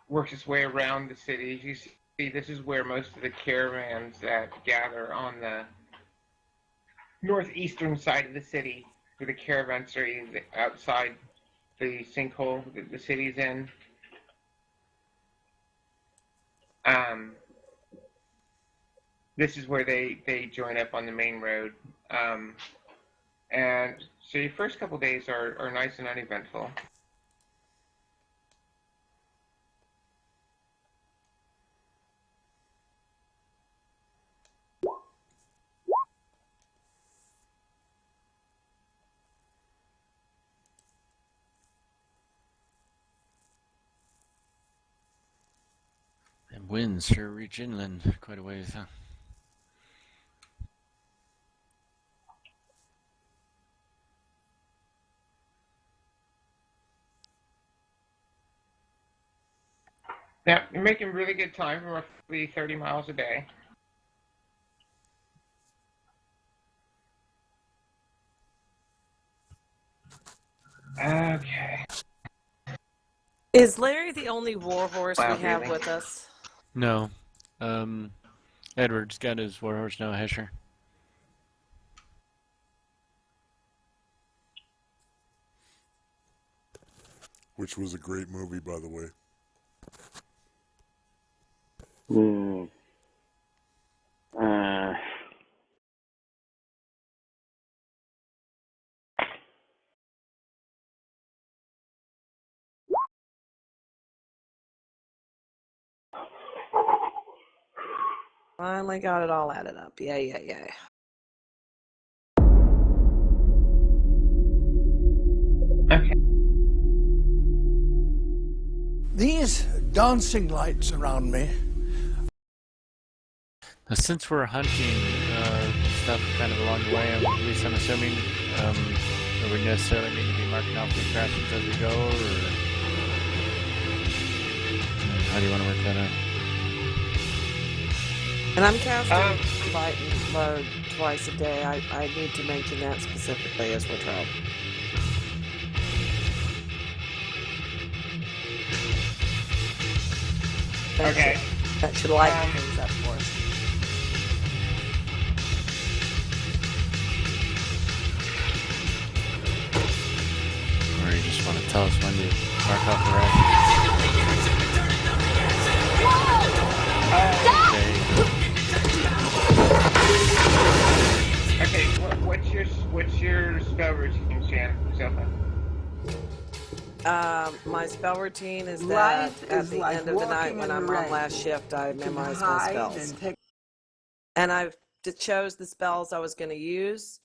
works its way around the city. You see, this is where most of the caravans that gather on the northeastern side of the city, where the caravans are outside the sinkhole that the city's in. This is where they join up on the main road. And so your first couple days are nice and uneventful. And winds sure reach inland quite a ways, huh? Now, you're making really good time, roughly 30 miles a day. Okay. Is Larry the only warhorse Wow, we have really? with us? No. Edward's got his warhorse now, Hesher. Which was a great movie, by the way. Uh, Finally got it all added up. Yeah. Okay. These dancing lights around me. Now, since we're hunting stuff kind of along the way, at least I'm assuming, do we necessarily need to be marking off the attractions as we go, or how do you want to work that out? And I'm casting light and load twice a day. I need to mention that specifically as we're traveling. Okay. That should lighten things up for us. Or you just want to tell us when to mark off the rations? Okay. What's your spell routine, Shelfa? My spell routine is that Life at is the like end of the night walking when in I'm the on rain. last shift, I You can memorize my hide spells. and take And I've chose the spells I was going to use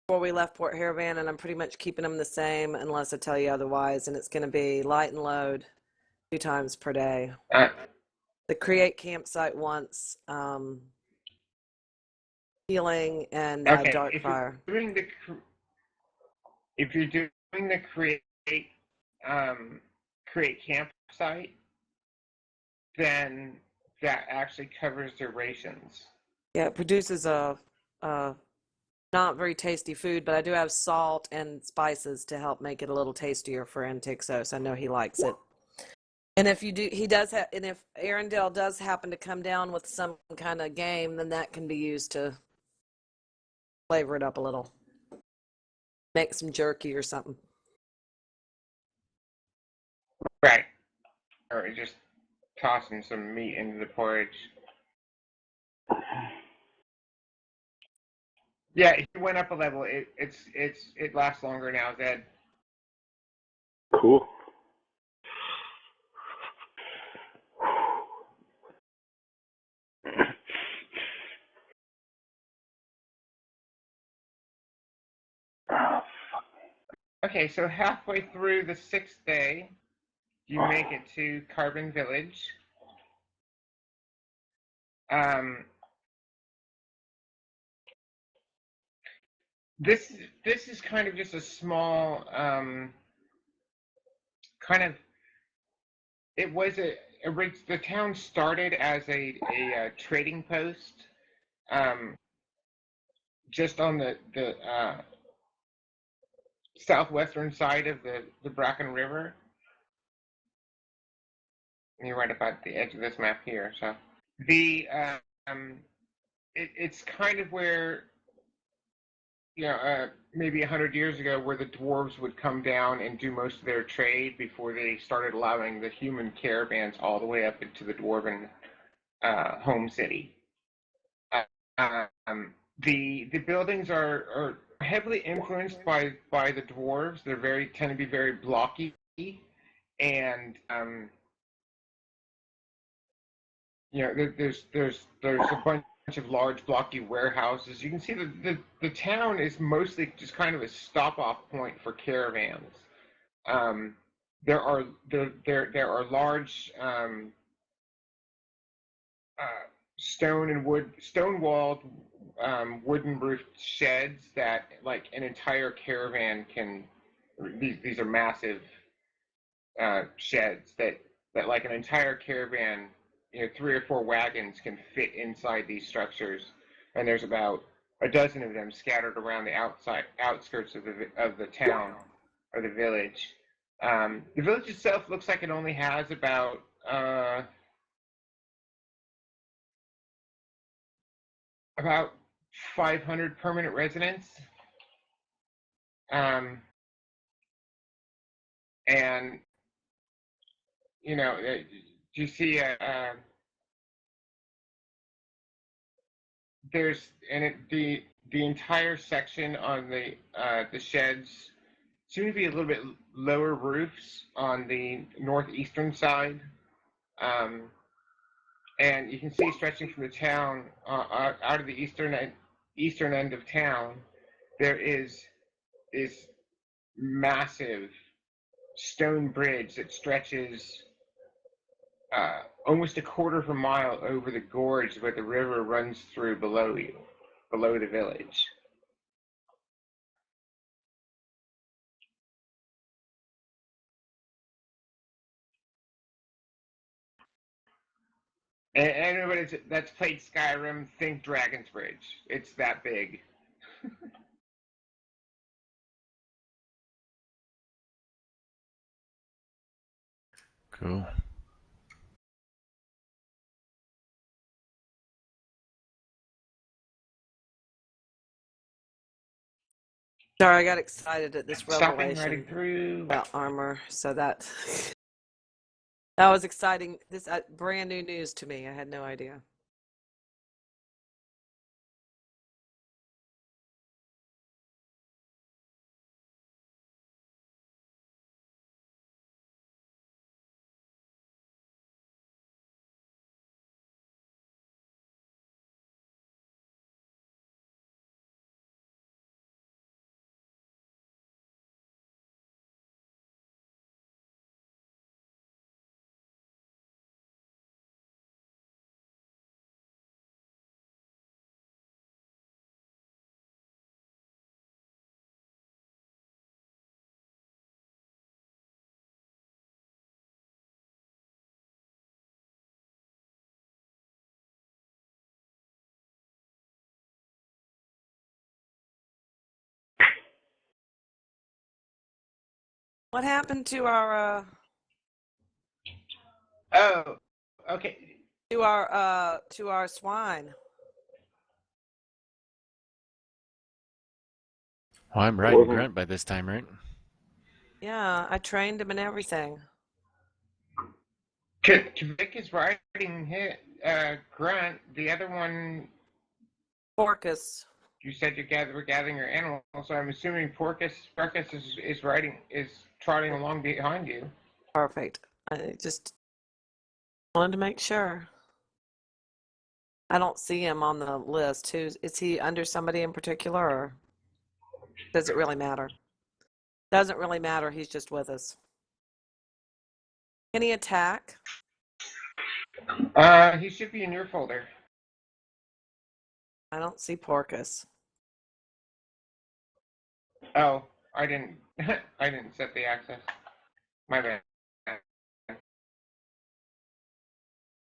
before we left Port Haravan, and I'm pretty much keeping them the same unless I tell you otherwise. And it's going to be light and load 2 times per day. The create campsite once, healing, and Okay. dark fire. If you're doing the create campsite, then that actually covers their rations. Yeah, it produces a not very tasty food, but I do have salt and spices to help make it a little tastier for Antixos. I know he likes it. And if you do, he does have, and if Arendelle does happen to come down with some kind of game, then that can be used to flavor it up a little. Make some jerky or something. Right. Or just tossing some meat into the porridge. Yeah, he went up a level. It lasts longer now, Zed. cool. Okay, so halfway through the 6th day, you make it to Carbon Village. Um, this is kind of just a small kind of. It was the town started as a trading post, um, just on the southwestern side of the Bracken River. And you're right about the edge of this map here. So the it's kind of where, maybe 100 years ago, where the dwarves would come down and do most of their trade before they started allowing the human caravans all the way up into the dwarven home city. The buildings are heavily influenced by the dwarves. They're tend to be very blocky, and there's a bunch of large blocky warehouses. You can see the town is mostly just kind of a stop-off point for caravans. There are large stone walled wooden roofed sheds that, like, an entire caravan can. These are massive sheds that like an entire caravan, 3 or 4 wagons can fit inside these structures, and there's about a dozen of them scattered around the outskirts of the town or the village. The village itself looks like it only has about 500 permanent residents, and you see there's and the entire section on the sheds seem to be a little bit lower roofs on the northeastern side, and you can see, stretching from the town out of the eastern end of town, there is this massive stone bridge that stretches almost a quarter of a mile over the gorge where the river runs through below the village. And anybody that's played Skyrim, think Dragon's Bridge. It's that big. Cool. Sorry, I got excited at this Stopping, riding revelation through. about armor, so that that was exciting. This brand new news to me. I had no idea. What happened to our Oh, okay. to our swine? Well, I'm riding Grunt by this time, right? Yeah, I trained him and everything. Kvik is riding Grunt. The other one, Porcus. you said we're gathering your animals, so I'm assuming Porcus is trotting along behind you. Perfect. I just wanted to make sure. I don't see him on the list. Is he under somebody in particular, or does it really matter? Doesn't really matter. He's just with us. Can he attack? He should be in your folder. I don't see Porcus. Oh, I didn't. I didn't set the access. My bad.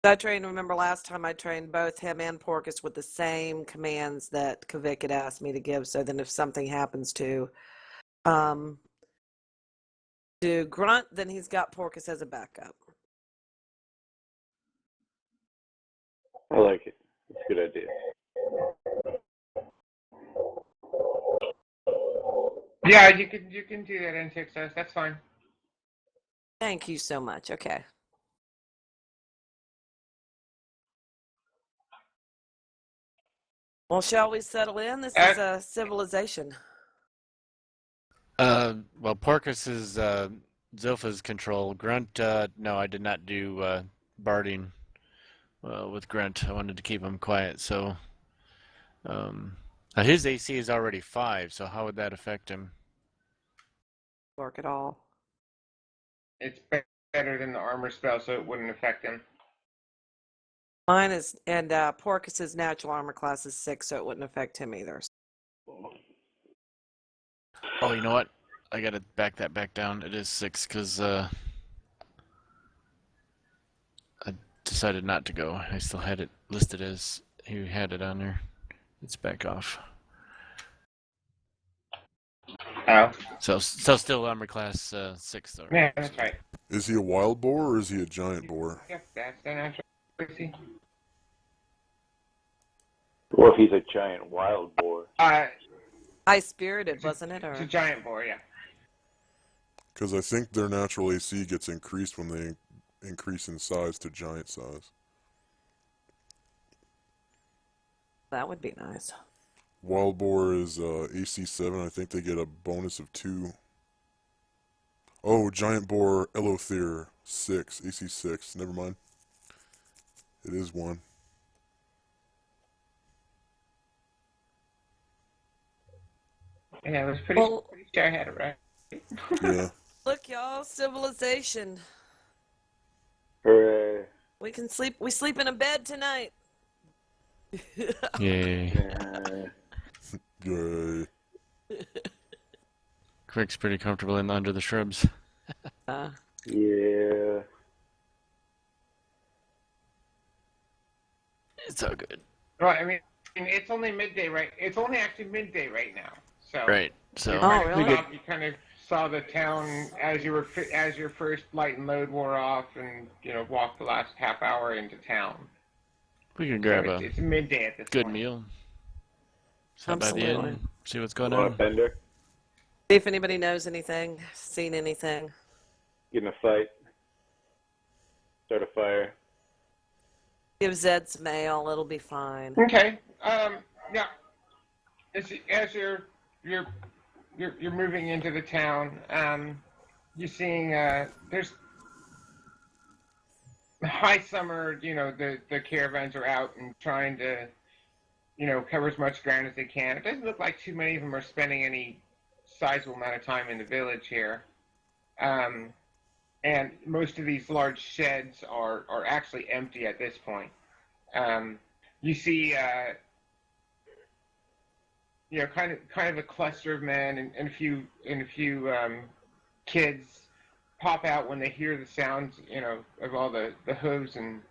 Remember last time I trained both him and Porcus with the same commands that Kavik had asked me to give, so then if something happens to Grunt, then he's got Porcus as a backup. I like it. It's a good idea. Yeah, you can do that in success. That's fine. Thank you so much. Okay. Well, shall we settle in? This is a civilization. Well, Porcus is Zilpha's control. Grunt, no, I did not do barding with Grunt. I wanted to keep him quiet, so his AC is already 5, so how would that affect him? Work at all. It's better than the armor spell, so it wouldn't affect him. Mine is, and Porcus's natural armor class is 6, so it wouldn't affect him either. Oh, you know what? I gotta back that back down. It is 6 because I decided not to go. I still had it listed as you had it on there. It's back off. Oh. So still armor class 6 though. Right? Yeah, that's right. Is he a wild boar or is he a giant boar? Yeah, that's the natural. Or if he's a giant wild boar. High spirited, wasn't it? It's a Or giant boar, yeah. Because I think their natural AC gets increased when they increase in size to giant size. that would be nice. Wild boar is AC 7. I think they get a bonus of 2. Oh, giant boar Elothere 6, AC 6. Never mind. It is 1. Yeah, it was pretty sure I had it right. Yeah. Look, y'all, civilization. Hooray. We can sleep. We sleep in a bed tonight. Yay. Yay. Crick's pretty comfortable under the shrubs. Yeah. It's all good. Well, I mean, it's only midday, right? It's only actually midday right now. So Right. So really? You kind of saw the town as your first light and load wore off, and walked the last half hour into town. we can grab So it's midday at this good point. meal. Stop by the Absolutely. inn, see what's going Want a on. bender? See if anybody knows anything, seen anything. Get in a fight. Start a fire. Give Zed some ale. It'll be fine. Okay. Yeah. As you're moving into the town, you're seeing there's high summer. The caravans are out and trying to cover as much ground as they can. It doesn't look like too many of them are spending any sizable amount of time in the village here. And most of these large sheds are actually empty at this point. You see, kind of a cluster of men and a few kids pop out when they hear the sounds, of all the hooves and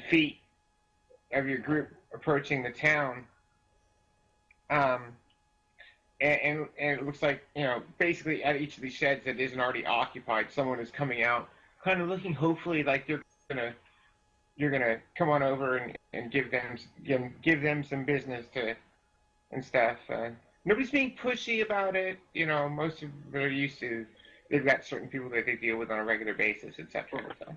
feet of your group approaching the town. And it looks like, basically at each of these sheds that isn't already occupied, someone is coming out, kind of looking hopefully like you're gonna come on over and give them some business and stuff. Nobody's being pushy about it. Most of them are used to. They've got certain people that they deal with on a regular basis, etc. So.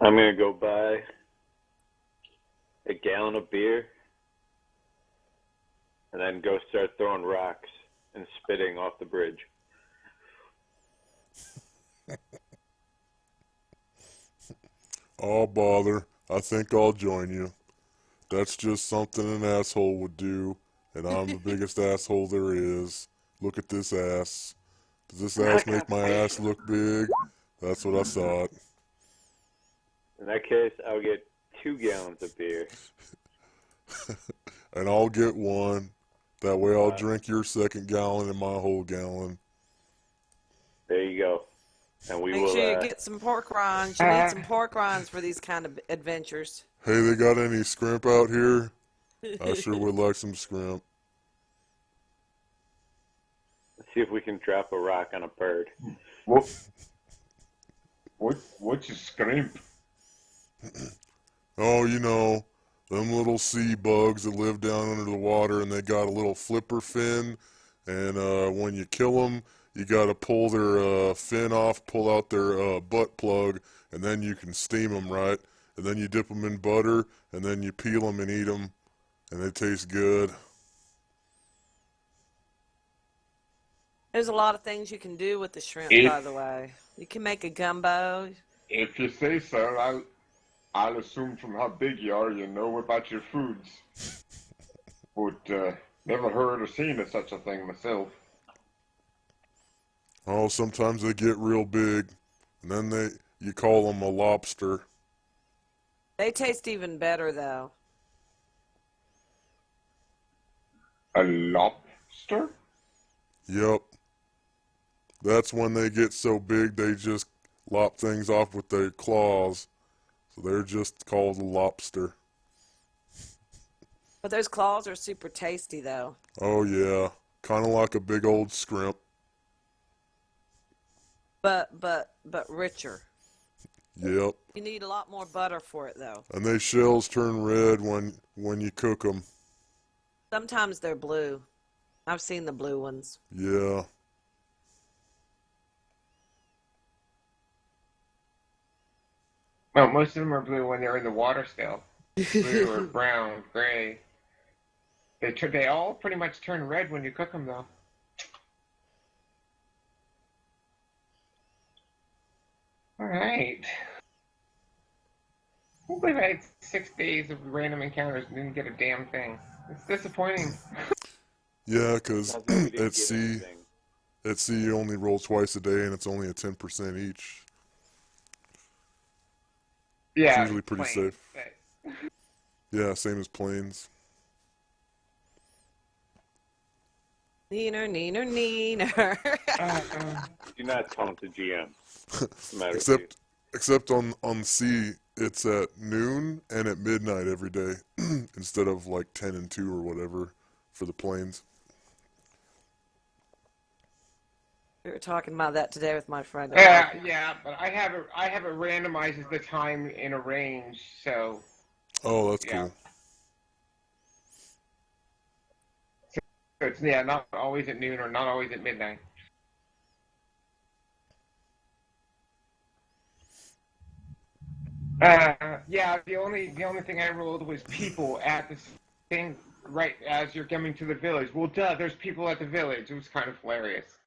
I'm gonna go buy a gallon of beer and then go start throwing rocks and spitting off the bridge. Oh, bother. I think I'll join you. That's just something an asshole would do, and I'm the biggest asshole there is. Look at this ass. Does this ass make my ass look big? That's what I thought. In that case, I'll get 2 gallons of beer. And I'll get one. That way I'll drink your second gallon and my whole gallon. There you go. And we Make will. sure you get some pork rinds. You need some pork rinds for these kind of adventures. Hey, they got any scrimp out here? I sure would like some scrimp. See if we can drop a rock on a bird. What's a scrimp? Oh, you know, them little sea bugs that live down under the water, and they got a little flipper fin, and when you kill them, you got to pull their fin off, pull out their butt plug, and then you can steam them, right? And then you dip them in butter, and then you peel them and eat them, and they taste good. There's a lot of things you can do with the shrimp, by the way. You can make a gumbo. If you say so, I'll assume from how big you are, you know about your foods. But never heard or seen of such a thing myself. Oh, sometimes they get real big, and then you call them a lobster. They taste even better, though. A lobster? Yep. That's when they get so big they just lop things off with their claws. So they're just called a lobster. But those claws are super tasty, though. Oh yeah, kind of like a big old scrimp. But richer. Yep. You need a lot more butter for it, though. And they shells turn red when you cook them. Sometimes they're blue. I've seen the blue ones. Yeah. Well, most of them are blue when they're in the water still. Blue or brown, gray. They all pretty much turn red when you cook them, though. All right. I can't believe I had 6 days of random encounters and didn't get a damn thing. It's disappointing. Yeah, because Sounds like we didn't at get sea anything. you only roll twice a day and it's only a 10% each. Yeah. It's usually pretty plain, safe. but- Yeah, same as planes. Neener, neener, neener. Do not taunt the GM. Except on sea, it's at noon and at midnight every day instead of like 10 and 2 or whatever for the planes. We were talking about that today with my friend. Yeah, but I have it randomizes the time in a range, so Oh, that's yeah. cool. So it's not always at noon or not always at midnight. Yeah, the only thing I rolled was people at this thing right as you're coming to the village. Well, duh, there's people at the village. It was kind of hilarious.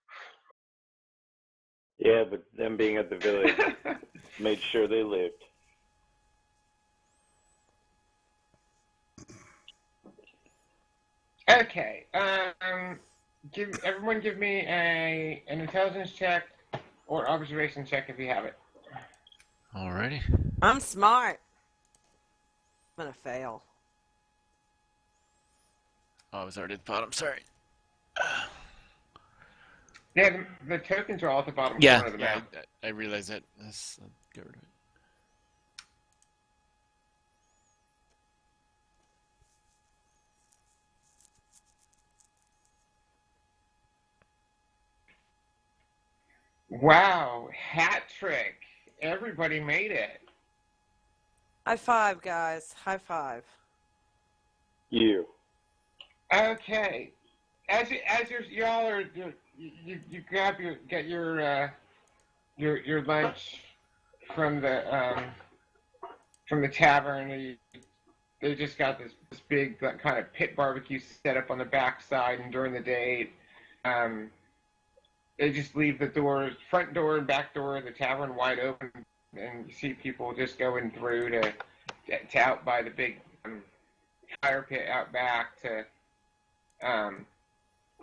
Yeah, but them being at the village made sure they lived. Okay. Everyone give me an intelligence check or observation check if you have it. Alrighty. I'm smart. I'm gonna fail. Oh, I was already at the bottom. Sorry. Yeah, the tokens are all at the bottom Yeah, corner of the yeah. map. I realize that. Let's get rid of it. Wow, hat trick. Everybody made it. High five, guys. High five. You. Okay. As y'all are you grab get your lunch from the tavern. They just got this big kind of pit barbecue set up on the backside, and during the day, they just leave the front door and back door of the tavern wide open, and you see people just going through to out by the big fire pit out back to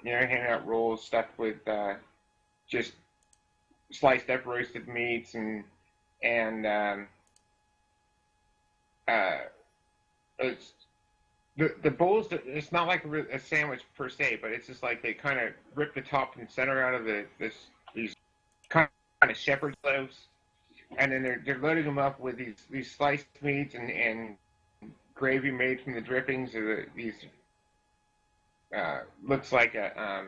handing out rolls stuffed with just sliced up roasted meats and uh, it's the bowls. It's not like a sandwich per se, but it's just like they kind of rip the top and center out of these kind of shepherd's loaves, and then they're loading them up with these sliced meats and gravy made from the drippings of these. Looks like a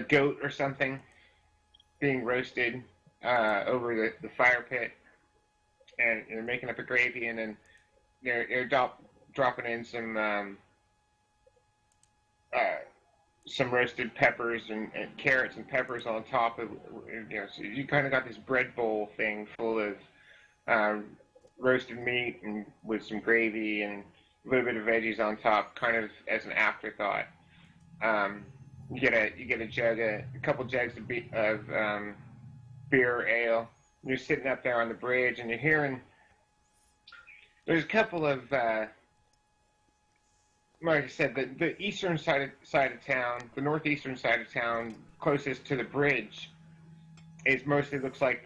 goat or something being roasted over the fire pit, and they're making up a gravy, and then they're dropping in some roasted peppers and carrots and peppers on top of, so you kind of got this bread bowl thing full of roasted meat and with some gravy and a little bit of veggies on top, kind of as an afterthought. You get a couple jugs of beer or ale. You're sitting up there on the bridge, and you're hearing. There's a couple of, like I said, the eastern side of town, the northeastern side of town, closest to the bridge, it mostly looks like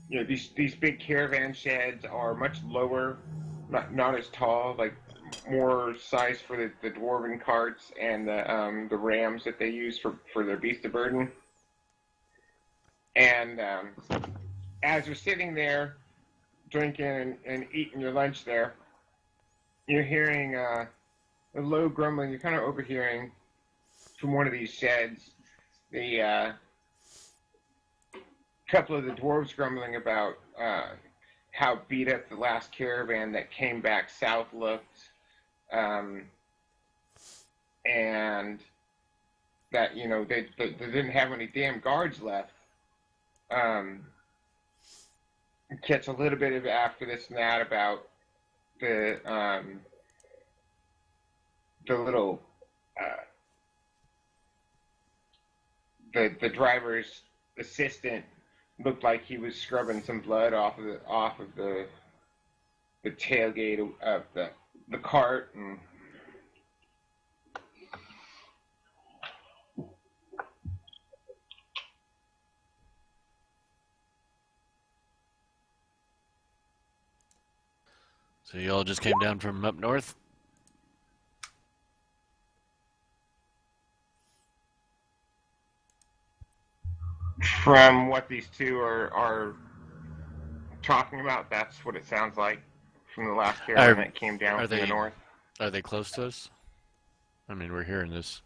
these big caravan sheds are much lower, not as tall, like more size for the dwarven carts and the rams that they use for their beast of burden. And as you're sitting there drinking and eating your lunch there, you're hearing a low grumbling. You're kind of overhearing from one of these sheds the couple of the dwarves grumbling about how beat up the last caravan that came back south looked, and that they didn't have any damn guards left. Catch a little bit of after this and that about the little the driver's assistant looked like he was scrubbing some blood off of the tailgate of the cart, and So you all just came down from up north? from what these two are talking about, that's what it sounds like from the last caravan that came down from the north. Are they close to us? I mean, we're hearing this.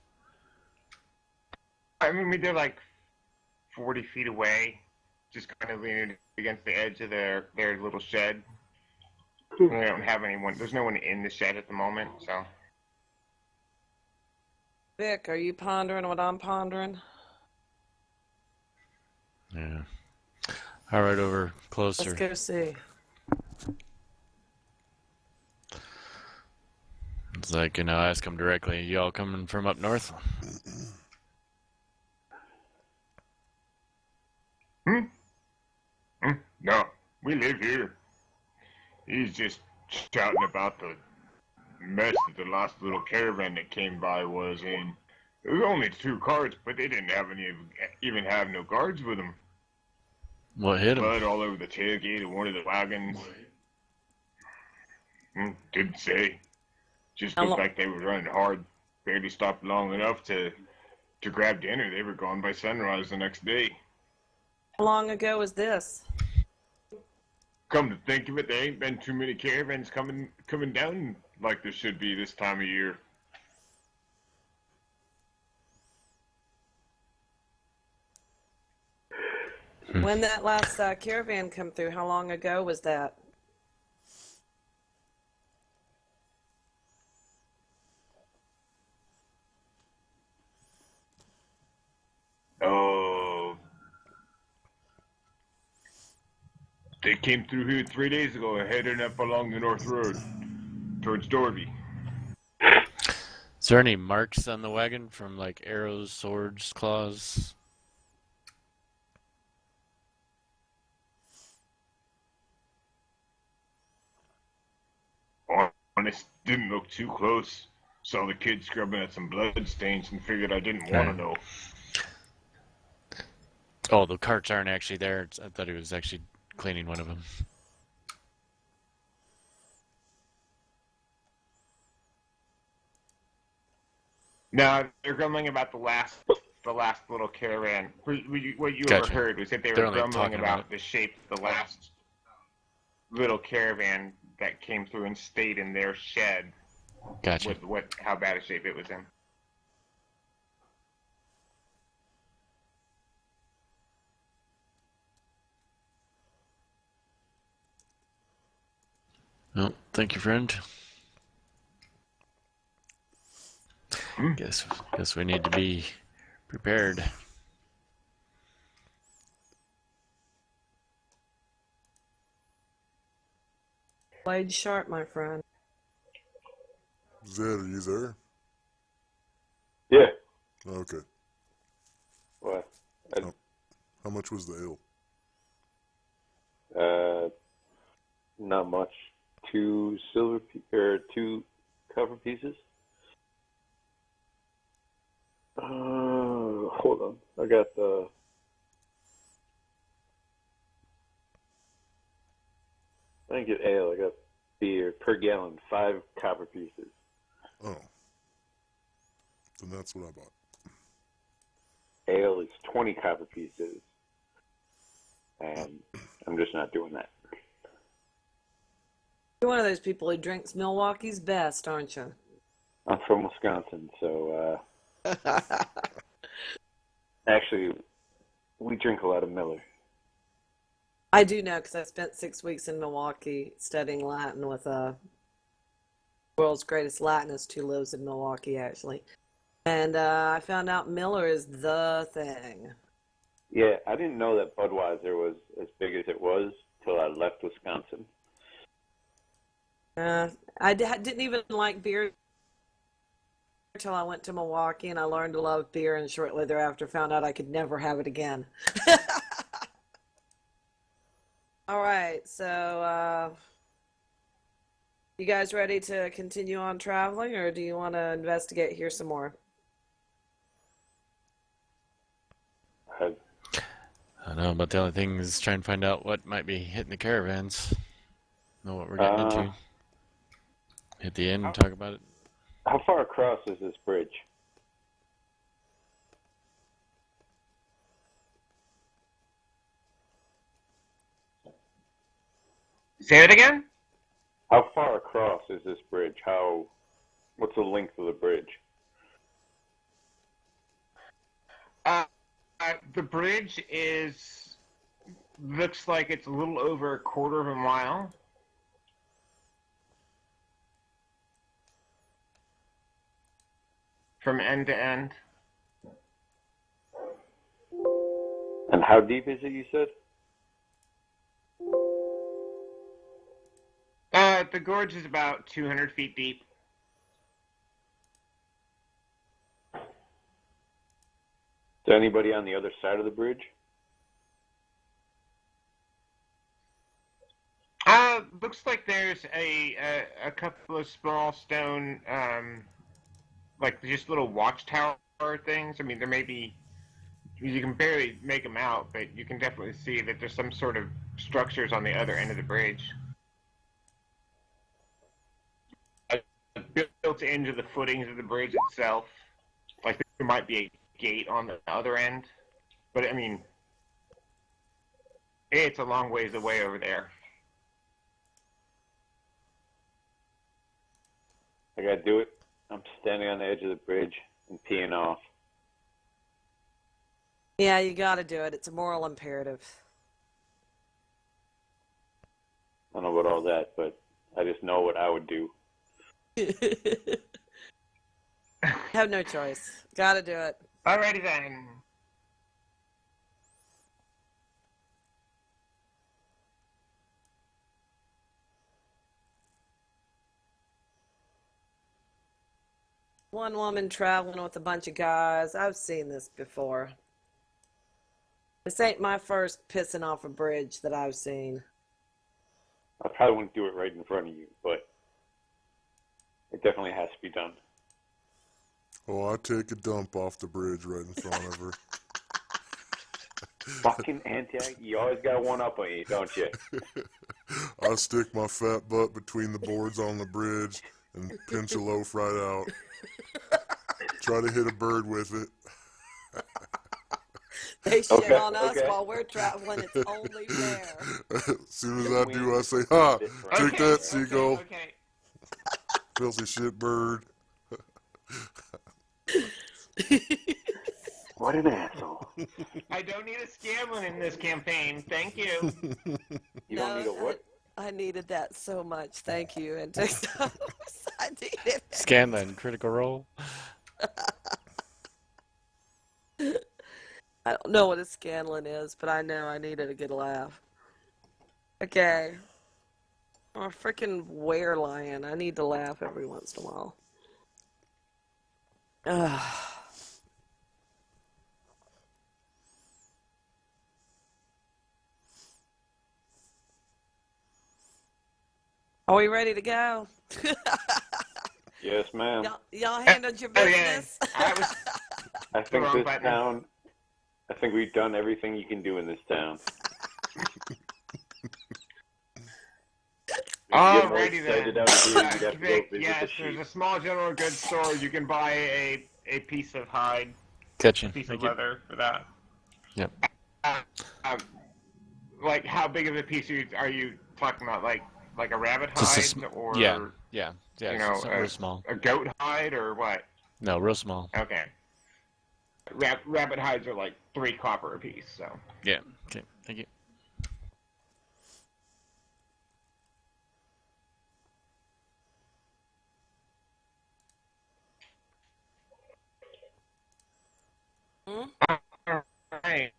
I mean, they're like 40 feet away, just kind of leaning against the edge of their little shed. They don't have anyone. There's no one in the shed at the moment, so. Vic, are you pondering what I'm pondering? Yeah. All right, over closer. Let's go see. It's like, ask them directly. Y'all coming from up north? No, we live here. He's just shouting about the mess that the last little caravan that came by was in. There was only 2 carts, but they didn't have even have no guards with them. What hit them? Blood all over the tailgate of one of the wagons. Didn't say. Just looked like they were running hard. Barely stopped long enough to grab dinner. They were gone by sunrise the next day. How long ago was this? Come to think of it, there ain't been too many caravans coming down like there should be this time of year. When that last caravan come through, how long ago was that? Oh, they came through here 3 days ago, heading up along the north road towards Dorby. Is there any marks on the wagon from like arrows, swords, claws? honest, didn't look too close. Saw the kid scrubbing at some blood stains and figured I didn't want to know. Oh, the carts aren't actually there. I thought he was actually cleaning one of them. No, they're grumbling about the last little caravan. What you Gotcha. overheard was that they They're were only grumbling talking about about the shape of the last little caravan that came through and stayed in their shed. Gotcha. With how bad a shape it was in. Well, thank you, friend. Guess we need to be prepared. Played sharp, my friend. Zed, are you there? Yeah. Okay. What? How much was the ale? Not much. 2 2 copper pieces. Hold on. I got the. I didn't get ale. I got beer per gallon. 5 copper pieces. Oh. Then that's what I bought. Ale is 20 copper pieces, and I'm just not doing that. You're one of those people who drinks Milwaukee's best, aren't you? I'm from Wisconsin, so actually, we drink a lot of Miller. I do know because I spent 6 weeks in Milwaukee studying Latin with world's greatest Latinist who lives in Milwaukee, actually. And I found out Miller is the thing. Yeah, I didn't know that Budweiser was as big as it was till I left Wisconsin. I didn't even like beer until I went to Milwaukee, and I learned to love beer, and shortly thereafter found out I could never have it again. All right, so you guys ready to continue on traveling, or do you want to investigate here some more? I don't know, but the only thing is trying to find out what might be hitting the caravans. Know what we're getting into. Hit the inn and talk about it. How far across is this bridge? Say it again? How far across is this bridge? What's the length of the bridge? The bridge looks like it's a little over 1/4 of a mile. From end to end. And how deep is it, you said? The gorge is about 200 feet deep. Is there anybody on the other side of the bridge? Looks like there's a couple of small stone, like just little watchtower things. I mean, there may be, you can barely make them out, but you can definitely see that there's some sort of structures on the other end of the bridge. Built into the footings of the bridge itself. Like there might be a gate on the other end, but I mean, it's a long ways away over there. I gotta do it. I'm standing on the edge of the bridge and peeing off. Yeah, you got to do it. It's a moral imperative. I don't know about all that, but I just know what I would do. Have no choice. Got to do it. Alrighty then. One woman traveling with a bunch of guys. I've seen this before. This ain't my first pissing off a bridge that I've seen. I probably wouldn't do it right in front of you, but It definitely has to be done. Oh, I take a dump off the bridge right in front of her. Fucking Antioch, you always got one up on you, don't you? I stick my fat butt between the boards on the bridge and pinch a loaf right out. Try to hit a bird with it. They shit Okay, on us okay. while we're traveling. It's only fair. As soon as Then I we do, I say, "Ha! this Take round, Okay, that, right? seagull, okay. filthy shit bird." What an asshole. I don't need a Scanlan in this campaign. Thank you. You don't need a what? I needed that so much. Thank you. And I needed it. Scanlan, critical role. I don't know what a Scanlan is, but I know I needed a good laugh. Okay. I'm a freaking were-lion. I need to laugh every once in a while. Ugh. Are we ready to go? Yes, ma'am. Y'all handled your Okay. business? I think wrong this button. town, I think we've done everything you can do in this town. Alrighty excited then. out of here, you'd have to go Vic, visit yes, the there's sheep. a small general goods store. You can buy a piece of hide, Catching. a piece Thank of you. leather for that. Yep. Um, like, how big of a piece are you talking about? Like a rabbit Just a hide, or yeah. you It's know, real small. a goat hide, or what? No, real small. Okay. Rabbit hides are like 3 copper a piece, so. Yeah. Okay. Thank you. Alright.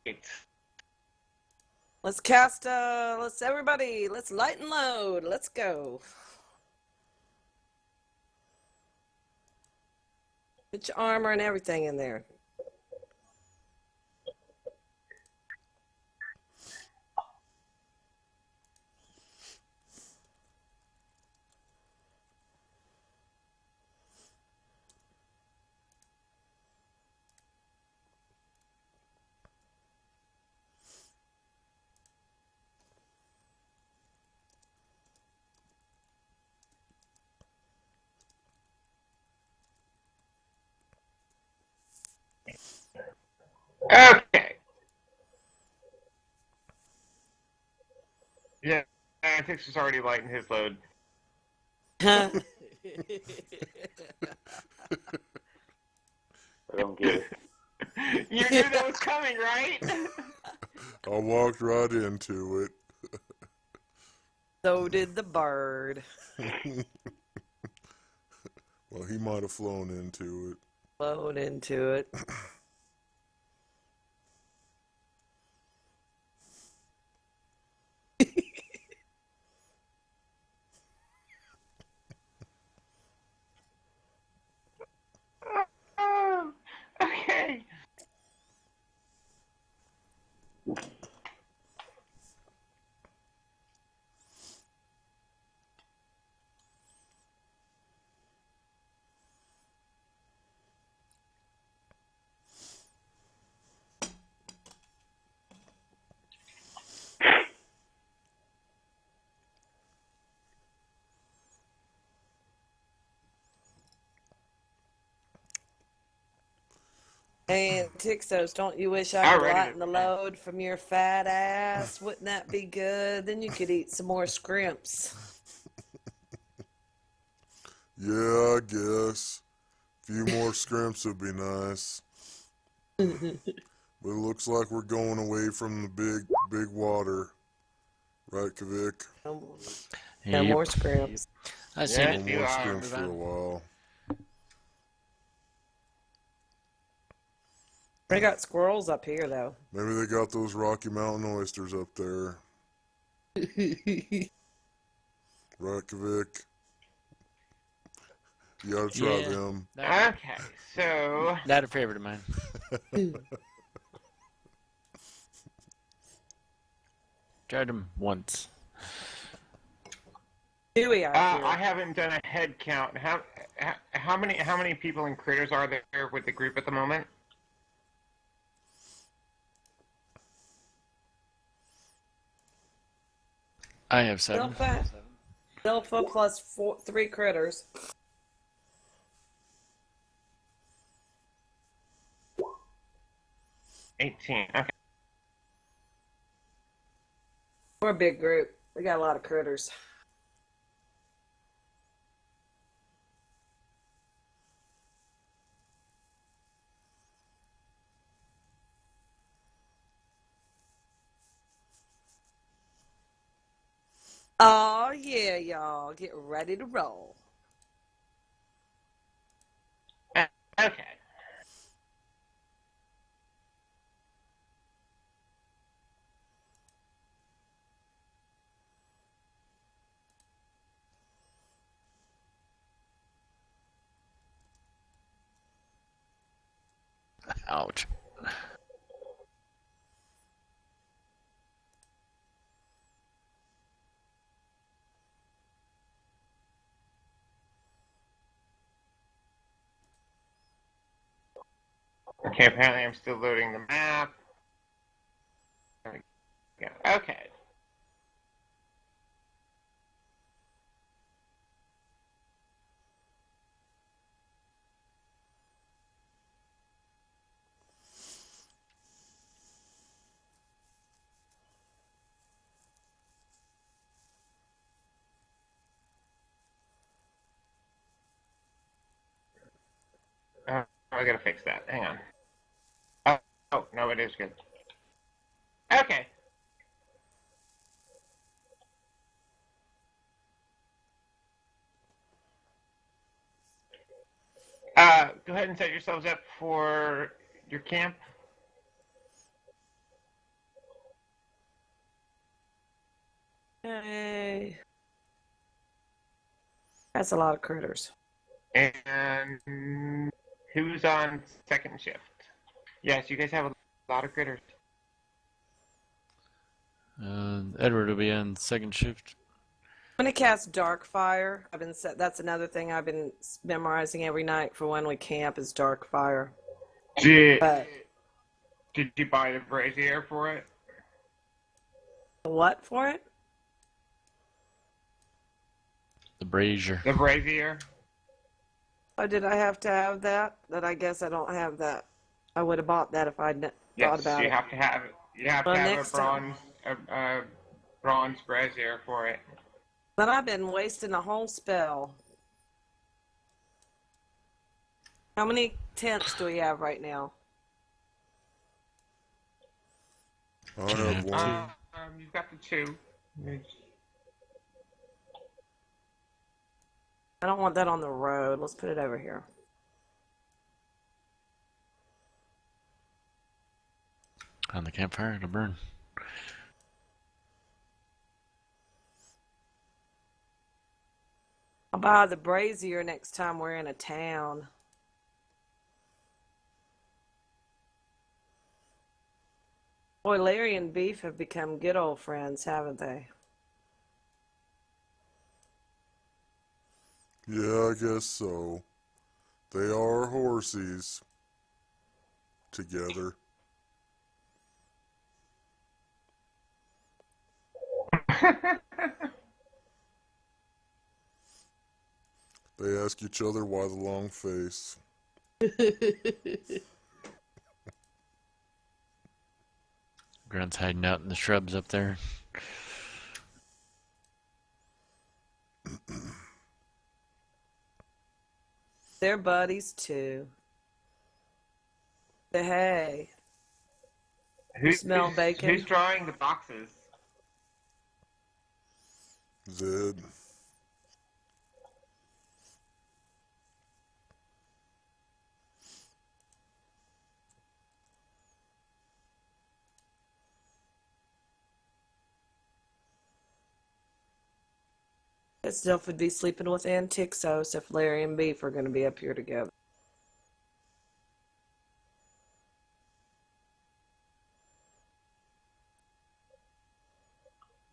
Let's cast, let's light and load. Let's go. Put your armor and everything in there. Okay. Yeah, Antix is already lighting his load. I don't get it. You knew that was coming, right? I walked right into it. So did the bird. Well, he might have flown into it. Flown into it. Oh, okay. And Tixos, don't you wish I could Alrighty lighten the then. load from your fat ass? Wouldn't that be good? Then you could eat some more scrimps. Yeah, I guess. A few more scrimps would be nice. But it looks like we're going away from the big water. Right, Kavik? No Yep. more scrimps. I seen Yes, it. No you more are. scrimps for a while. We got squirrels up here, though. Maybe they got those Rocky Mountain oysters up there. Right, Kavik? You gotta try Yeah. them. Okay, so Not a favorite of mine. Tried them once. Here we are. I haven't done a head count. how many people and critters are there with the group at the moment? I have 7. Zilpha plus 3 critters. 18. Okay. We're a big group. We got a lot of critters. Oh yeah, y'all. Get ready to roll. Okay. Ouch. Okay, apparently I'm still loading the map. There we go. Okay. I gotta fix that. Hang on. Oh, no, it is good. Okay. Go ahead and set yourselves up for your camp. Hey. That's a lot of critters. And who's on second shift? Yes, you guys have a lot of critters. Edward will be on second shift. I'm gonna cast Darkfire. That's another thing I've been memorizing every night for when we camp is Darkfire. Did you buy the brazier for it? What for it? The brazier. The brazier? Oh, did I have to have that? That I guess I don't have that. I would have bought that if I'd thought Yes, about you it. have to have it. You have Well, to have next time. a bronze brazier for it. But I've been wasting a whole spell. How many tents do we have right now? I have one. You've got the 2. I don't want that on the road. Let's put it over here. On the campfire to burn. I'll buy the brazier next time we're in a town. Boy, Larry and Beef have become good old friends, haven't they? Yeah, I guess so. They are horsies together. They ask each other why the long face. Grunt's hiding out in the shrubs up there. They're buddies too. Say hey. Smell bacon? Who's drawing the boxes? Zed. Itself would be sleeping with Antixos if Larry and Beef are going to be up here together.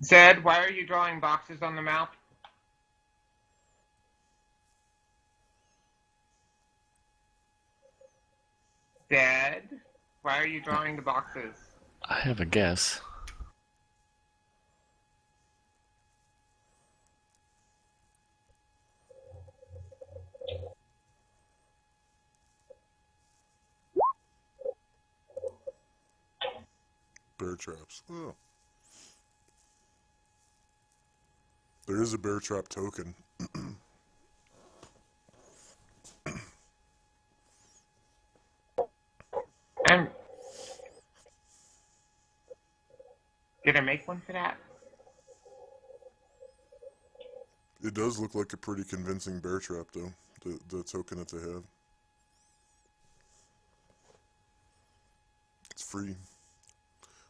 Zed, why are you drawing boxes on the map? Dad, why are you drawing the boxes? I have a guess. Bear traps. Oh. There is a bear trap token. Um, did I make one for that? It does look like a pretty convincing bear trap, though. The token that they have. It's free.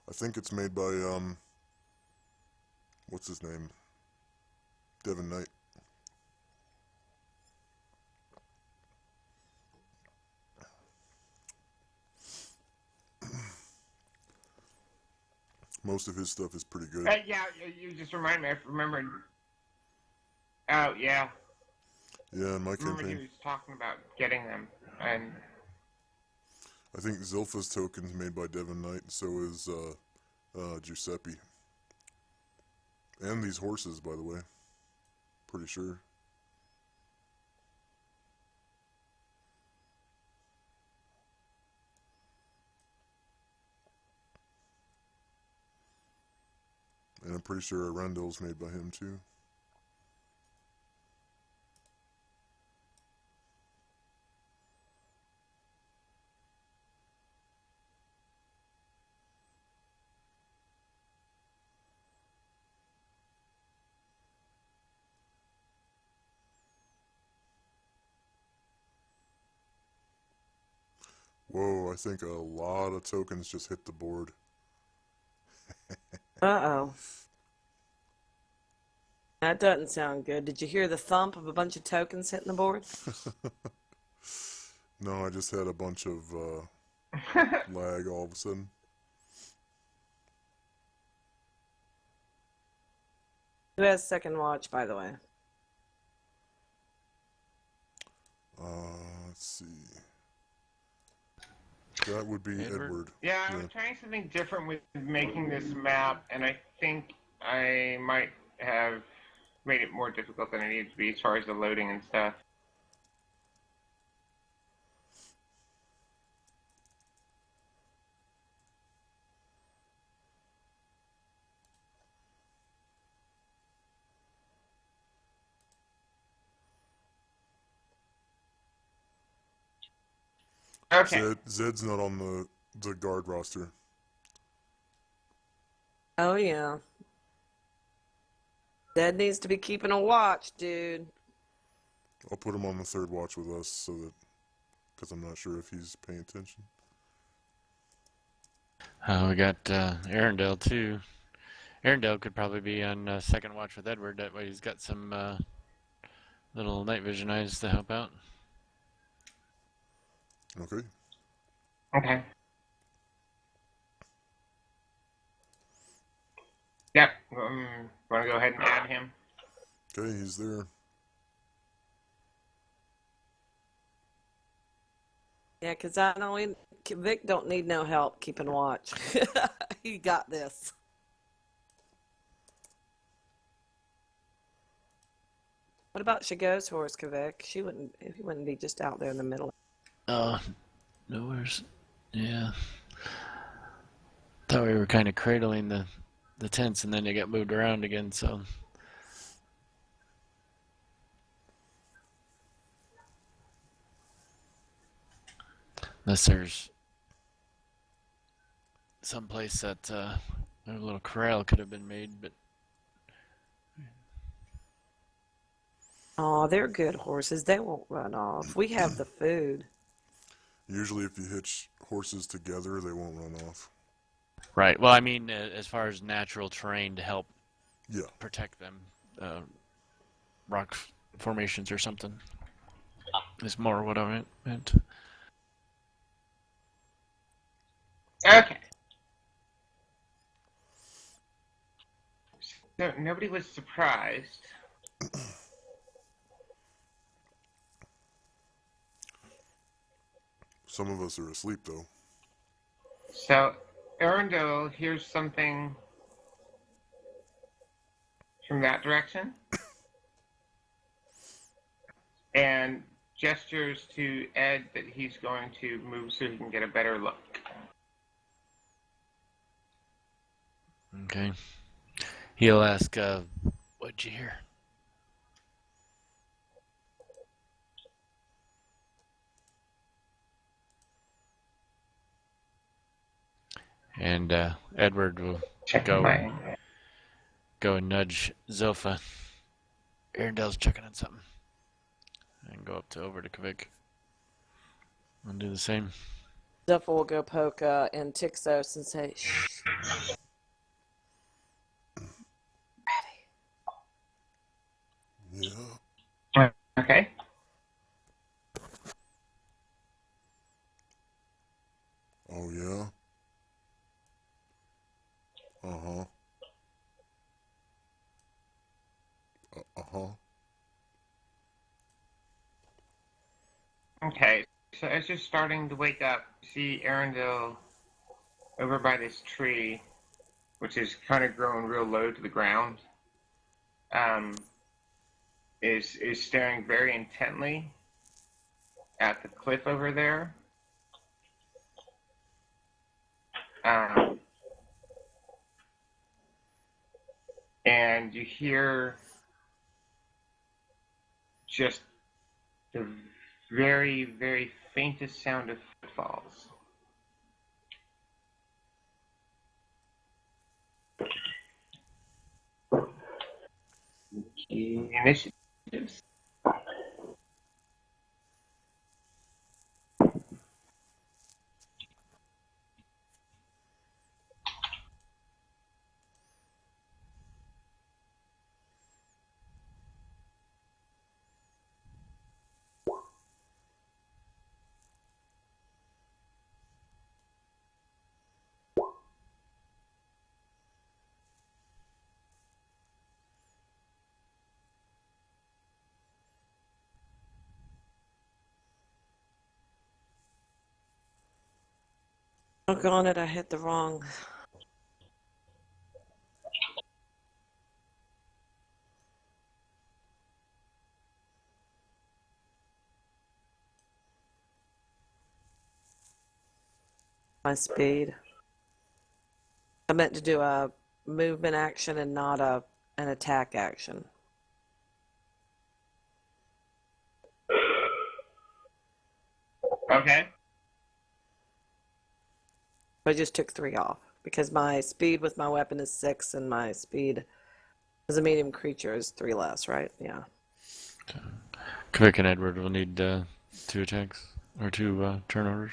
I think it's made by what's his name? Devin Knight. Most of his stuff is pretty good. Yeah, you just remind me. I remembered. Oh, yeah. Yeah, in my I remember he campaign. was talking about getting them. And I think Zilpha's token's made by Devin Knight, and so is Giuseppe. And these horses, by the way. Pretty sure. And I'm pretty sure Arundel's made by him, too. Whoa, I think a lot of tokens just hit the board. Uh-oh. That doesn't sound good. Did you hear the thump of a bunch of tokens hitting the board? No, I just had a bunch of lag all of a sudden. Who has second watch, by the way? Let's see. That would be Edward. yeah, I was trying something different with making this map, and I think I might have made it more difficult than it needed to be as far as the loading and stuff. Okay. Zed's not on the guard roster. Oh, yeah. Dad needs to be keeping a watch, dude. I'll put him on the third watch with us so that, because I'm not sure if he's paying attention. We got Arundel too. Arundel could probably be on second watch with Edward. That way he's got some little night vision eyes to help out. Okay. Okay. Yep. Want to go ahead and add him? Okay, he's there. Yeah, because I know Vic don't need no help keeping watch. He got this. What about Shago's horse, Kvik? He wouldn't be just out there in the middle. Nowhere's. Yeah. Thought we were kind of cradling the tents, and then they got moved around again. So. Unless there's someplace that a little corral could have been made, but. Oh, they're good horses. They won't run off. We have the food. Usually if you hitch horses together, they won't run off. Right. Well, I mean, as far as natural terrain to help protect them, rock formations or something is more what I meant. Okay. So nobody was surprised. Some of us are asleep, though. So, Arundel hears something from that direction and gestures to Ed that he's going to move so he can get a better look. Okay. He'll ask, what'd you hear? And Edward will Checking my. go and nudge Zilpha. Arendel's checking on something. And go over to Kvik. And do the same. Zephyr will go poke in Tixos and say, shh. Yeah. Okay. Oh, yeah? Uh-huh. Uh-huh. Okay. So as you're starting to wake up, you see Arundel over by this tree, which is kind of growing real low to the ground, is staring very intently at the cliff over there. And you hear just the very, very faintest sound of footfalls. Initiatives. Doggone it, I hit the wrong. My speed. I meant to do a movement action and not an attack action. Okay. I just took 3 off because my speed with my weapon is 6 and my speed as a medium creature is 3 less, right? Yeah. Kvik and Edward will need 2 attacks, or 2 turn orders.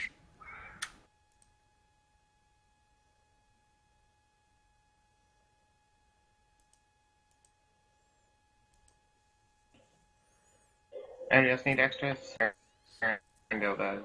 Anybody else need extras? Arundel does.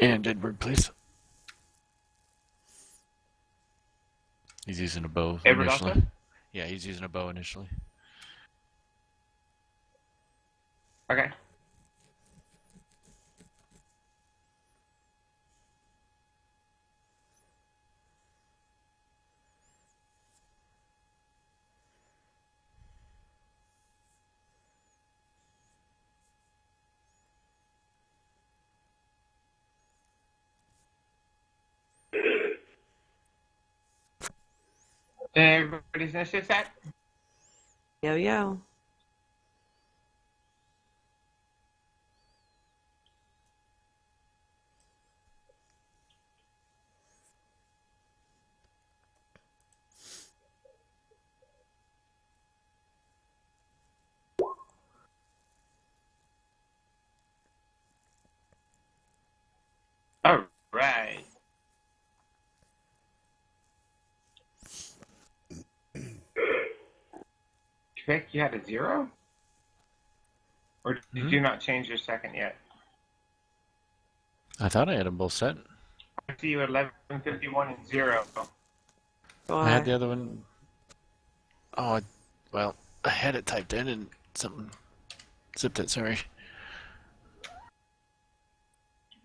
And Edward, please. He's using a bow Edward initially. also? Yeah, he's using a bow initially. Okay. Everybody's initiative set? Yo, yo. All right. Kvik, you had a 0? Or did you not change your second yet? I thought I had them both set. I see you at 11:51 and 0. I had Why? the other one. Oh, well, I had it typed in and something zipped it. Sorry.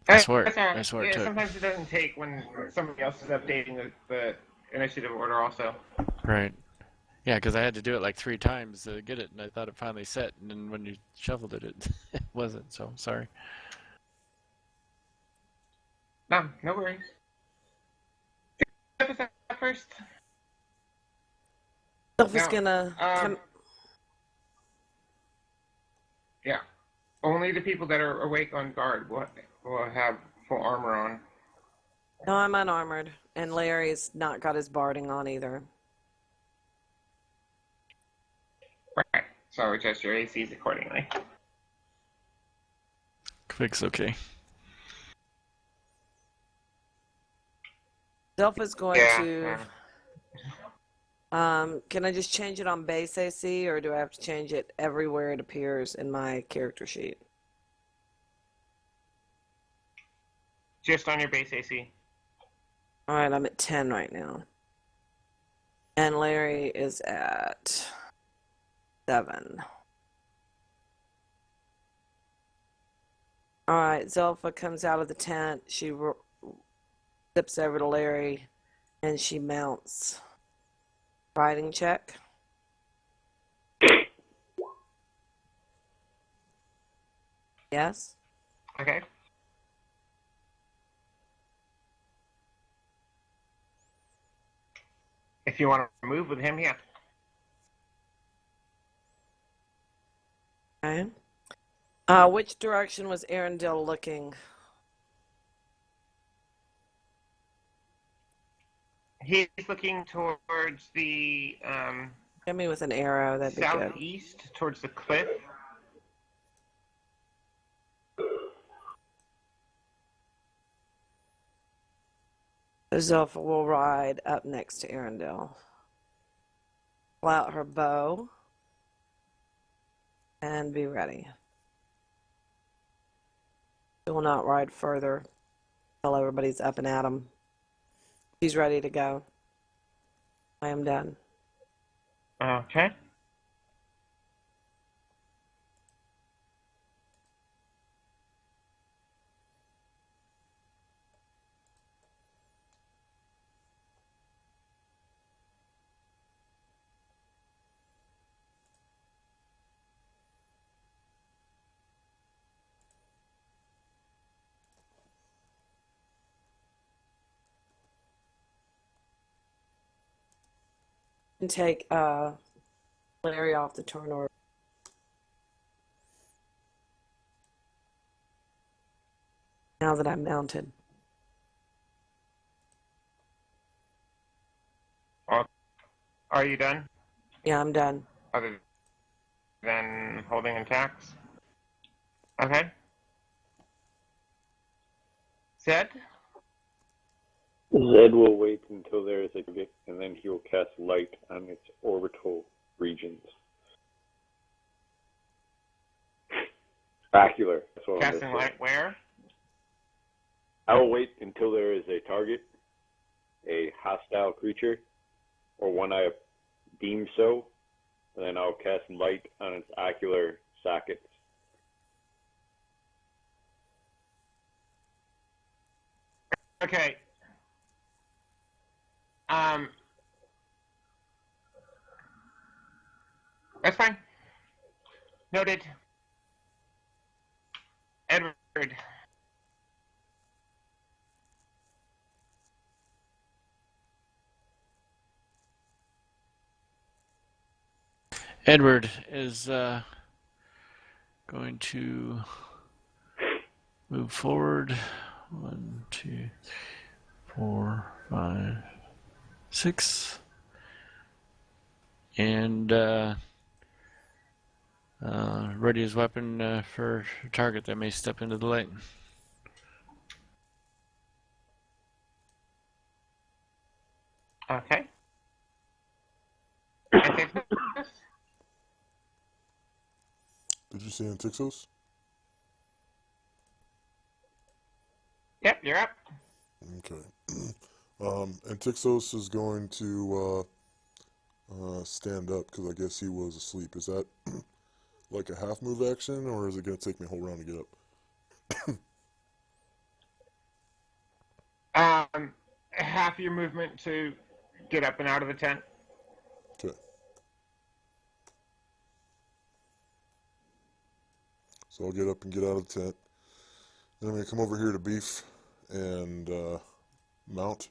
I swear. That's all right. I swear it Yeah, took. sometimes it doesn't take when somebody else is updating the initiative order also. Right. Yeah, because I had to do it like 3 times to get it, and I thought it finally set, and then when you shuffled it, it wasn't. So sorry. No, no worries. Episode first. Self is Now, gonna come. yeah. Only the people that are awake on guard will have full armor on. No, I'm unarmored, and Larry's not got his barding on either. Right. So adjust your ACs accordingly. Quick's okay. Self is going Yeah. to. Can I just change it on base AC, or do I have to change it everywhere it appears in my character sheet? Just on your base AC. All right, I'm at 10 right now. And Larry is at 7. All right, Zelfa comes out of the tent. She zips over to Larry, and she mounts. Riding check. Yes. Okay. If you want to move with him, yeah. Okay. Which direction was Arendelle looking? He's looking towards the Hit me with an arrow, that'd be good. southeast, towards the cliff. Zelfa will ride up next to Arendelle. Pull out her bow. And be ready. She will not ride further until everybody's up and at 'em. She's ready to go. I am done. Okay. And take Larry off the turn order. Now that I'm mounted. Are you done? Yeah, I'm done. Other than holding attacks? Okay. Zed? Zed will wait until there is a target, and then he will cast light on its orbital regions. Ocular. That's what I'm Casting gonna say. light where? I will wait until there is a target, a hostile creature, or one I deem so, and then I'll cast light on its ocular sockets. Okay. That's fine. Noted. Edward. Edward is going to move forward. 1, 2, 4, 5, 6. And ready his weapon for a target that may step into the light. Okay. Did you say Antixos? Yep, you're up. Okay. And Tixos is going to stand up because I guess he was asleep. Is that like a half move action, or is it going to take me a whole round to get up? Half your movement to get up and out of the tent. Okay. So I'll get up and get out of the tent. Then I'm going to come over here to Beef and mount.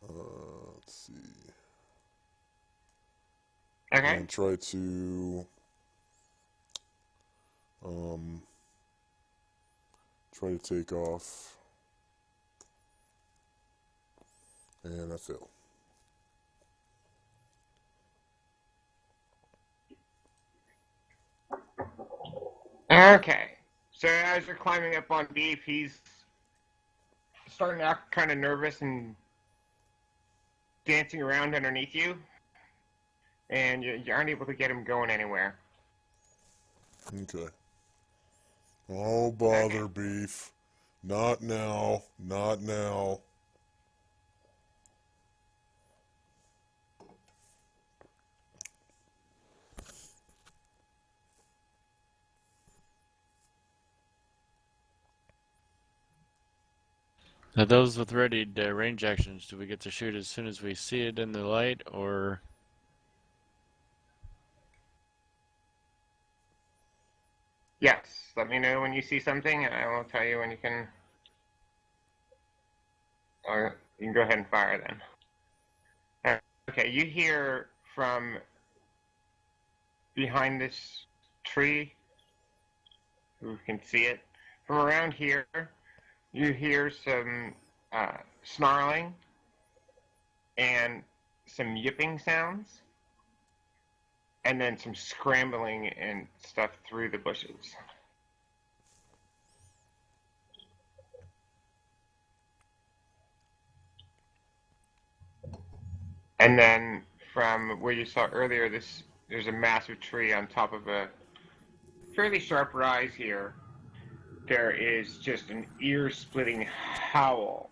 Let's see. Okay. And try to take off. And I fail. Okay. So as you're climbing up on Beef, he's starting to act kind of nervous and dancing around underneath you, and you aren't able to get him going anywhere. Okay. Oh, bother, Beef. Not now. Not now. Now, those with readied range actions, do we get to shoot as soon as we see it in the light, or? Yes. Let me know when you see something, and I will tell you when you can. Or you can go ahead and fire then. Okay, you hear from behind this tree, who can see it, from around here, you hear some snarling and some yipping sounds, and then some scrambling and stuff through the bushes. And then from where you saw earlier, there's a massive tree on top of a fairly sharp rise here. There is just an ear-splitting howl.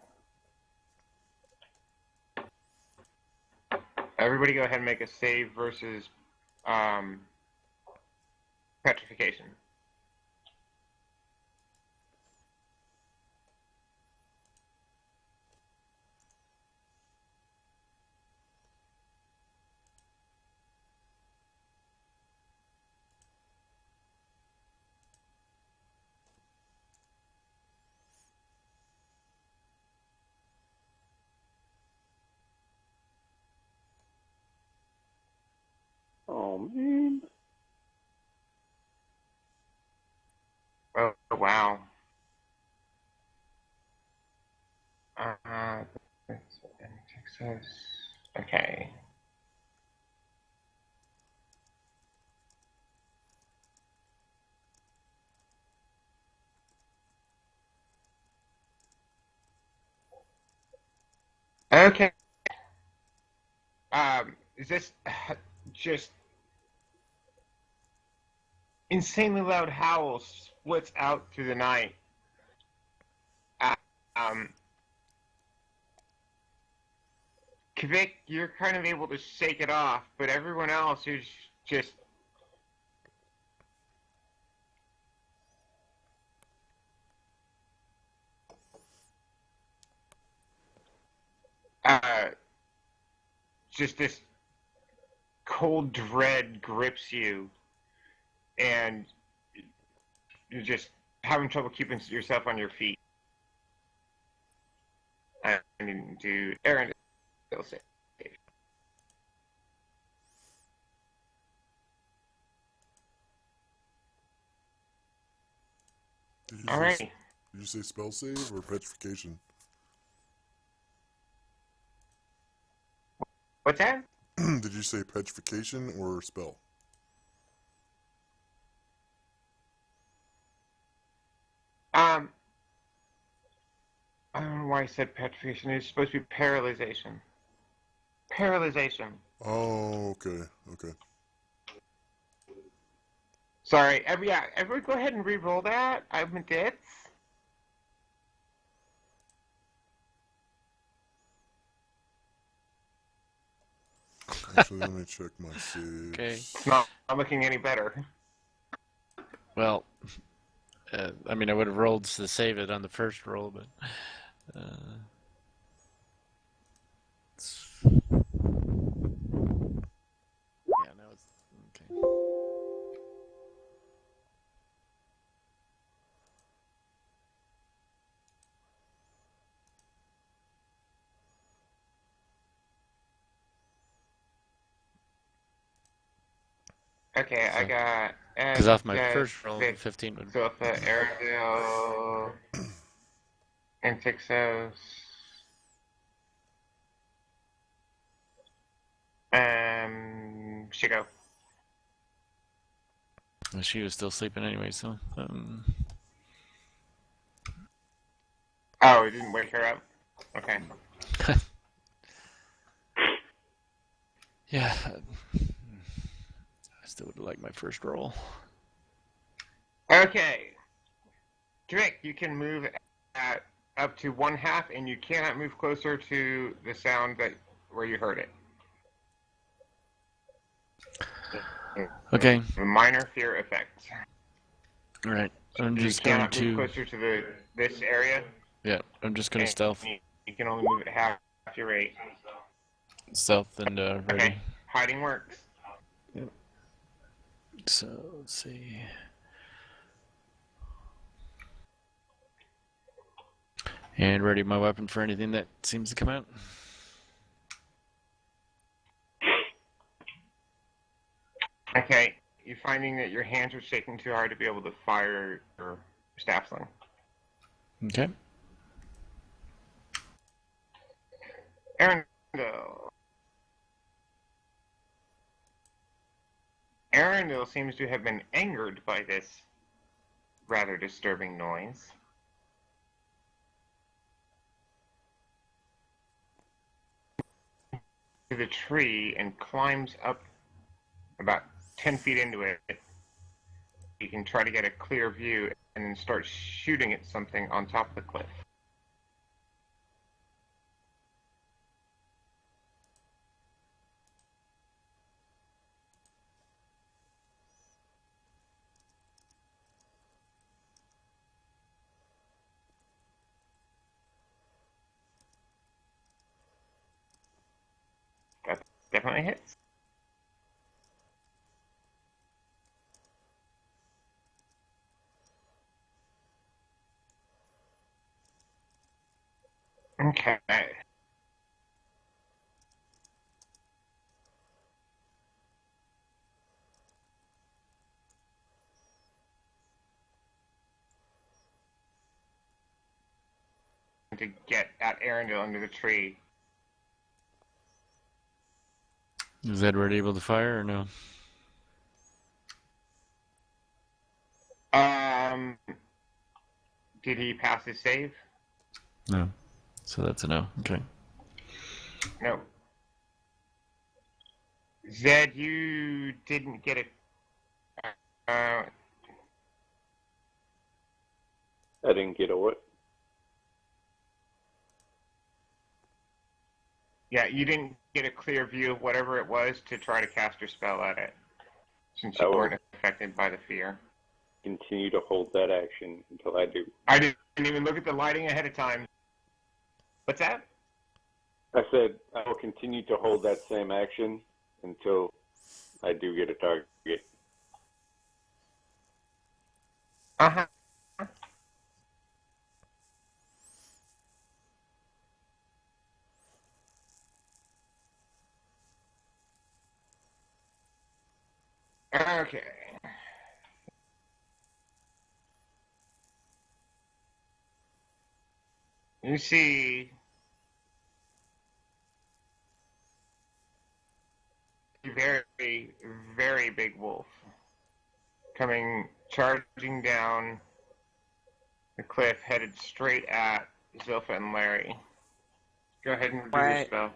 Everybody go ahead and make a save versus petrification. Oh man. Oh, wow. Texas. Okay. Okay. Is this just insanely loud howl splits out through the night? Um, Kvik, you're kind of able to shake it off, but everyone else is just uh, just this cold dread grips you, and you're just having trouble keeping yourself on your feet. I need to Aaron still safe. All right. Did you say spell save or petrification? What's that? Did you say petrification or spell? I don't know why I said petrification. It's supposed to be paralyzation. Paralyzation. Oh, okay, okay. Sorry. Yeah, everyone go ahead and re-roll that. I did. Actually, let me check my saves. Okay. It's not looking any better. Well, I mean, I would have rolled to save it on the first roll, but yeah, no, it's okay. Okay, I got Because off my Zed, first roll, Vic, 15 would. Zilpha, Aerodale, and Tixos. Shigo. Well, she was still sleeping anyway, so. Oh, it didn't wake her up? Okay. Yeah, I still would have liked my first roll. Okay. Drake, you can move at up to 1/2, and you cannot move closer to the sound that where you heard it. Okay. A minor fear effect. All right. I'm You just going cannot move to. closer to this area. Yeah, I'm just going to and stealth. You can only move at half your rate. Stealth and ready. Okay. Hiding works. So, let's see. And ready my weapon for anything that seems to come out. Okay. You're finding that your hands are shaking too hard to be able to fire your staff sling. Okay. Arundel. Arundel seems to have been angered by this rather disturbing noise. To the tree and climbs up about 10 feet into it. You can try to get a clear view and then start shooting at something on top of the cliff. That definitely hits. Okay. To get at Arundel under the tree. Is Edward able to fire or no? Did he pass his save? No. So that's a no. Okay. No. Zed, you didn't get it. I didn't get a what? Yeah, you didn't get a clear view of whatever it was to try to cast your spell at it, since you weren't affected by the fear. Continue to hold that action until I do. I didn't even look at the lighting ahead of time. What's that? I said I will continue to hold that same action until I do get a target. Uh-huh. Okay. You see a very, very big wolf coming charging down the cliff, headed straight at Zilpha and Larry. Go ahead and do your Right. spell.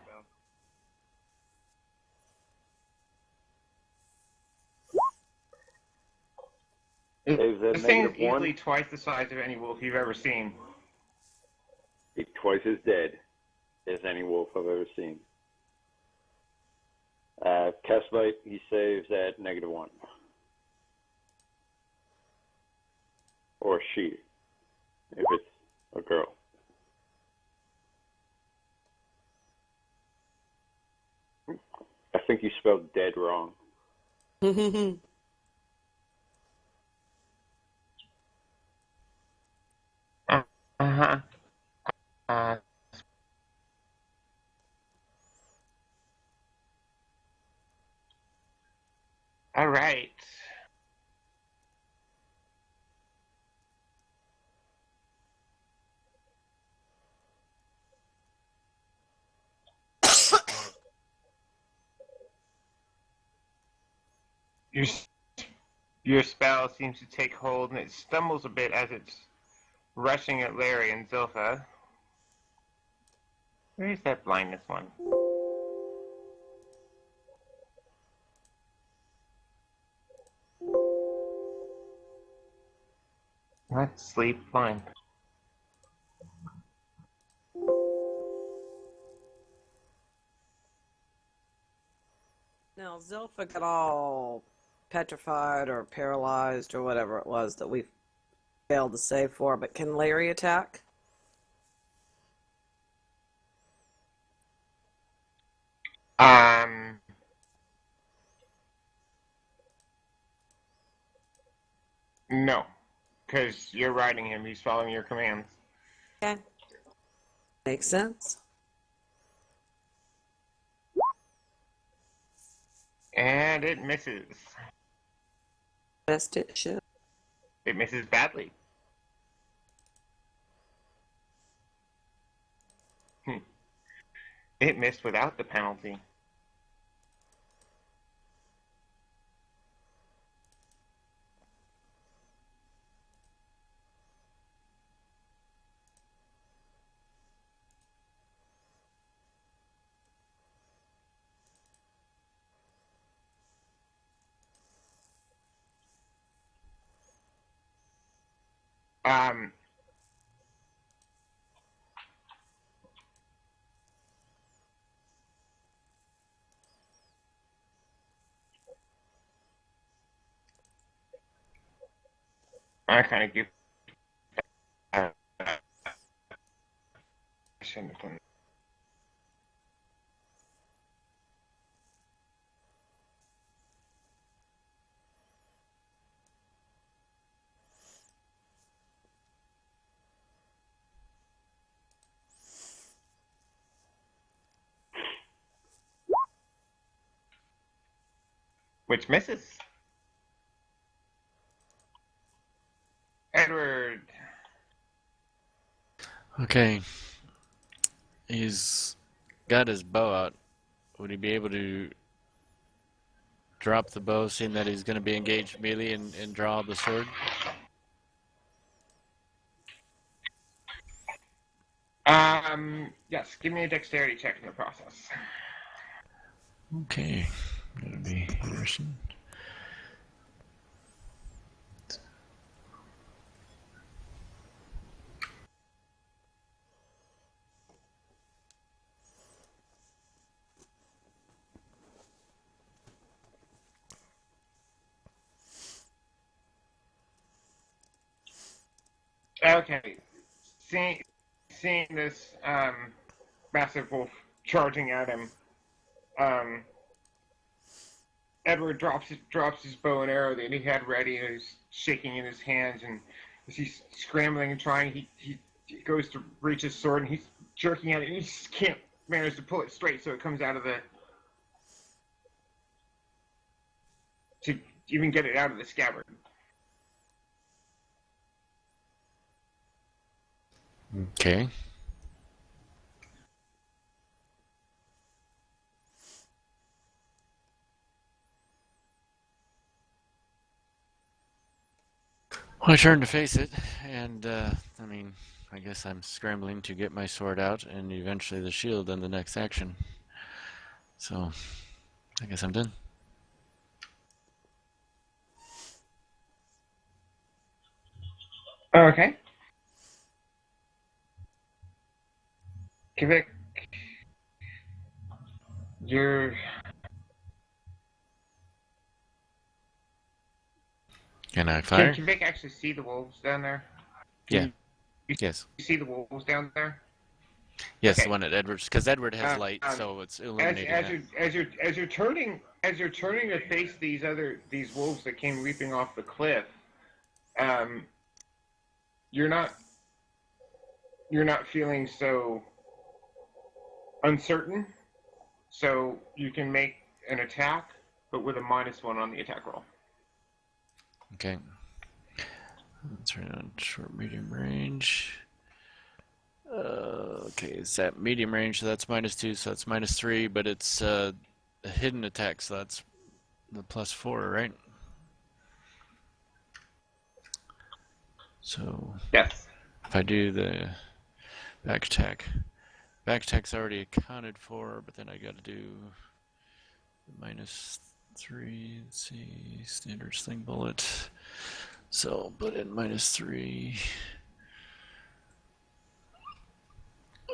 Is that This thing is negative one? easily twice the size of any wolf you've ever seen. It's twice as dead as any wolf I've ever seen. Cast light, he saves at -1. Or she, if it's a girl. I think you spelled dead wrong. Uh-huh. Uh, all right. Your your spell seems to take hold, and it stumbles a bit as it's rushing at Larry and Zilpha. Where's that blindness one? What? Sleep blind. Now, Zilpha got all petrified or paralyzed or whatever it was that we failed to save for, but can Larry attack? Um, no, because you're riding him. He's following your commands. Okay. Makes sense. And it misses. Best it should. It misses badly. It missed without the penalty. Um, I kind of give. I shouldn't have done. Which misses. Edward. Okay. He's got his bow out. Would he be able to drop the bow, seeing that he's going to be engaged melee, and draw the sword? Yes, give me a dexterity check in the process. Okay. That'll be interesting. Okay. Seeing this massive wolf charging at him, Edward drops his bow and arrow that he had ready, and he's shaking in his hands. And as he's scrambling and trying, he goes to reach his sword, and he's jerking at it, and he just can't manage to pull it straight, so it comes out of the to even get it out of the scabbard. Okay. Well, I turn to face it, and I mean, I guess I'm scrambling to get my sword out, and eventually the shield in the next action. So, I guess I'm done. Okay. Kvik, you're Can I Can fire? Vic actually see the wolves down there? Yeah. Can you Yes. see the wolves down there? Yes, the Okay. one at Edwards, because Edward has Um, light, um, so it's illuminating that. as you're turning to face these wolves that came leaping off the cliff, um, you're not feeling so uncertain, so you can make an attack, but with a -1 on the attack roll. Okay. Let's run on short, medium range. Okay, is that medium range? So that's -2, so that's -3, but it's a hidden attack, so that's the +4, right? So Yes. if I do the back attack's already accounted for, but then I got to do -3. Let's see, standard sling bullet. So put in -3.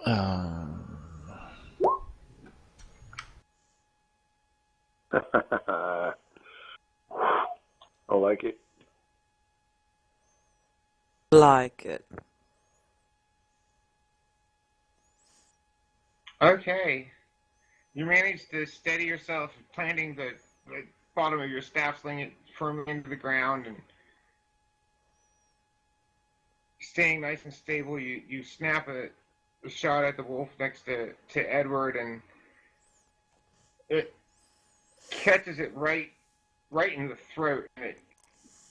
Um, I like it. Like it. Okay. You managed to steady yourself, planting the bottom of your staff, sling it firmly into the ground, and staying nice and stable. You snap a shot at the wolf next to Edward, and it catches it right in the throat, and it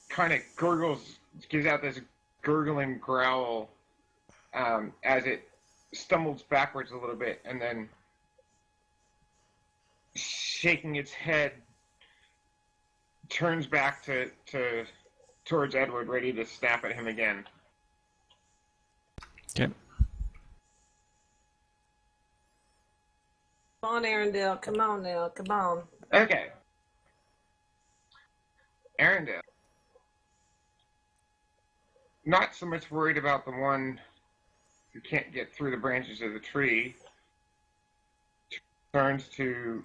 kind of gurgles, gives out this gurgling growl as it stumbles backwards a little bit, and then shaking its head, turns back towards Edward, ready to snap at him again. okay. Come on, Arendelle. Come on now. Come on. Okay. Arendelle. Not so much worried about the one who can't get through the branches of the tree. Turns to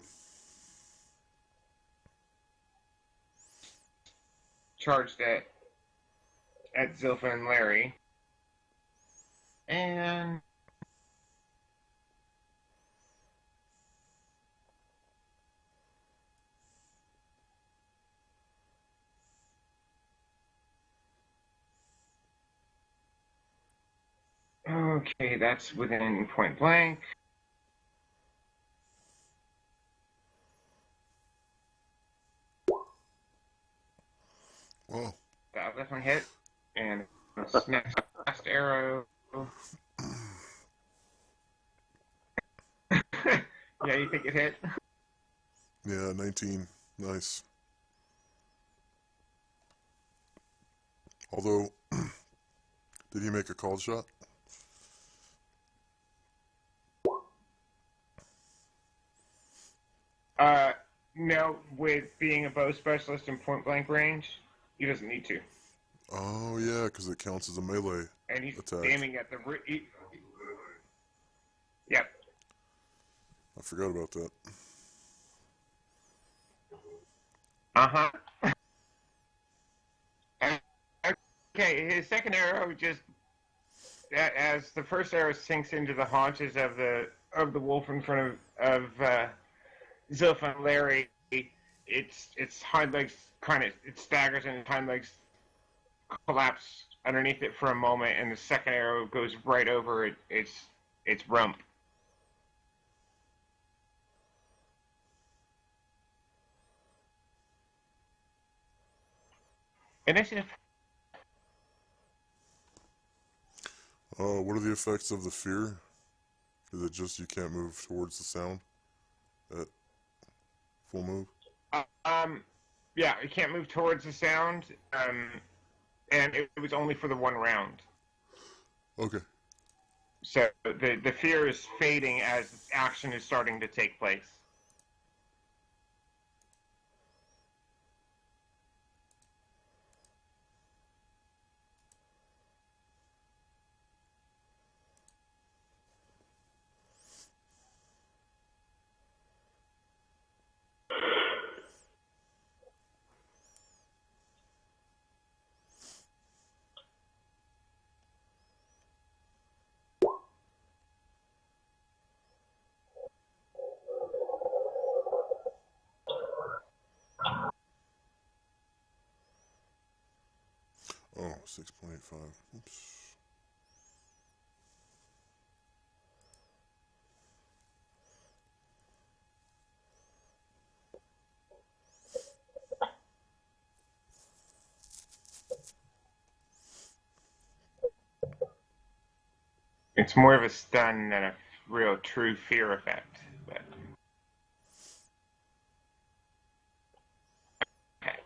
charged at Zilpha and Larry. And okay, that's within point blank. Well, That definitely hit. And snaps last arrow. Yeah, you think it hit? yeah, 19. Nice. Although, did he make a called shot? No, with being a bow specialist in point blank range, he doesn't need to. Oh, yeah, because it counts as a melee And he's attack. aiming at the. Yep. I forgot about that. Uh huh. Okay, his second arrow just as the first arrow sinks into the haunches of the wolf in front of Zilpha and Larry, its hind legs it staggers and its hind legs collapse underneath it for a moment, and the second arrow goes right over its rump. Initiative. What are the effects of the fear? Is it just you can't move towards the sound at full move? Yeah, you can't move towards the sound, and it was only for the one round. Okay. So the fear is fading as action is starting to take place. 6.85. Oops. It's more of a stun than a real true fear effect. But okay.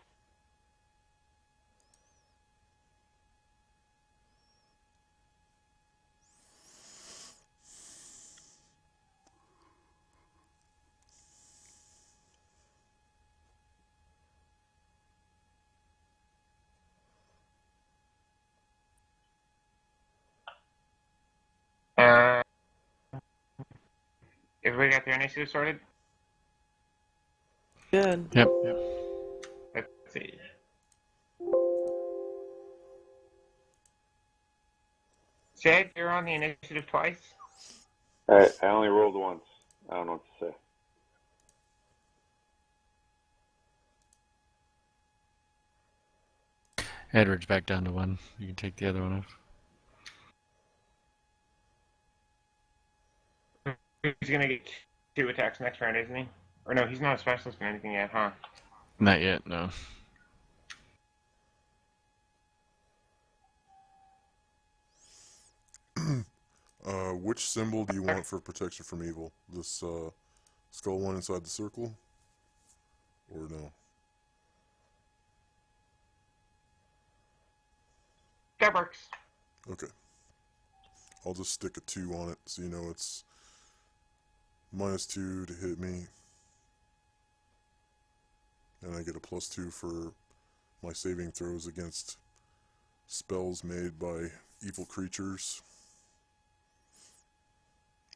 Uh, everybody got their initiative sorted? Good. Yep. Let's see. Jed, you're on the initiative twice. I only rolled once. I don't know what to say. Edward's back down to 1. You can take the other one off. He's gonna get 2 attacks next round, isn't he? Or no, he's not a specialist in anything yet, huh? Not yet, no. Which symbol do you want for protection from evil? This skull one inside the circle? Or no? That works. Okay. I'll just stick a 2 on it so you know it's -2 to hit me. And I get a +2 for my saving throws against spells made by evil creatures.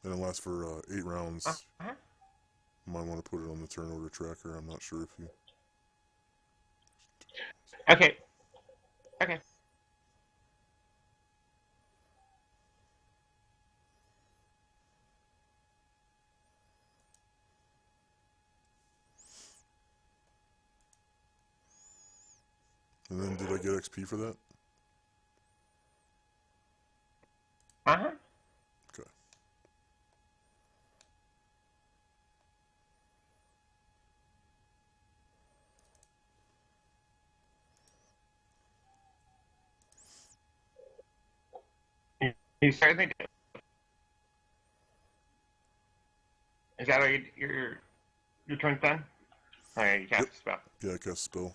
And it lasts for 8 rounds. Uh-huh. Might want to put it on the turn order tracker. I'm not sure if you... Okay. Okay. And then did I get XP for that? Uh-huh. Okay. You certainly did. Is that all your turn's done? Okay, you cast Yep. the spell. Yeah, I cast spell.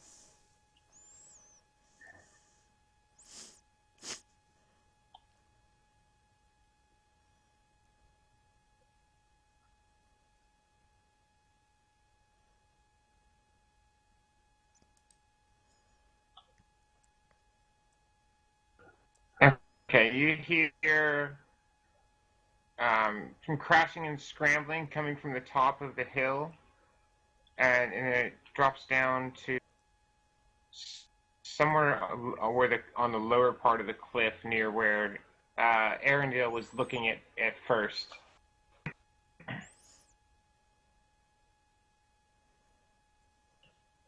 Okay, you hear some crashing and scrambling coming from the top of the hill, and it drops down to somewhere where on the lower part of the cliff near where Arendelle was looking at first.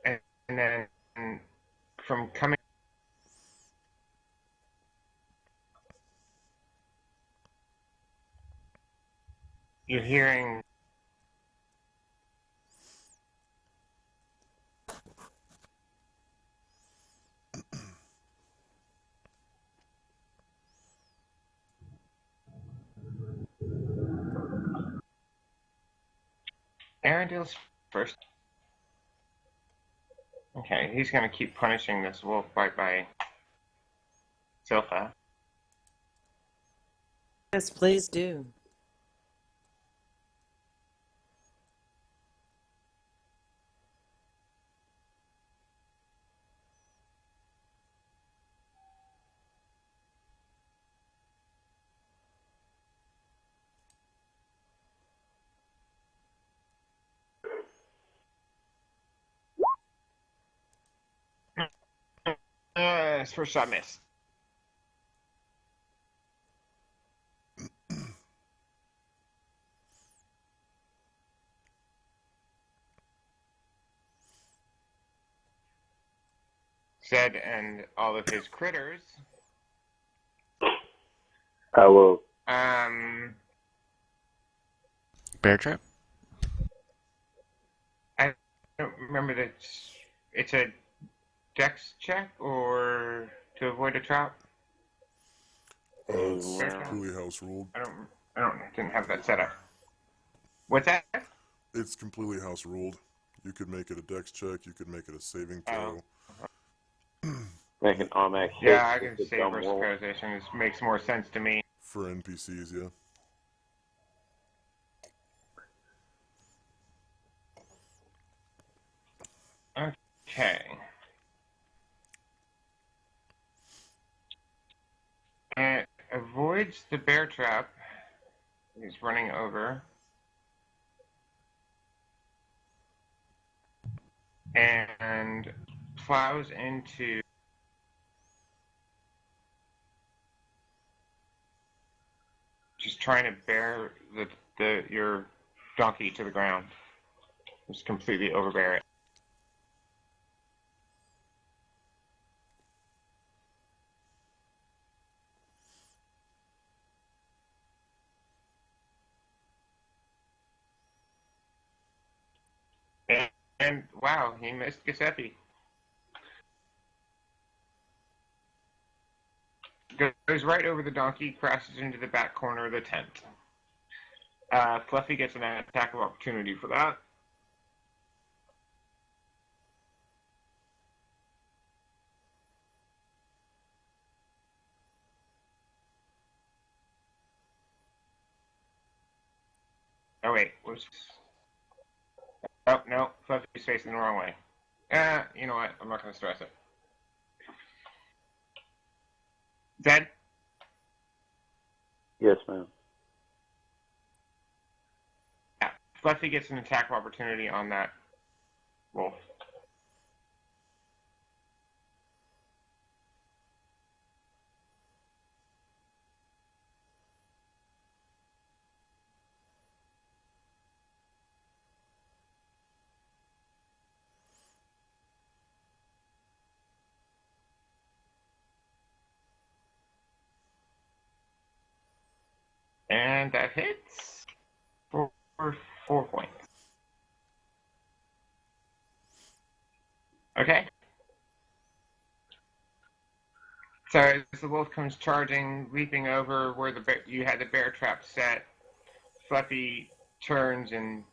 And then from coming, you're hearing Arendelle's first. Okay, he's gonna keep punishing this wolf by Silpha. Yes, please do. His first shot missed. Zed and all of his critters I will. Bear trap? I don't remember that it's a dex check or to avoid a trap. It's Bear trap? completely house ruled. Didn't have that set up. What's that? It's completely house ruled. You could make it a dex check. You could make it a saving Oh. throw. Make an automatic hit. Yeah, I can with the say dumb versus roll. causation. This makes more sense to me. For NPCs, yeah. Okay. It avoids the bear trap. He's running over. And plows into just trying to bear your donkey to the ground. Just completely overbear it. And wow, he missed Giuseppe. Goes right over the donkey, crashes into the back corner of the tent. Fluffy gets an attack of opportunity for that. Oh wait, oh no, Fluffy's facing the wrong way. You know what? I'm not going to stress it. Dead? Yes, ma'am. Yeah. Fluffy gets an attack of opportunity on that wolf. And that hits for 4 points. Okay. So as the wolf comes charging, leaping over where you had the bear trap set, Fluffy turns and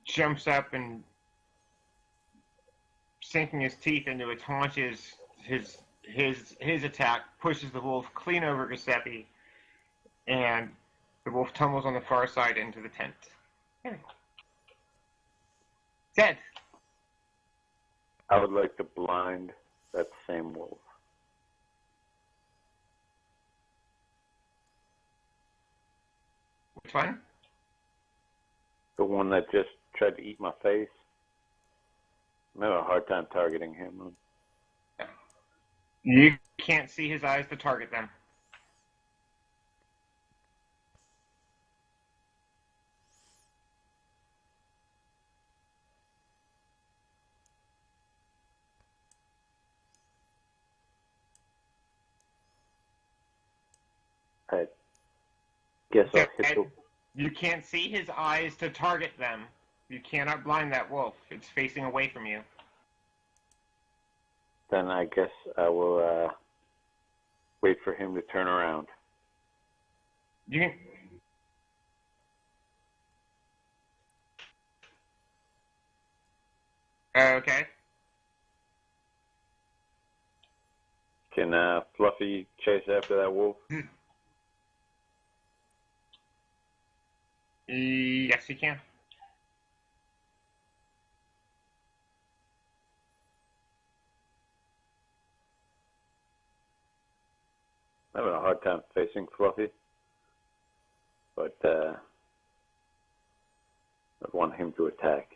jumps up and sinking his teeth into its haunches, his attack pushes the wolf clean over Giuseppe, and the wolf tumbles on the far side into the tent. Dead. I would like to blind that same wolf. Which one? The one that just tried to eat my face. I'm having a hard time targeting him. You can't see his eyes to target them. I guess I'll hit the... You can't see his eyes to target them. You cannot blind that wolf. It's facing away from you. Then I guess I will wait for him to turn around. You can. Okay. Can Fluffy chase after that wolf? Yes, you can. I'm having a hard time facing Fluffy, but I want him to attack.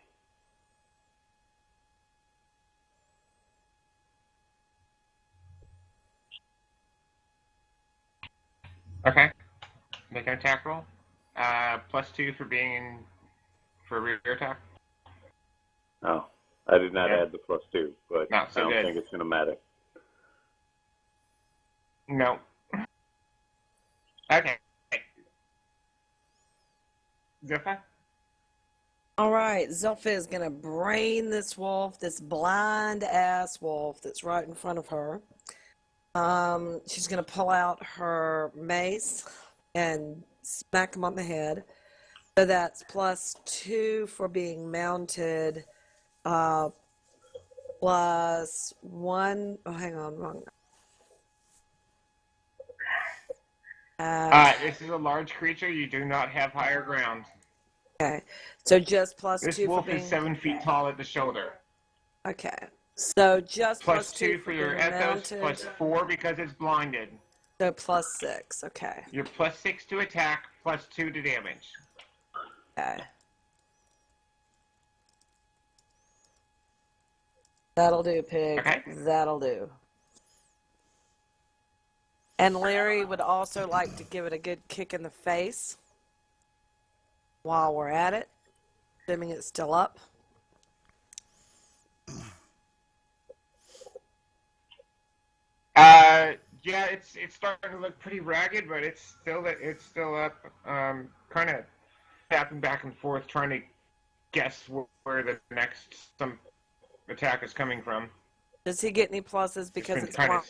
Okay. Make an attack roll. +2 for being for rear attack. Oh, I did not Yeah. add the +2, but Not so I don't good. think it's going to matter. No. Okay. Zippa? All right, Zilpha is going to brain this wolf, this blind ass wolf that's right in front of her. She's going to pull out her mace and smack him on the head. So that's +2 for being mounted, +1. Oh, hang on, wrong. This is a large creature. You do not have higher ground. Okay, so just +2 This for wolf being. is 7 feet tall at the shoulder. Okay, so just +2 +2 for for your being ethos, mounted. +4 because it's blinded. So +6. Okay. You're +6 to attack, +2 to damage. Okay. That'll do, pig. Okay. That'll do. And Larry would also like to give it a good kick in the face while we're at it, assuming it's still up. Yeah, it's starting to look pretty ragged, but it's still up. Kind of tapping back and forth, trying to guess where the next some attack is coming from. Does he get any pluses because It's it's been kind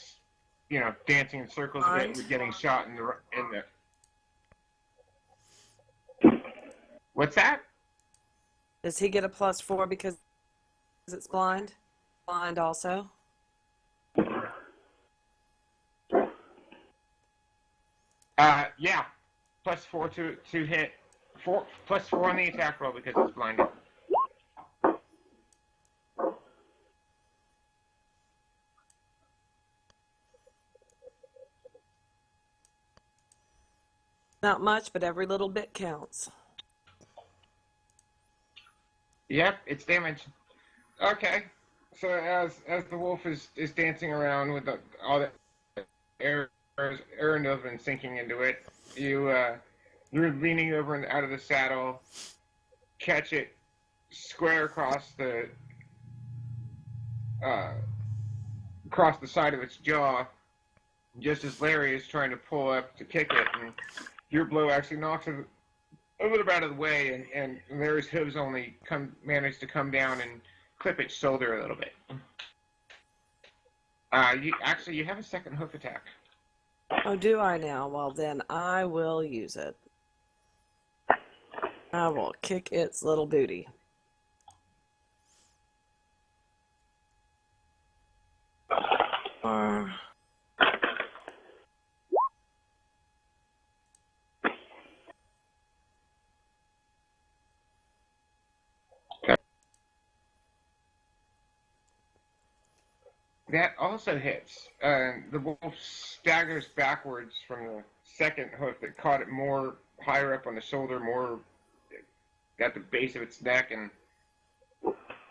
blind? of, dancing in circles a bit with getting shot in the. What's that? Does he get a +4 because it's blind? Blind also? Yeah, +4 to hit. +4 on the attack roll because it's blinded. Not much, but every little bit counts. Yep, it's damage. Okay, so as the wolf is dancing around with all the air and sinking into it, you're leaning over and out of the saddle, catch it square across the side of its jaw, just as Larry is trying to pull up to kick it, and your blow actually knocks it a little bit out of the way, and Larry's hooves only manage to come down and clip its shoulder a little bit. You have a second hoof attack. Oh, do I now? Well, then I will use it. I will kick its little booty. That also hits. The wolf staggers backwards from the second hoof that caught it more higher up on the shoulder, more at the base of its neck, and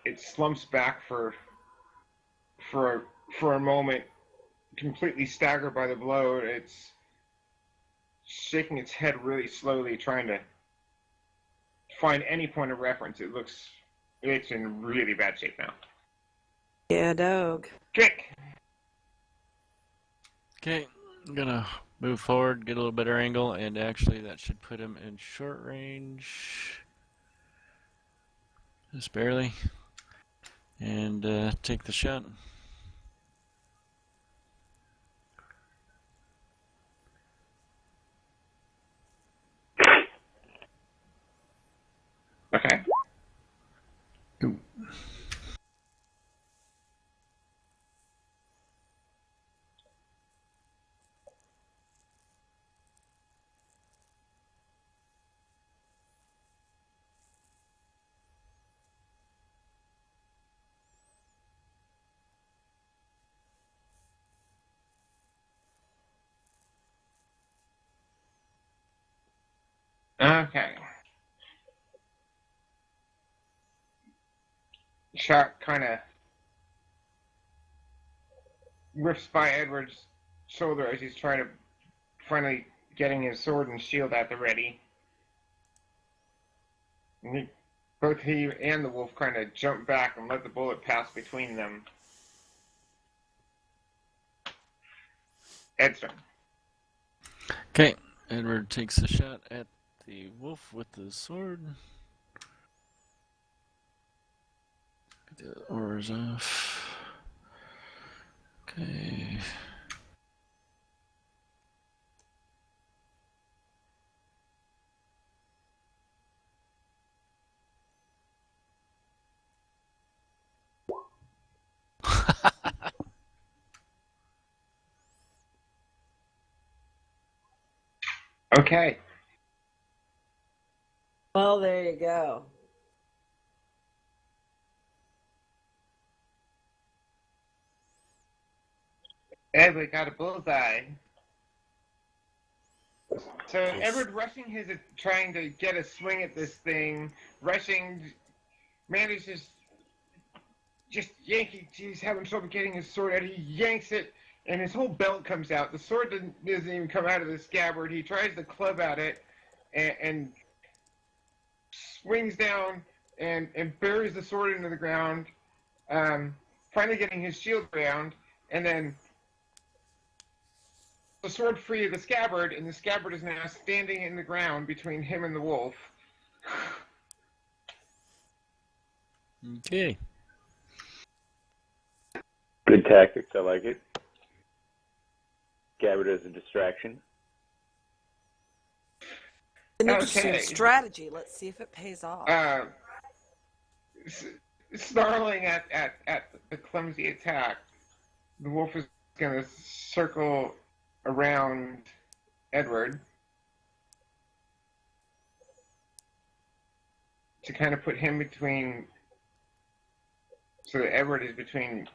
it slumps back for a moment, completely staggered by the blow. It's shaking its head really slowly, trying to find any point of reference. It's in really bad shape now. Yeah, dog. Trick. Okay, I'm gonna move forward, get a little better angle, and actually that should put him in short range. Just barely. And take the shot. Okay. Go. Okay. Shot kind of rips by Edward's shoulder as he's trying to finally getting his sword and shield at the ready. And both he and the wolf kind of jump back and let the bullet pass between them. Edson. Okay, Edward takes a shot at the wolf with the sword. Get the oars off. Okay. Okay. Well, there you go. Edward got a bullseye. So Edward rushing trying to get a swing at this thing, rushing, manages just yanking. He's having trouble getting his sword out. He yanks it, and his whole belt comes out. The sword doesn't even come out of the scabbard. He tries to club at it, and swings down and buries the sword into the ground. Finally getting his shield around, and then the sword free of the scabbard, and the scabbard is now standing in the ground between him and the wolf. Okay. Good tactics. I like it. Scabbard as a distraction. An interesting Okay. strategy. Let's see if it pays off. Snarling at the clumsy attack, the wolf is going to circle around Edward to kind of put him between, so that Edward is between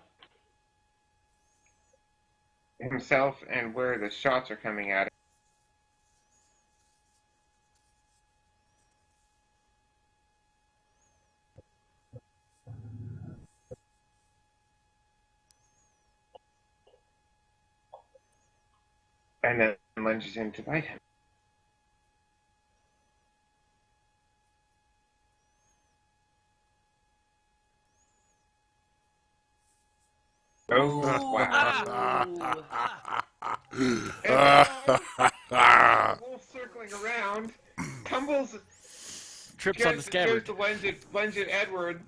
himself and where the shots are coming at him. And then lunges in to bite him. Oh, wow. And wolf circling around, tumbles, Trips on the goes scabbard. to lunge at Edward,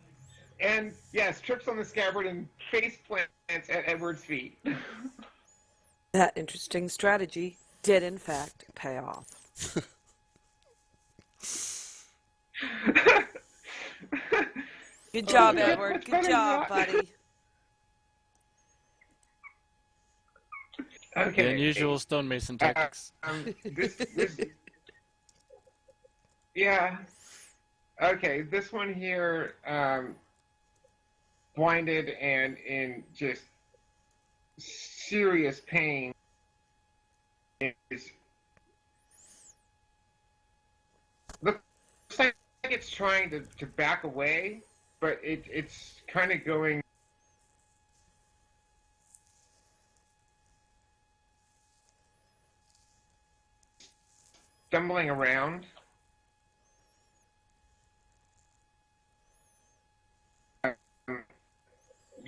and yes, trips on the scabbard and face plants at Edward's feet. That interesting strategy did, in fact, pay off. Good job, Edward. Good job, buddy. Okay. The unusual stonemason tactics. Yeah. Okay, this one here, blinded and in just serious pain, is looks like it's trying to back away, but it's kind of going stumbling around.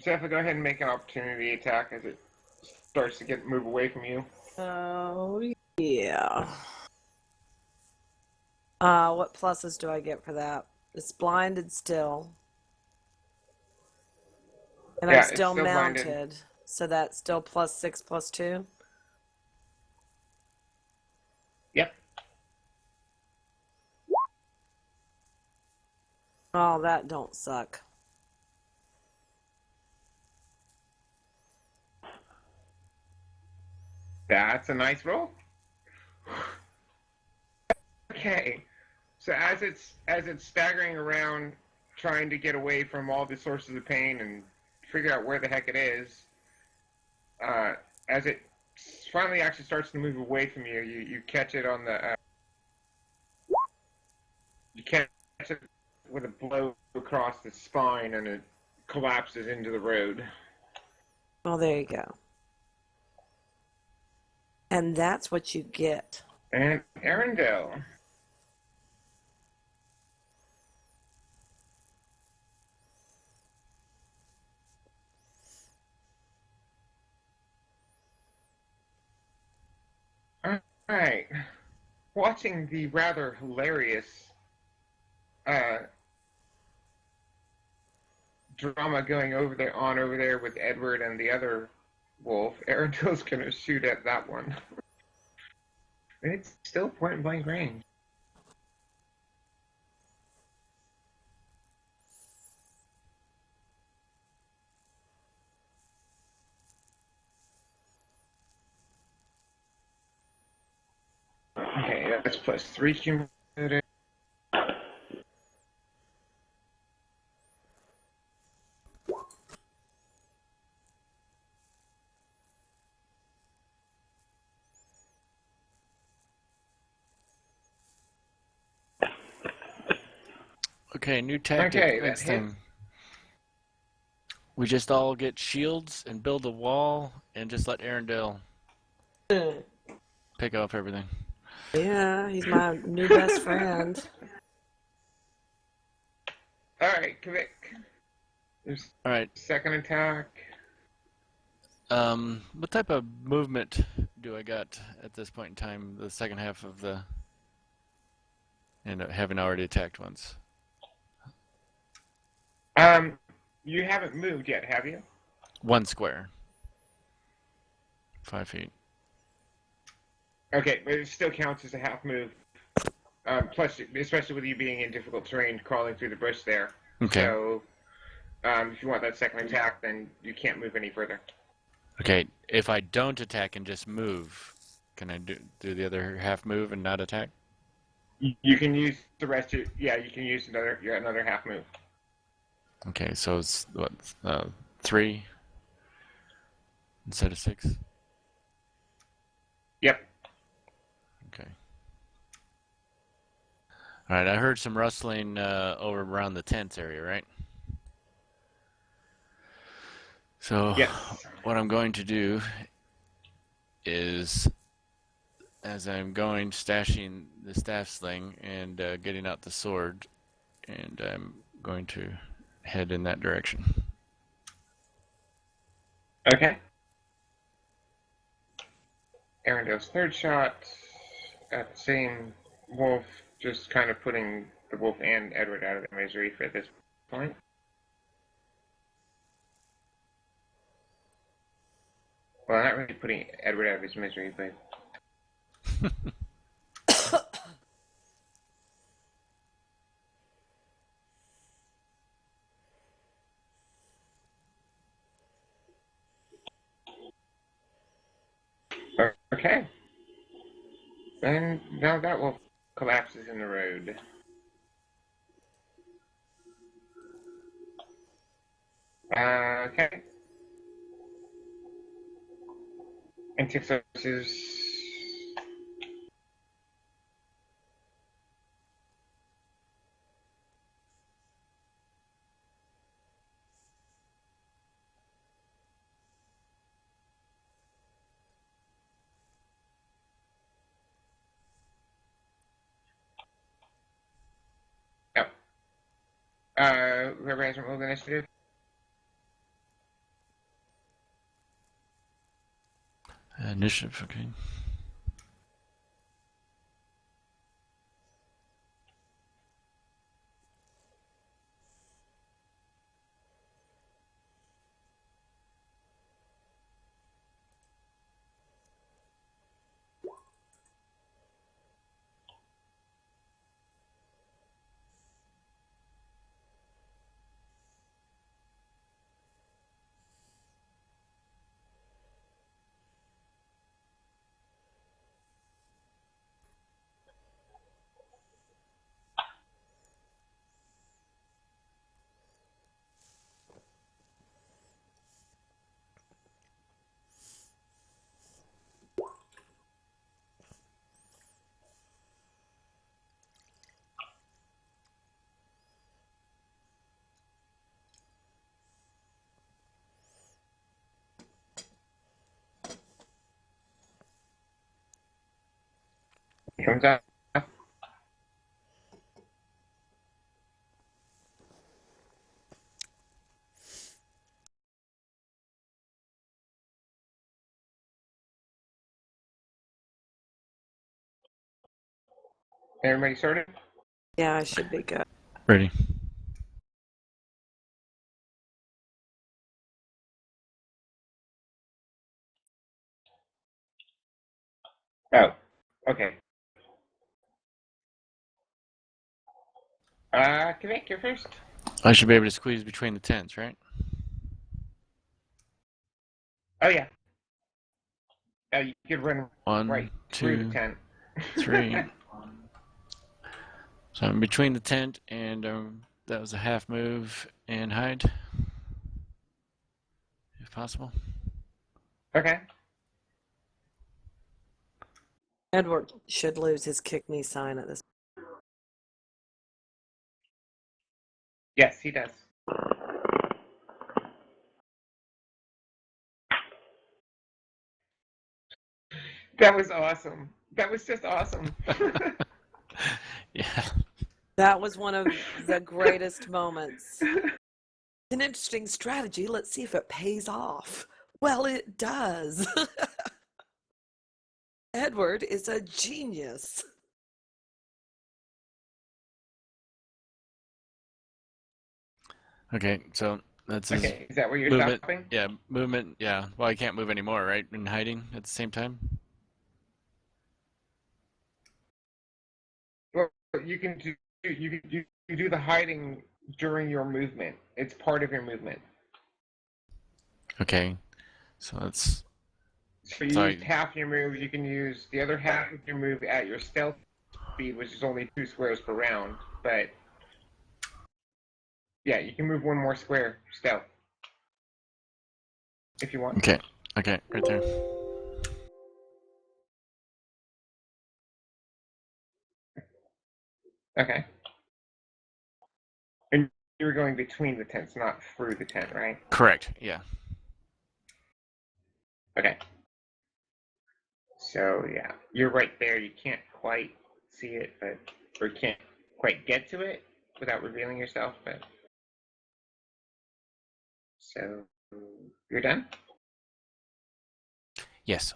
Zephyr, go ahead and make an opportunity attack as it starts to move away from you. Oh, yeah. What pluses do I get for that? It's blinded still. And Yeah, I'm it's still still mounted. blinded. So that's still +6 +2? Yep. Oh, that don't suck. That's a nice roll. Okay. So as it's staggering around trying to get away from all the sources of pain and figure out where the heck it is, as it finally actually starts to move away from you, you catch it on the you catch it with a blow across the spine, and it collapses into the road. Well, there you go. And that's what you get. And Arendelle. All right. watching the rather hilarious uh, drama going over there with Edward and the other wolf. Arundel's gonna shoot at that one. And it's still point blank range. Okay, that's +3 cumulative. Okay, new tactic Okay, that next hits. time. We just all get shields and build a wall and just let Arundel pick up everything. Yeah, he's my new best friend. Alright, Kvik. There's All right. second attack. What type of movement do I got at this point in time? The second half of the, and having already attacked once. You haven't moved yet, have you? 1 square. 5 feet. Okay, but it still counts as a half move. Plus, especially with you being in difficult terrain, crawling through the bush there. Okay. So, if you want that second attack, then you can't move any further. Okay, if I don't attack and just move, can I do the other half move and not attack? You can use the rest of yeah. You can use another half move. Okay, so it's what 3 instead of 6. Yep. Okay. All right, I heard some rustling over around the tents area, right? So Yes. what I'm going to do is, as I'm going, stashing the staff sling and getting out the sword, and I'm going to head in that direction. Okay. Arendel's third shot at the same wolf, just kind of putting the wolf and Edward out of their misery for this point. Well, not really putting Edward out of his misery, but okay. And now that wolf collapses in the road. Okay. And Tixos is. Yep. Whoever hasn't rolled initiative. Initiative, okay. Comes out. Everybody sorted? Yeah, I should be good. Ready. Oh, okay. Kvik, you're first. I should be able to squeeze between the tents, right? Oh, yeah. You could run One, right through the two, tent. 3. So I'm between the tent and that was a half move and hide, if possible. Okay. Edward should lose his kick me sign at this. Yes, he does. That was awesome. That was just awesome. Yeah. That was one of the greatest moments. An interesting strategy. Let's see if it pays off. Well, it does. Edward is a genius. Okay, so that's his Okay, is that where you're movement. stopping? Yeah, movement. Yeah. Well, I can't move anymore, right? In hiding at the same time. Well, you can do the hiding during your movement. It's part of your movement. Okay. So that's So you used sorry. half your move. You can use the other half of your move at your stealth speed, which is only 2 squares per round. But yeah, you can move one more square stealth if you want. Okay. Okay, right there. Okay. And you were going between the tents, not through the tent, right? Correct. Yeah. Okay. So yeah, you're right there. You can't quite see it, but or can't quite get to it without revealing yourself. But so you're done. Yes.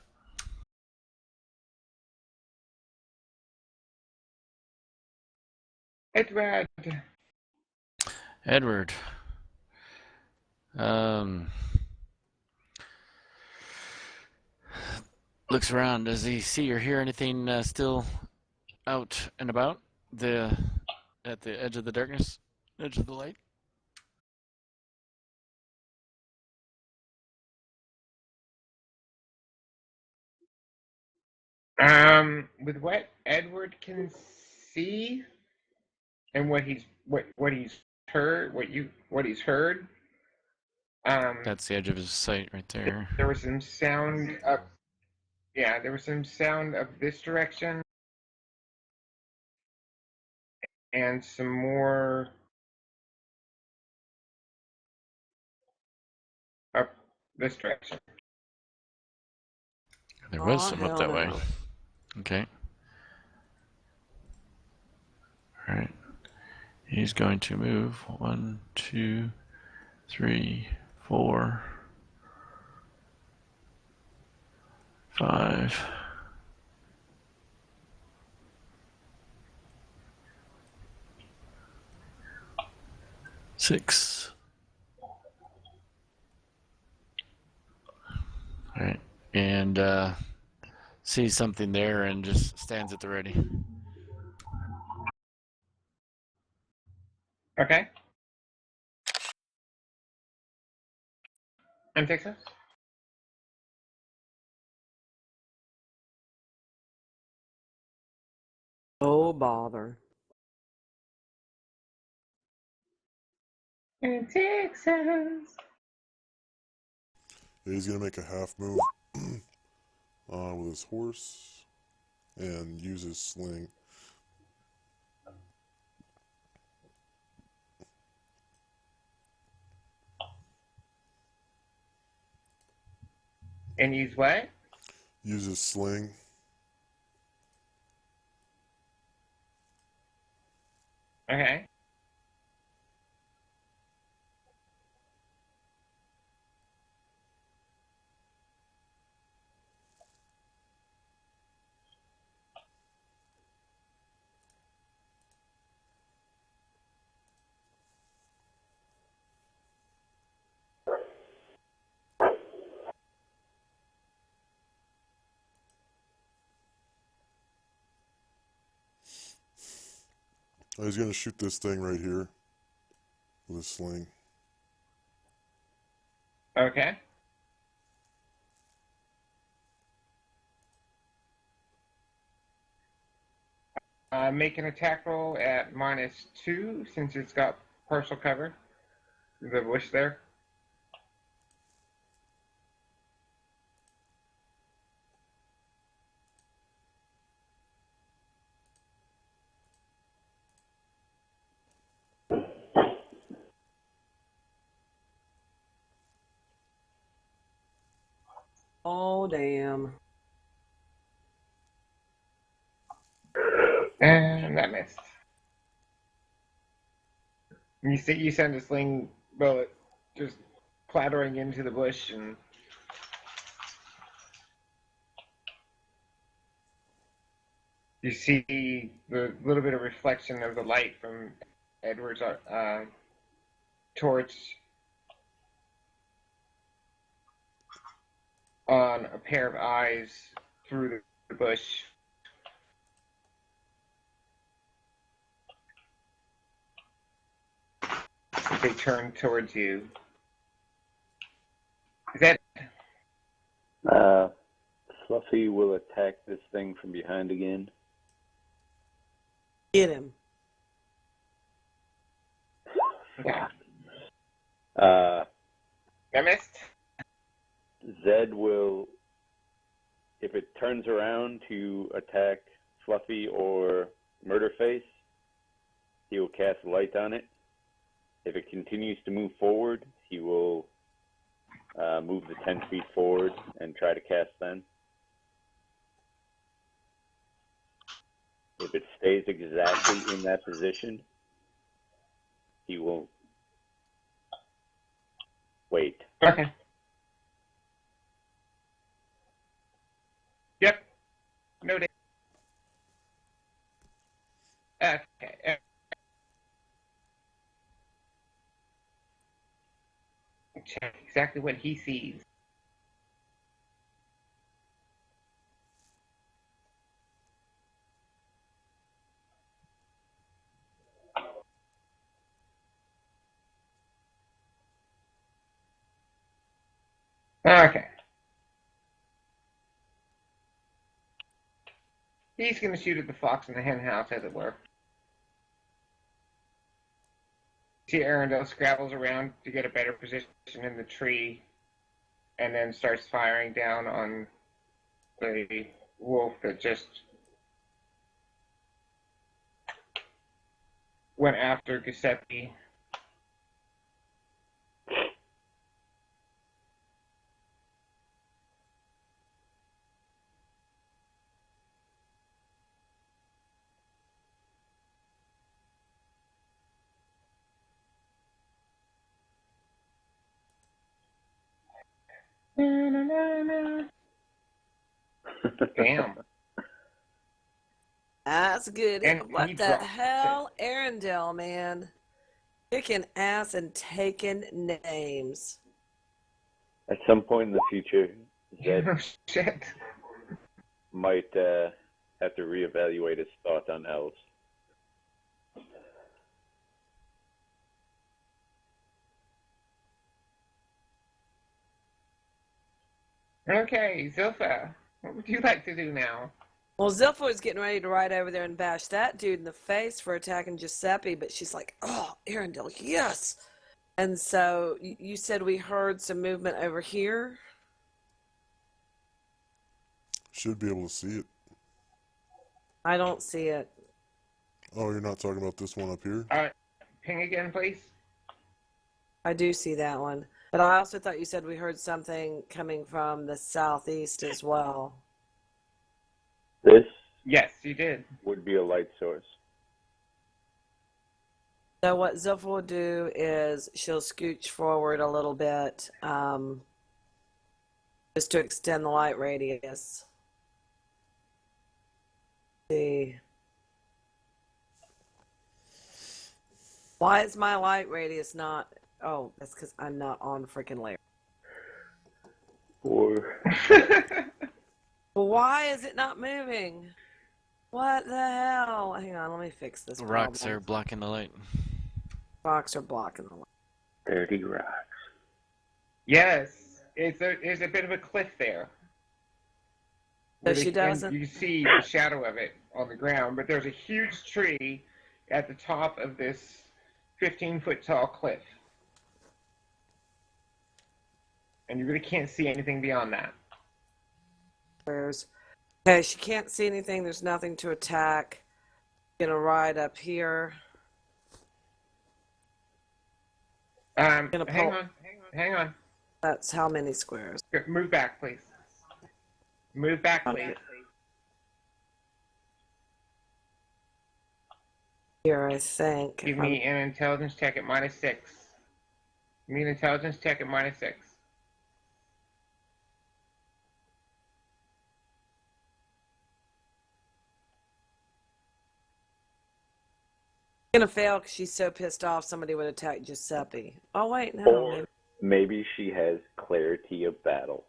Edward. Edward. Um. Looks around. Does he see or hear anything still out and about? At the edge of the darkness, edge of the light. With what Edward can see and what he's heard, what he's heard. That's the edge of his sight right there. There was some sound of yeah, there was some sound of this direction and some more up this direction. There was Oh, some up hell that way. no. Okay. All right. He's going to move 1, 2, 3, 4, 5. 6. All right. And sees something there and just stands at the ready. Okay. And Texas? Oh, bother. And Texas. He's gonna make a half move with his horse and use his sling. And use what? Use his sling. Okay. I was going to shoot this thing right here with a sling. Okay. Make an attack roll at -2 since it's got partial cover. The bush there. Oh, damn. And that missed. You send a sling bullet just clattering into the bush, and you see the little bit of reflection of the light from Edward's torch on a pair of eyes through the bush. They turn towards you. Is that Fluffy will attack this thing from behind again. Get him. okay? Uh, I missed. Zed will, if it turns around to attack Fluffy or Murderface, he will cast light on it. If it continues to move forward, he will move the 10 feet forward and try to cast then. If it stays exactly in that position, he will wait. Okay. Yep. Noted. Okay. Check exactly what he sees. Okay. He's going to shoot at the fox in the hen house, as it were. See, Arundel scrabbles around to get a better position in the tree, and then starts firing down on the wolf that just went after Giuseppe. Damn. That's good. And What he the drops hell? Arundel, man. Kicking ass and taking names. At some point in the future, it. Zed Oh, shit. might have to reevaluate his thought on elves. Okay, Zilpha, what would you like to do now? Well, Zilpha was getting ready to ride over there and bash that dude in the face for attacking Giuseppe, but she's like, oh, Arundel, yes. And so you said we heard some movement over here? Should be able to see it. I don't see it. Oh, you're not talking about this one up here? Ping again, please. I do see that one. But I also thought you said we heard something coming from the southeast as well. This Yes, you did. would be a light source. So what Zilpha will do is she'll scooch forward a little bit, just to extend the light radius. See. Why is my light radius not? Oh, that's because I'm not on freaking layer. Or Well, why is it not moving? What the hell? Hang on, let me fix this Rocks problem. are blocking the light. Rocks are blocking the light. Dirty rocks. Yes, there's a bit of a cliff there. So she And doesn't. you see the shadow of it on the ground, but there's a huge tree at the top of this 15-foot tall cliff. And you really can't see anything beyond that. Okay, she can't see anything. There's nothing to attack. Gonna ride up here. Hang Gonna pull. hang on. That's how many squares? Move back, please. Move back, Okay. please. Here, I think. Give me an intelligence check at -6. Give me an intelligence check at -6. Gonna fail because she's so pissed off somebody would attack Giuseppe. Oh wait, no. Or maybe she has clarity of battle.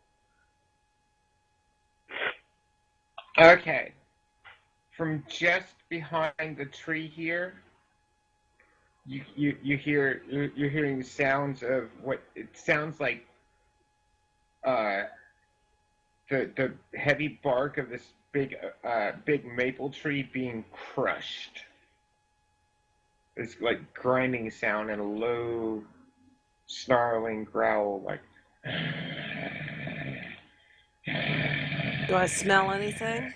Okay. From just behind the tree here, you're hearing the sounds of what it sounds like the heavy bark of this big maple tree being crushed. It's like grinding sound and a low snarling growl like Do I smell anything?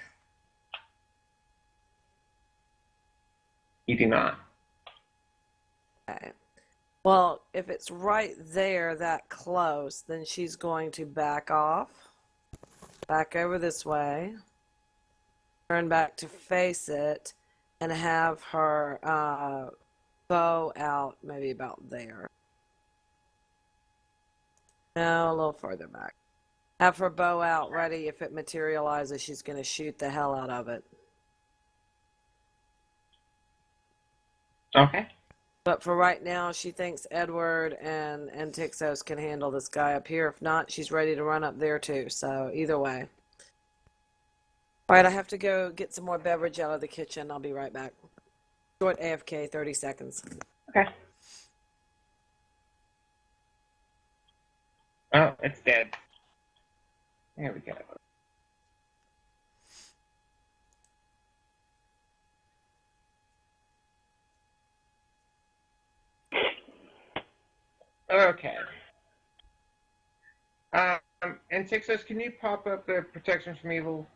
You do not. Okay. Well, if it's right there, that close, then she's going to back off. Back over this way. Turn back to face it. And have her bow out maybe about there. No, a little further back. Have her bow out ready. If it materializes, she's going to shoot the hell out of it. Okay. But for right now, she thinks Edward and Tixos can handle this guy up here. If not, she's ready to run up there too. So either way. All right, I have to go get some more beverage out of the kitchen. I'll be right back. Short AFK, 30 seconds. Okay. Oh, it's dead. There we go. Okay. And Tixos, can you pop up the protection from evil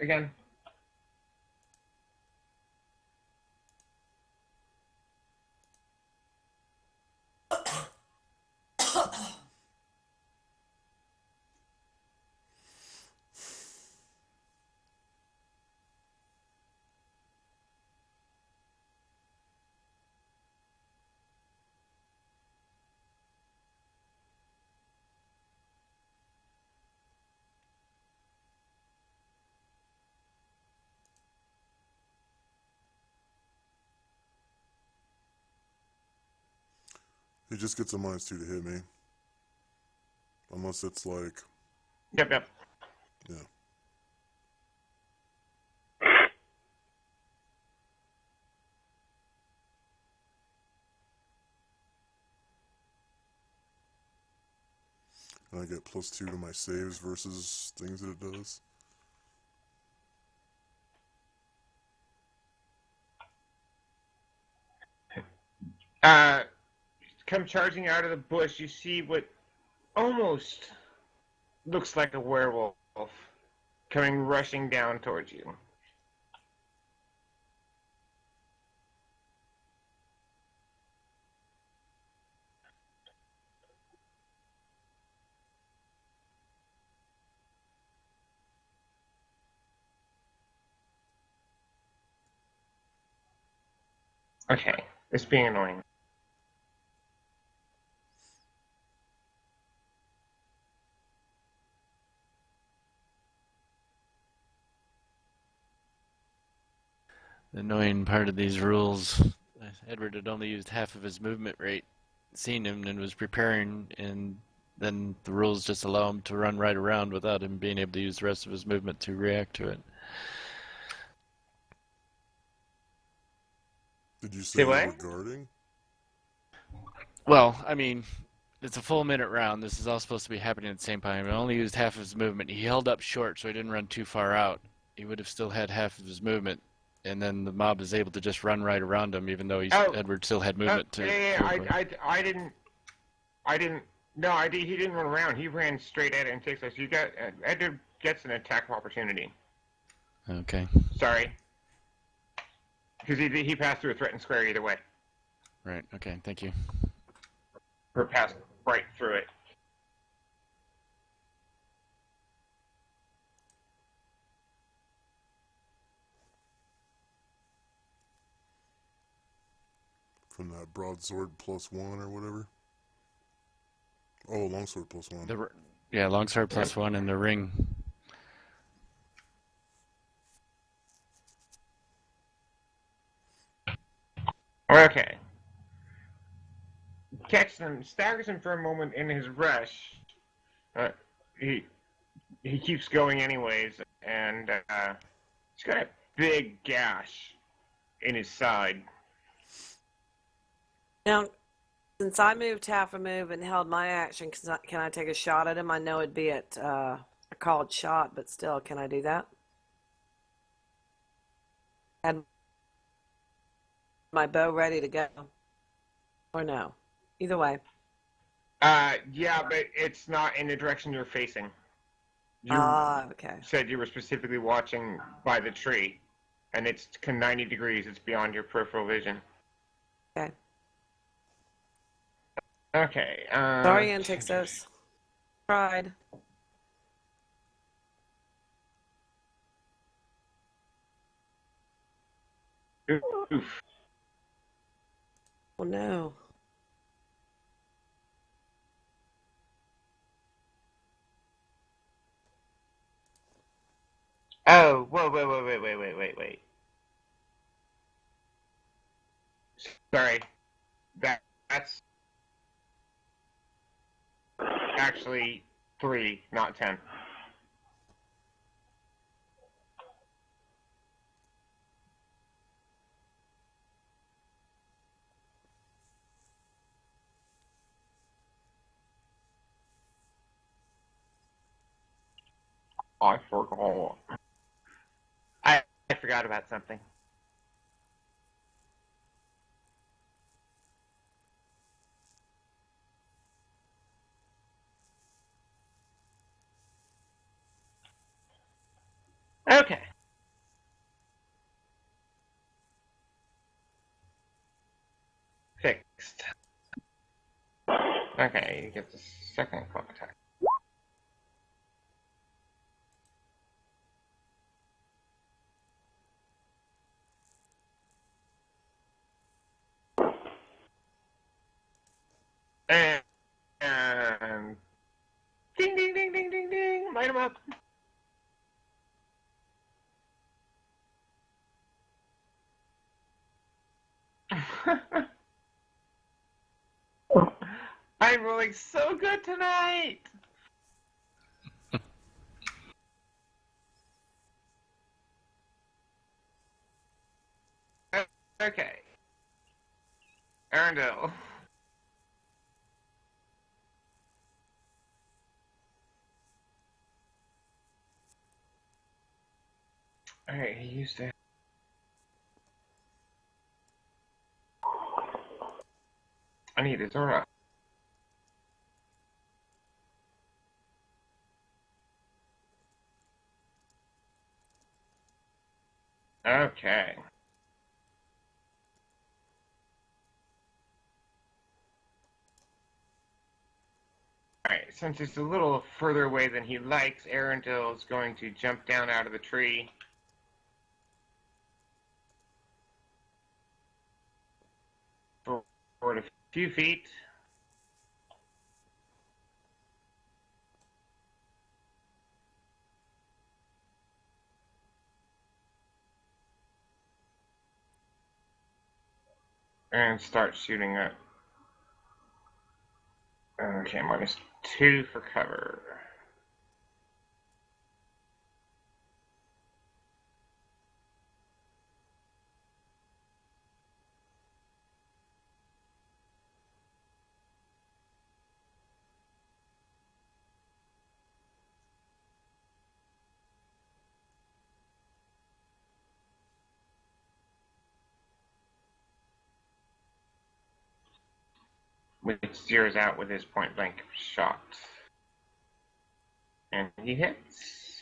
again? He just gets a -2 to hit me. Unless it's like, Yep. yeah. And I get +2 to my saves versus things that it does. Come charging out of the bush, you see what almost looks like a werewolf coming rushing down towards you. Okay, it's being annoying. The annoying part of these rules, Edward had only used half of his movement rate, seen him and was preparing, and then the rules just allow him to run right around without him being able to use the rest of his movement to react to it. Did you say Say you what? were guarding? Well, I mean, it's a full minute round. This is all supposed to be happening at the same time. He only used half of his movement. He held up short, so he didn't run too far out. He would have still had half of his movement, and then the mob is able to just run right around him, even though Oh, Edward still had movement to yeah, go for it. I didn't. No, he didn't run around. He ran straight at it and takes us. You got Edward gets an attack opportunity. Okay. Sorry, because he passed through a threatened square either way, Right. Okay. Thank you. or passed right through it. From that broadsword +1 or whatever? Oh, longsword +1. Yeah, longsword +1 and the ring. Okay. Catches him, staggers him for a moment in his rush. Uh, he keeps going anyways, and he's got a big gash in his side. Now, since I moved half a move and held my action, can I take a shot at him? I know it'd be at a called shot, but still, can I do that? Had my bow ready to go, or no? Either way. Yeah, but it's not in the direction you're facing. You Okay. said you were specifically watching by the tree, and it's 90 degrees. It's beyond your peripheral vision. Okay. Okay. Sorry, Antixos. Tried. Oof. Oh no. Oh, whoa, wait. Sorry. That's actually 3, not 10. I forgot. I forgot about something. Okay. Fixed. Okay, you get the second clock attack. And ding, ding, ding, ding, ding, ding, light him up. I'm rolling so good tonight. Okay. Arundel. Alright, he used to. I need a Zora. Okay. Alright, since it's a little further away than he likes, Arundel is going to jump down out of the tree. Forward a few feet. And start shooting it. Okay, -2 for cover. which zeroes out with his point blank shot. And he hits.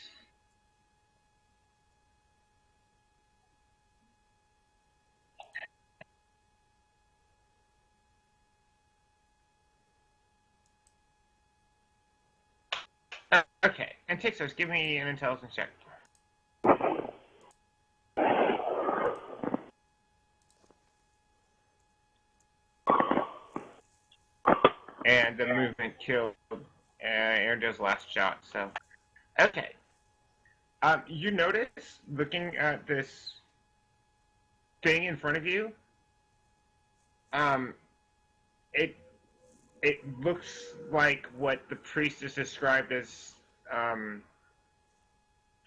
Okay, and Tixos, give me an intelligence check. And the movement killed Erdo's last shot, so. Okay. You notice, looking at this thing in front of you, it looks like what the priestess described as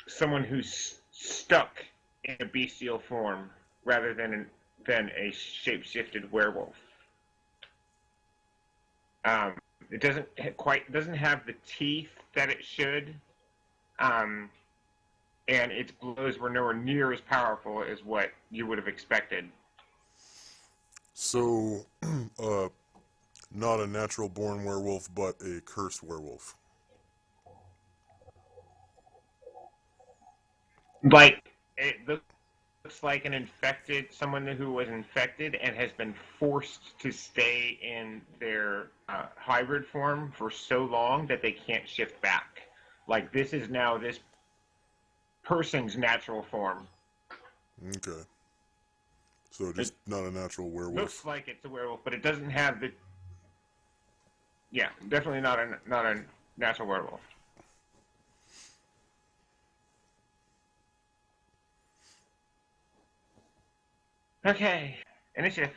someone who's stuck in a bestial form rather than a shape-shifted werewolf. It doesn't have the teeth that it should, and its blows were nowhere near as powerful as what you would have expected. So, not a natural born werewolf, but a cursed werewolf. Like, it looks like someone who was infected and has been forced to stay in their hybrid form for so long that they can't shift back. Like, this is now this person's natural form. Okay. So just not a natural werewolf. Looks like it's a werewolf, but it doesn't have the... Yeah, definitely not a natural werewolf. Okay, initiative.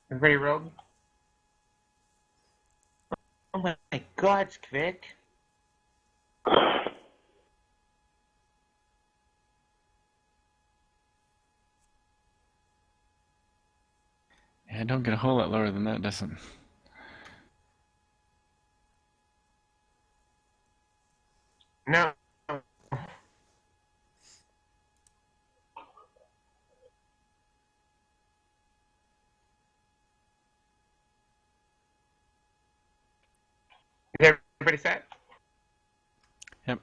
Everybody rolled? Oh my god, Skvik. Yeah, don't get a whole lot lower than that, does it? No. Is everybody set? Yep.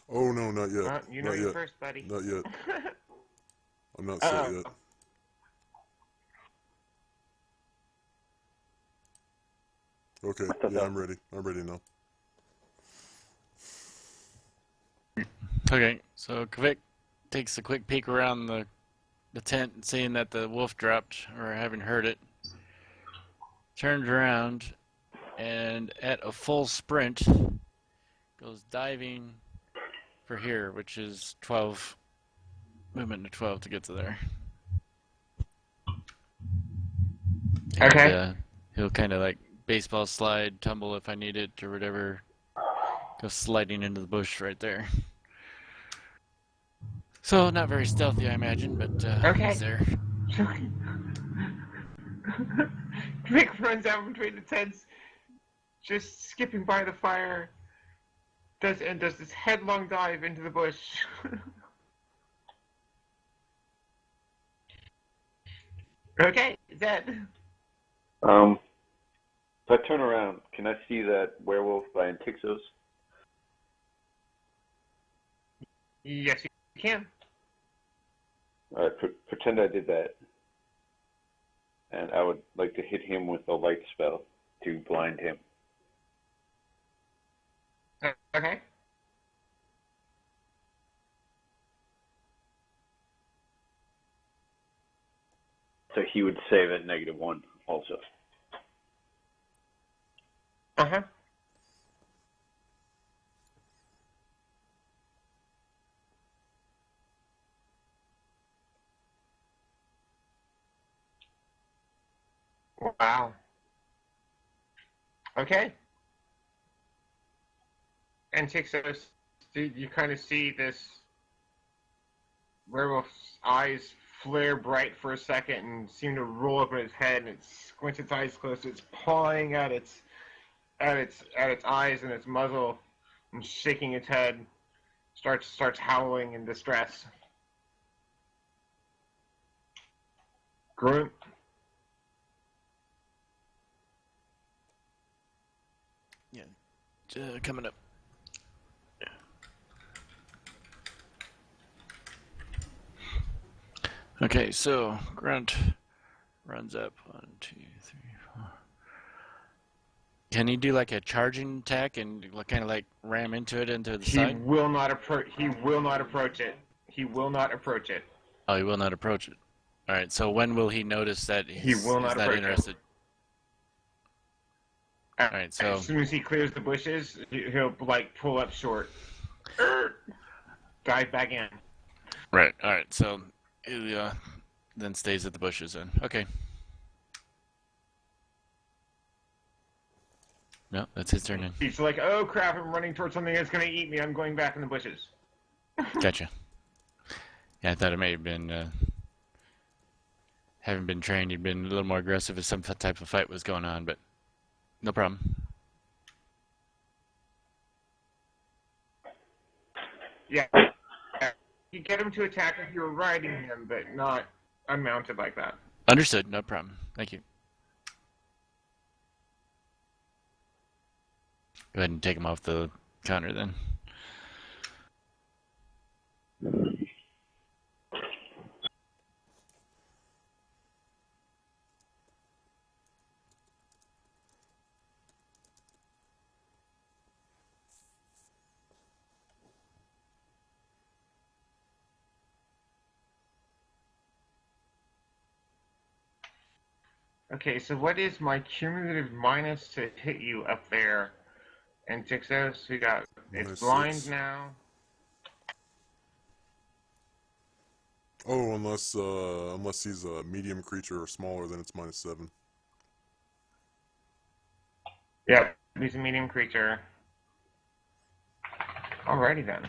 Oh no, not yet. You know not you yet. first, buddy. Not yet. I'm not set yet. Okay, yeah, I'm ready. I'm ready now. Okay, so Kvik takes a quick peek around the tent, seeing that the wolf dropped, or having heard it. Turns around, and at a full sprint, goes diving for here, which is 12, movement to 12 to get to there. Okay. And, he'll kind of like baseball slide, tumble if I need it, or whatever. Go sliding into the bush right there. So, not very stealthy, I imagine, but Okay. he's there. Vic runs out between the tents, just skipping by the fire, does this headlong dive into the bush. Okay, Zed. If I turn around, can I see that werewolf by Antixos? Yes, you can. All right, pretend I did that, and I would like to hit him with a light spell to blind him. Okay. So he would save at -1 also. Uh-huh. Wow. Okay. And Tixos, you kind of see this werewolf's eyes flare bright for a second and seem to roll up in its head, and it squints its eyes closed. It's pawing at its eyes and its muzzle, and shaking its head. Starts howling in distress. Grunt. Yeah, coming up. Okay, so Grunt runs up. 1, 2, 3, 4. Can he do like a charging attack and kind of like ram into the He side? will not approach. He will not approach it. He will not approach it. Oh, he will not approach it. All right. So when will he notice that he's will not not approach it. interested? All right. So As soon as he clears the bushes, he'll like pull up short, dive back in. right. All right. So he then stays at the bushes. Then okay. No, that's his turn then. He's like, "Oh crap! I'm running towards something that's going to eat me. I'm going back in the bushes." Gotcha. Yeah, I thought it may have been having been trained, he'd been a little more aggressive if some type of fight was going on, but no problem. Yeah, you get him to attack if you're riding him, but not unmounted like that. Understood. No problem. Thank you. Go ahead and take him off the counter then. Okay, so what is my cumulative minus to hit you up there? And Tixos, we got it's blind -6. now. Oh, unless he's a medium creature or smaller, then it's -7. Yep, he's a medium creature. Alrighty then.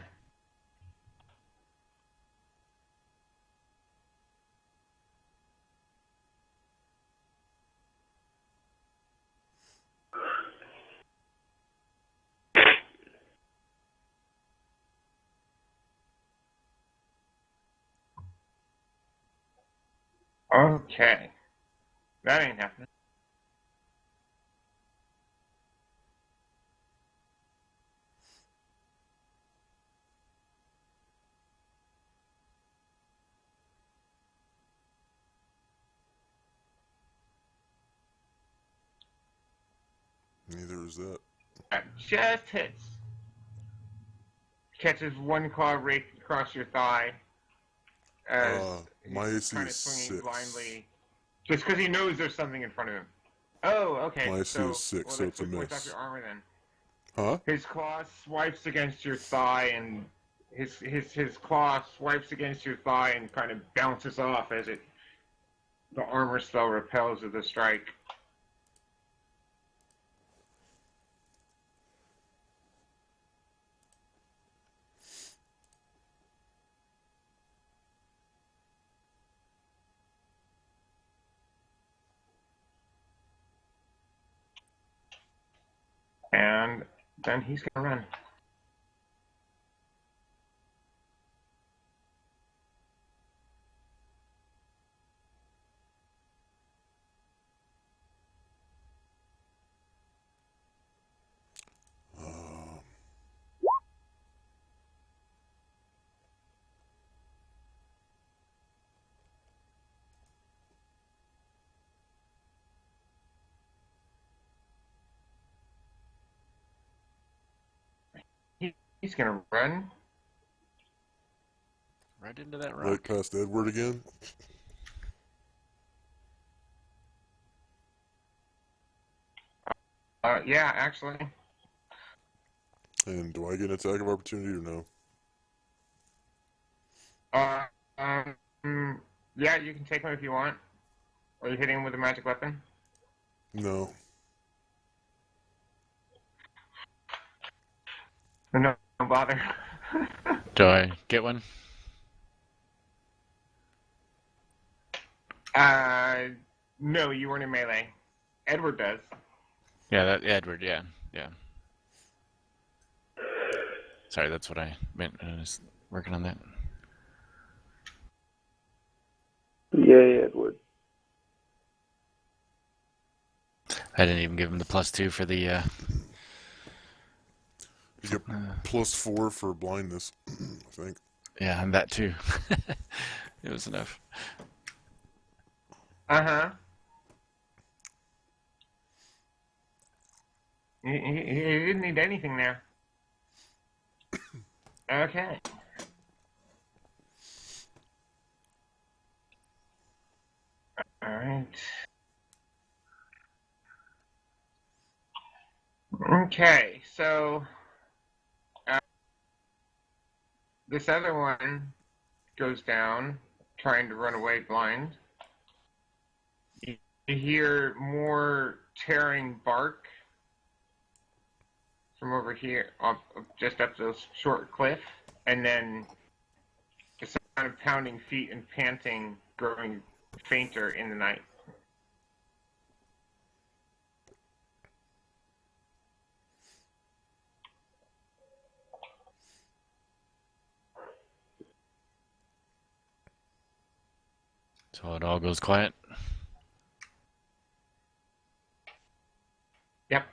Okay. That ain't happening. Neither is that. That just hits. Catches one claw right across your thigh. As My he's AC kind of is swinging 6. blindly. Just because he knows there's something in front of him. Oh, okay. My AC is 6, well, so that's it's a 2 points off miss. your armor then. Huh? His claw swipes against your thigh, and his claw swipes against your thigh and kind of bounces off as the armor spell repels of the strike. And then he's gonna run. He's gonna run. Right into that Right rock. past Edward again. Yeah, actually. And do I get an attack of opportunity or no? Uh, yeah, you can take him if you want. Are you hitting him with a magic weapon? No. No, don't bother. Do I get one? No, you weren't in melee. Edward does. Yeah, that Edward. Yeah, yeah. Sorry, that's what I meant. I was working on that. Yay, Edward. I didn't even give him the +2 for the. You get +4 for blindness, I think. Yeah, and that too. It was enough. Uh-huh. He didn't need anything there. Okay. All right. Okay, so this other one goes down, trying to run away blind. You hear more tearing bark from over here, just up this short cliff, and then the sound of pounding feet and panting growing fainter in the night. So it all goes quiet. Yep.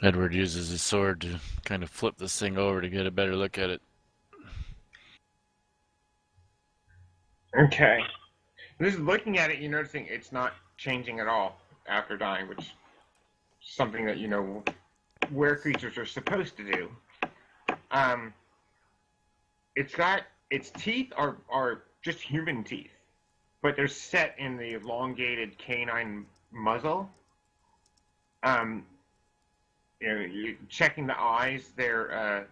Edward uses his sword to kind of flip this thing over to get a better look at it. Okay. Just looking at it, you're noticing it's not changing at all after dying, which is something that, you know, were creatures are supposed to do. It's got, its teeth are just human teeth, but they're set in the elongated canine muzzle. You know, you checking the eyes, they're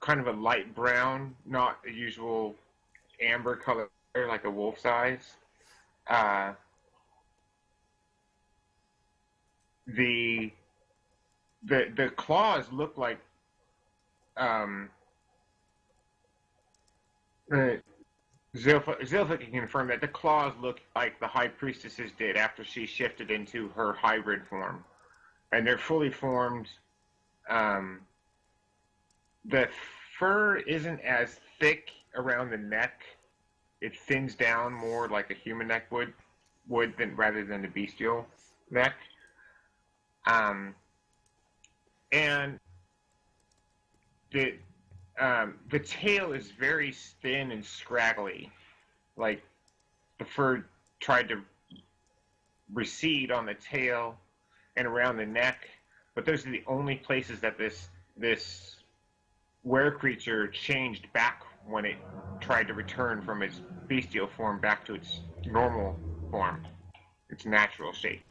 kind of a light brown, not the usual amber color like a wolf's eyes. The claws look like Zilpha can confirm that the claws look like the High Priestess's did after she shifted into her hybrid form, and they're fully formed. The fur isn't as thick around the neck; it thins down more like a human neck would than rather than the bestial neck. And the tail is very thin and scraggly, like the fur tried to recede on the tail and around the neck, but those are the only places that this were creature changed back when it tried to return from its bestial form back to its normal form, its natural shape.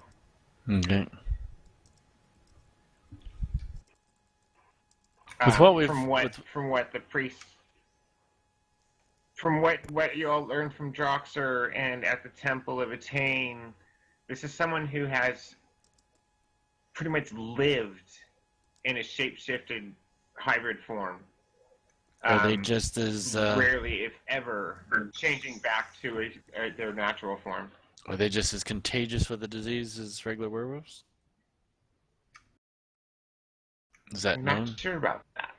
Okay. With what we've from what the priests, from what you all learned from Droxer and at the Temple of Attain, this is someone who has pretty much lived in a shape-shifted hybrid form. are they just as rarely, if ever, changing back to their natural form. are they just as contagious with the disease as regular werewolves? Is that I'm known? not sure about that.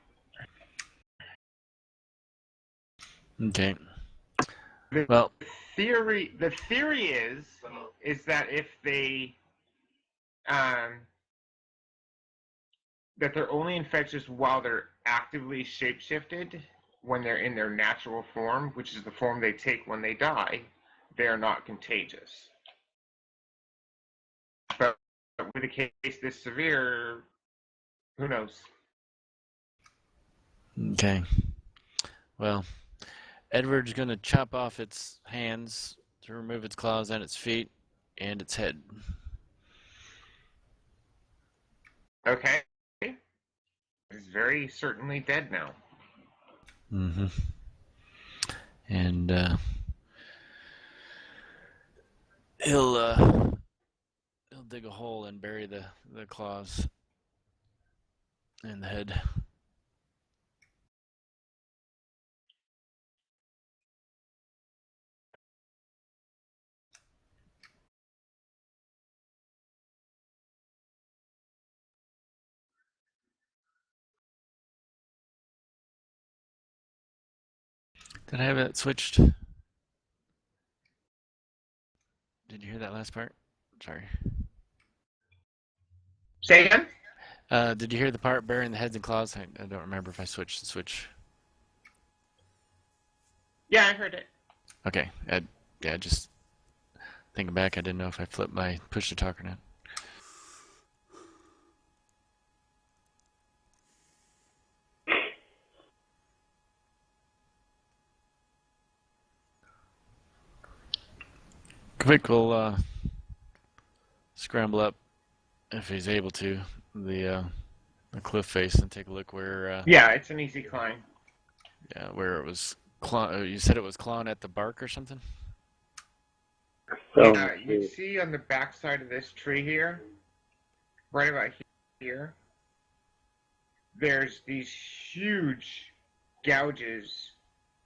Okay. The Well, theory is that if they that they're only infectious while they're actively shapeshifted. When they're in their natural form, which is the form they take when they die, they are not contagious. with a case this severe, who knows? Okay. Well, Edward's gonna chop off its hands to remove its claws and its feet and its head. Okay. It's very certainly dead now. Mm-hmm. And he'll dig a hole and bury the claws in the head. Did I have it switched? Did you hear that last part? Sorry. Say again? Did you hear the part burying the heads and claws? I don't remember if I switched the switch. Yeah, I heard it. Okay. Yeah, just thinking back, I didn't know if I flipped my push to talk or not. Quick will scramble up, if he's able to, the cliff face and take a look where Yeah, it's an easy climb. where it was you said it was clawing at the bark or something? Yeah, you see on the back side of this tree here, right about here, there's these huge gouges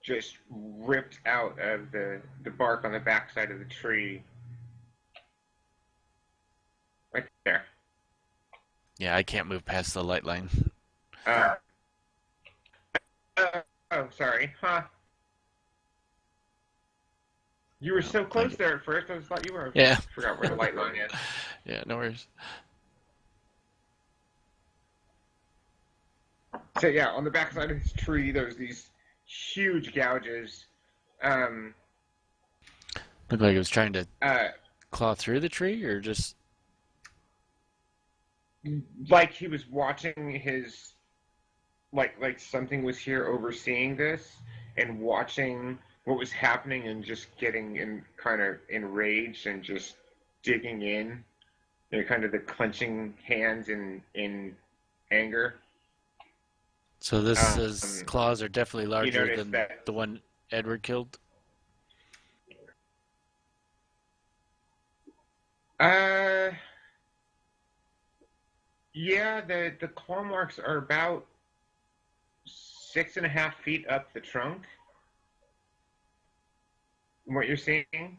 just ripped out of the bark on the back side of the tree. Right there. Yeah, I can't move past the light line. Uh, oh, sorry. Huh. You were so close there at first, I thought you were. Yeah. Forgot where the light line is. Yeah, no worries. So yeah, on the back side of this tree, there's these huge gouges. Looked like it was trying to claw through the tree, or just like he was watching his, like something was here overseeing this and watching what was happening and just getting kind of enraged and just digging in, kind of the clenching hands in anger. So his claws are definitely larger than that the one Edward killed? Yeah, the claw marks are about 6.5 feet up the trunk. From what you're seeing.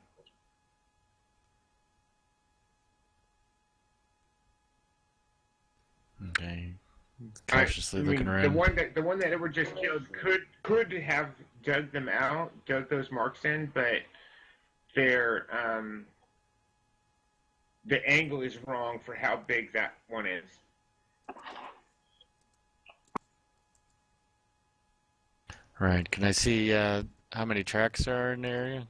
Okay. Cautiously looking around. The one that Edward just killed could have dug those marks in, but they're the angle is wrong for how big that one is. Right. Can I see how many tracks there are in the area?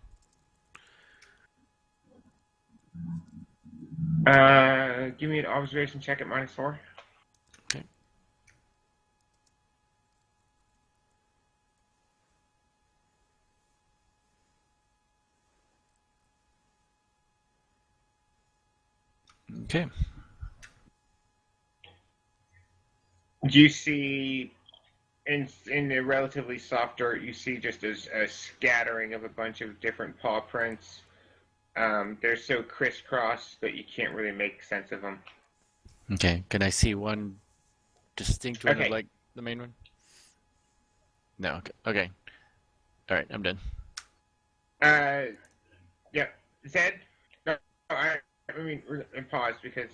Give me an observation check at -4. Okay. Okay. Do you see in the relatively soft dirt? You see just a scattering of a bunch of different paw prints. They're so crisscrossed that you can't really make sense of them. Okay. Can I see one distinct one of like the main one? No. Okay. Okay. All right. I'm done. Yeah. Zed. No, I mean, pause because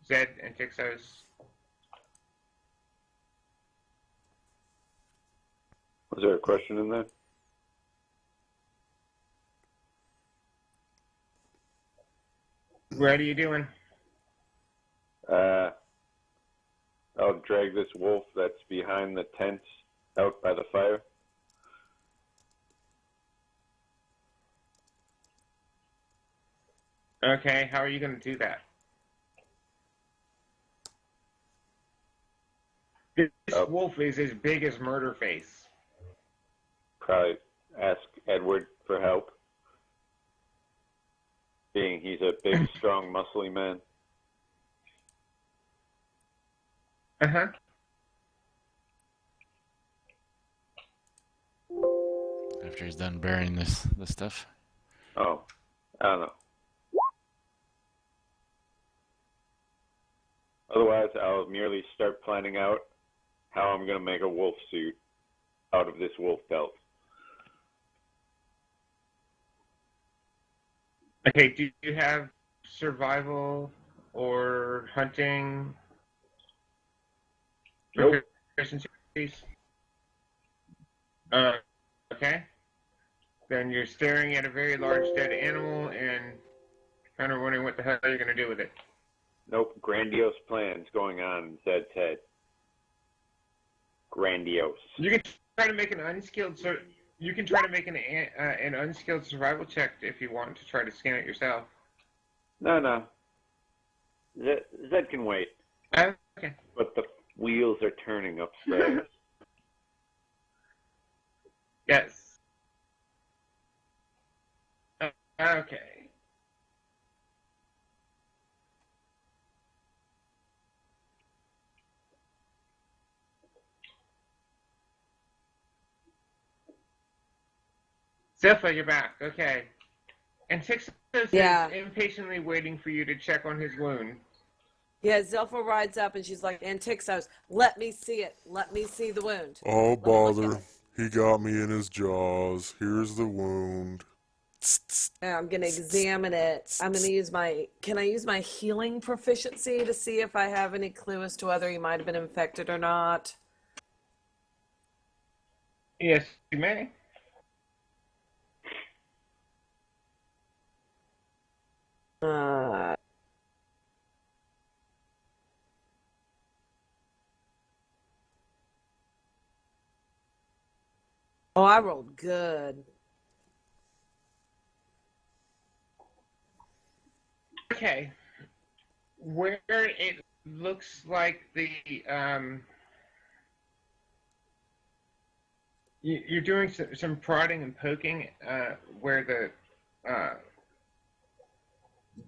Zed and Tixos. Was there a question in there? What are you doing? I'll drag this wolf that's behind the tents out by the fire. Okay, how are you going to do that? what wolf is as big as Murderface? Probably ask Edward for help, being he's a big, strong, muscly man. Uh-huh. After he's done burying this stuff. Oh, I don't know. Otherwise, I'll merely start planning out how I'm going to make a wolf suit out of this wolf pelt. Okay, do you have survival or hunting Nope. proficiencies? Okay. Then you're staring at a very large dead animal and kind of wondering what the hell you're going to do with it. Nope. Grandiose plans going on in Zed's head. Grandiose. You can try to make an unskilled an unskilled survival check if you want to try to scan it yourself. No. Zed can wait. Okay. But the wheels are turning upstairs. Yes. Okay. Zephyr, you're back. Okay. And Tixos Yeah. is impatiently waiting for you to check on his wound. Yeah, Zilpha rides up and she's like, Antixos, let me see it. Let me see the wound. Oh, Let me look at bother. it. He got me in his jaws. Here's the wound. Yeah, I'm going to examine it. I'm going to use can I use my healing proficiency to see if I have any clue as to whether he might have been infected or not? Yes, you may. Uh, oh, I rolled good. Okay. Where it looks like you're doing some prodding and poking where the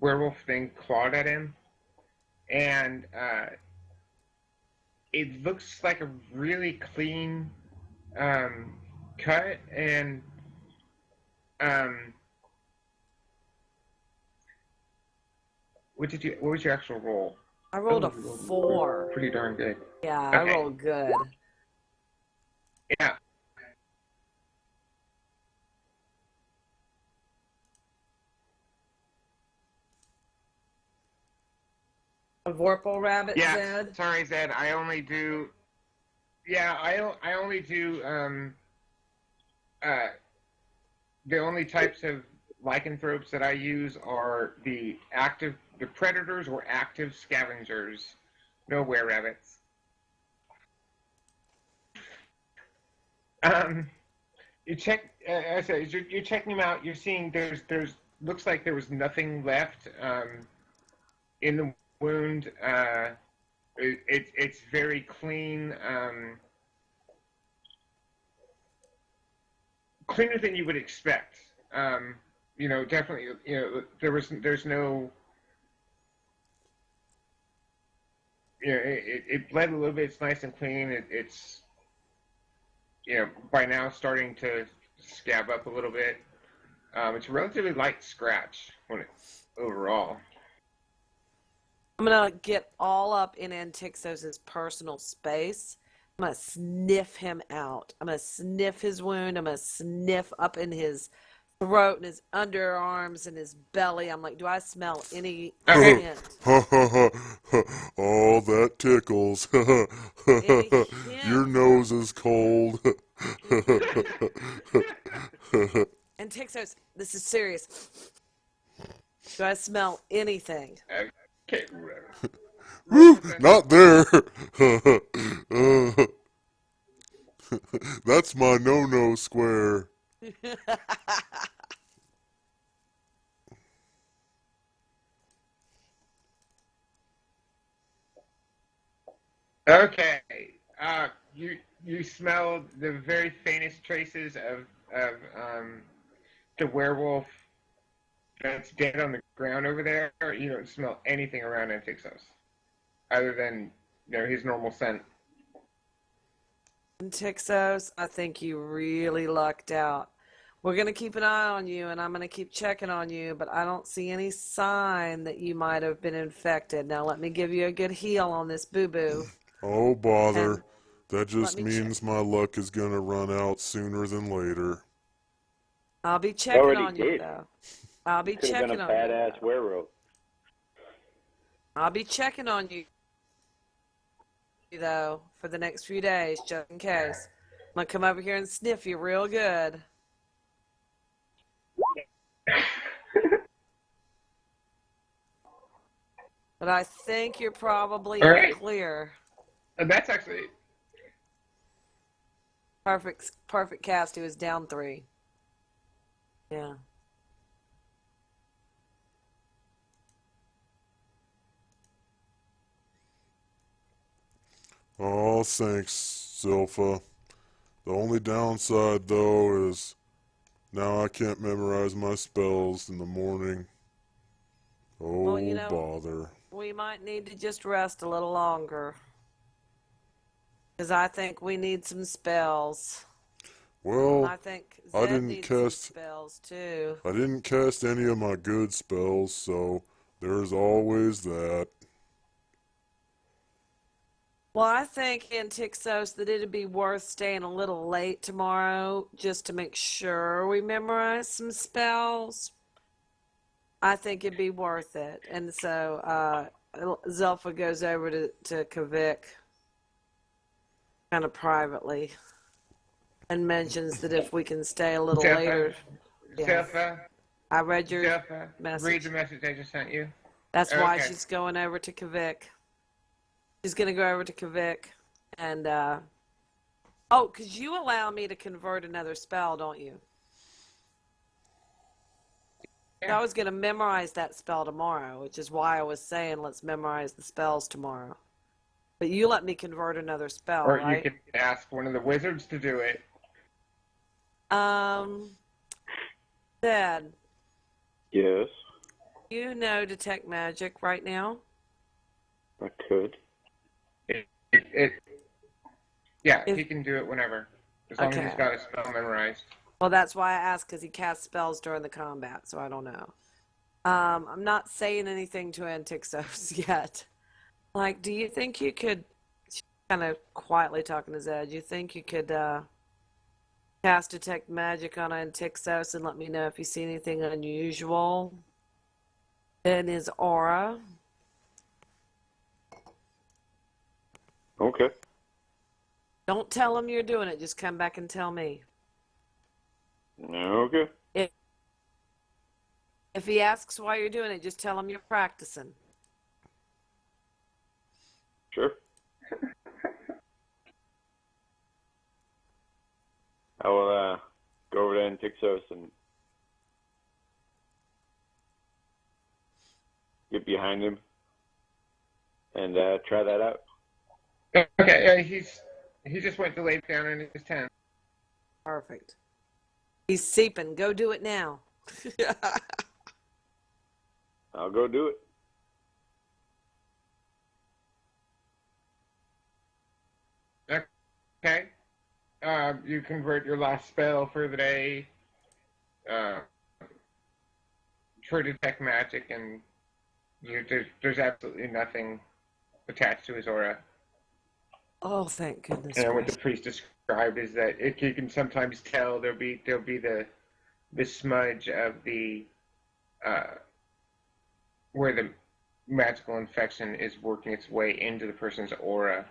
werewolf thing clawed at him, and it looks like a really clean cut, and what was your actual roll? I rolled a 4. Pretty darn good. Yeah, I Okay. rolled good. Yeah. A Vorpal rabbit, Yeah. Zed? Sorry, Zed. I only do. Yeah, I only do. The only types of lycanthropes that I use are the predators or active scavengers. No were-rabbits. You check. I said you're checking them out. You're seeing there's looks like there was nothing left in the wound. It's very clean. Cleaner than you would expect. Definitely. There's no. It bled a little bit. It's nice and clean. It's by now starting to scab up a little bit. It's a relatively light scratch overall. I'm going to get all up in Antixos' personal space. I'm going to sniff him out. I'm going to sniff his wound. I'm going to sniff up in his throat and his underarms and his belly. I'm like, do I smell any hint? Oh, that tickles. Any Your hint? nose is cold. Antixos, this is serious. Do I smell anything? Okay. Woo, not there. That's my no-no square. Okay. you smell the very faintest traces of the werewolf that's dead on the ground over there. You don't smell anything around Antixos other than his normal scent. Tixos, I think you really lucked out. We're going to keep an eye on you, and I'm going to keep checking on you, but I don't see any sign that you might have been infected. Now, let me give you a good heal on this boo-boo. Oh, bother. And That just me means my luck is going to run out sooner than later. I'll be checking already on you, did. though. I'll be Could have been checking a on you. badass werewolf. I'll be checking on you, though, for the next few days, just in case. I'm going to come over here and sniff you real good. But I think you're probably in All the right. clear. That's actually Perfect cast. He was down 3. Yeah. Oh, thanks, Zilpha. The only downside, though, is now I can't memorize my spells in the morning. Oh, Well, bother. we might need to just rest a little longer. Because I think we need some spells. Well, I think I Zed didn't needs some cast. spells too. I didn't cast any of my good spells, so there's always that. Well, I think in Tixos that it'd be worth staying a little late tomorrow just to make sure we memorize some spells. I think it'd be worth it. And so Zelfa goes over to Kavik kind of privately and mentions that if we can stay a little later. Yeah. Zilpha. I read your Zilpha, message. read the message I just sent you. That's why Okay. she's going over to Kavik. She's going to go over to Kavik and, because you allow me to convert another spell, don't you? Yeah. I was going to memorize that spell tomorrow, which is why I was saying let's memorize the spells tomorrow. But you let me convert another spell, Or right? you could ask one of the wizards to do it. Dad, Yes, you know Detect Magic right now? I could. Yeah, If- he can do it whenever, as long as Okay. he's got a spell memorized. Well, that's why I asked, because he casts spells during the combat, so I don't know. I'm not saying anything to Antixos yet. Like, do you think you could, kind of quietly talking to Zed, you think you could cast Detect Magic on Antixos and let me know if you see anything unusual in his aura? Okay. Don't tell him you're doing it, just come back and tell me. Okay. If he asks why you're doing it, just tell him you're practicing. Sure. I will go over to Antixos and get behind him and try that out. Okay, he just went to lay down in his tent. Perfect. He's seeping. Go do it now. I'll go do it. Okay. You convert your last spell for the day for Detect Magic, and there's absolutely nothing attached to his aura. Oh, thank goodness. And what the priest described is that you can sometimes tell there'll be the smudge of the where the magical infection is working its way into the person's aura.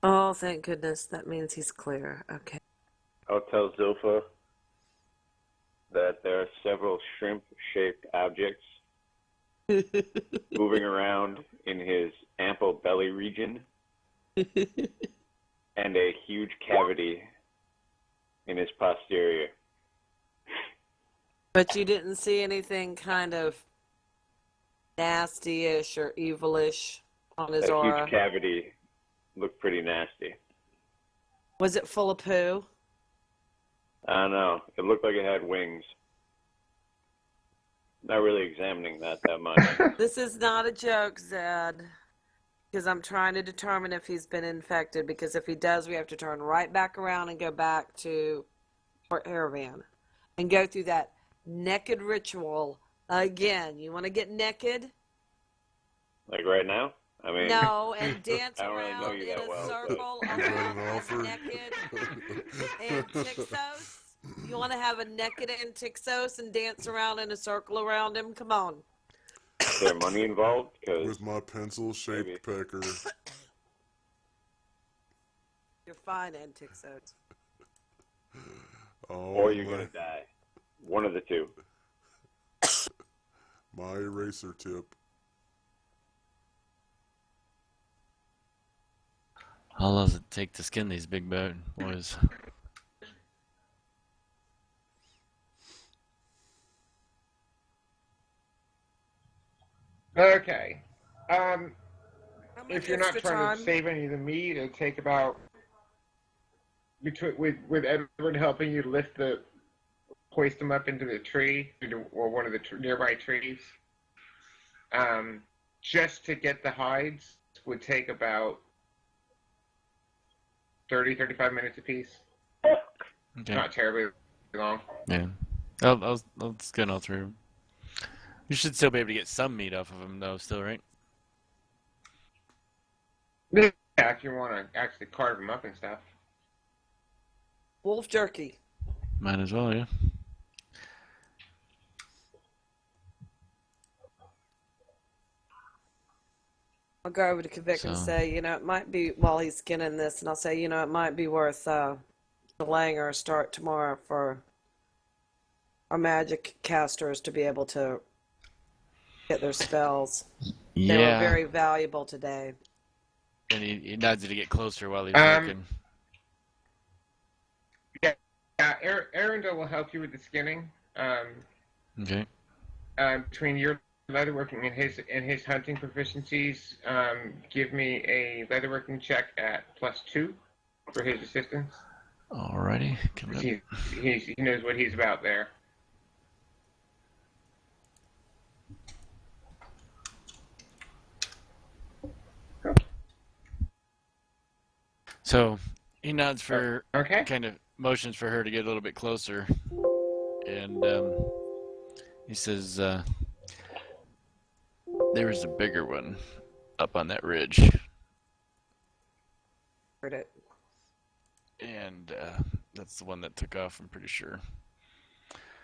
Oh, thank goodness. That means he's clear. Okay. I'll tell Zilpha that there are several shrimp-shaped objects moving around in his ample belly region and a huge cavity in his posterior. But you didn't see anything kind of nasty-ish or evilish on his A aura? huge cavity looked pretty nasty. Was it full of poo? I don't know. It looked like it had wings. Not really examining that much. This is not a joke, Zed, because I'm trying to determine if he's been infected, because if he does, we have to turn right back around and go back to Port Caravan and go through that naked ritual again. You want to get naked? Like right now? I mean, No, and dance I don't really around know you in that a well, circle Is that an around offer? naked Antixos. You want to have a naked Antixos and dance around in a circle around him? Come on. is there money involved? Because With my pencil-shaped Maybe. pecker. You're fine, Antixos. Oh, or you're gonna die. One of the two. my eraser tip. How long does it take to skin these big boys? Okay. How much If you're not extra trying time? to save any of the meat, it'll take about with Edward helping you hoist them up into the tree or one of the nearby trees. Just to get the hides would take about 35 minutes apiece. Okay. Not terribly long. Yeah. I'll skin all through. You should still be able to get some meat off of them, though, still, right? Yeah, if you want to actually carve them up and stuff. Wolf jerky. Might as well, yeah. I'll go over to Kavik and say, it might be, while he's skinning this, and I'll say, it might be worth delaying our start tomorrow for our magic casters to be able to get their spells. Yeah. They were very valuable today. And he nods to get closer while he's working. Yeah, Arundel will help you with the skinning. Okay. Between your leatherworking and his hunting proficiencies, give me a leatherworking check at +2 for his assistance. Alrighty. He knows what he's about there. So he nods for Okay. kind of motions for her to get a little bit closer, and he says, "There is a bigger one up on that ridge." Heard it. And that's the one that took off, I'm pretty sure.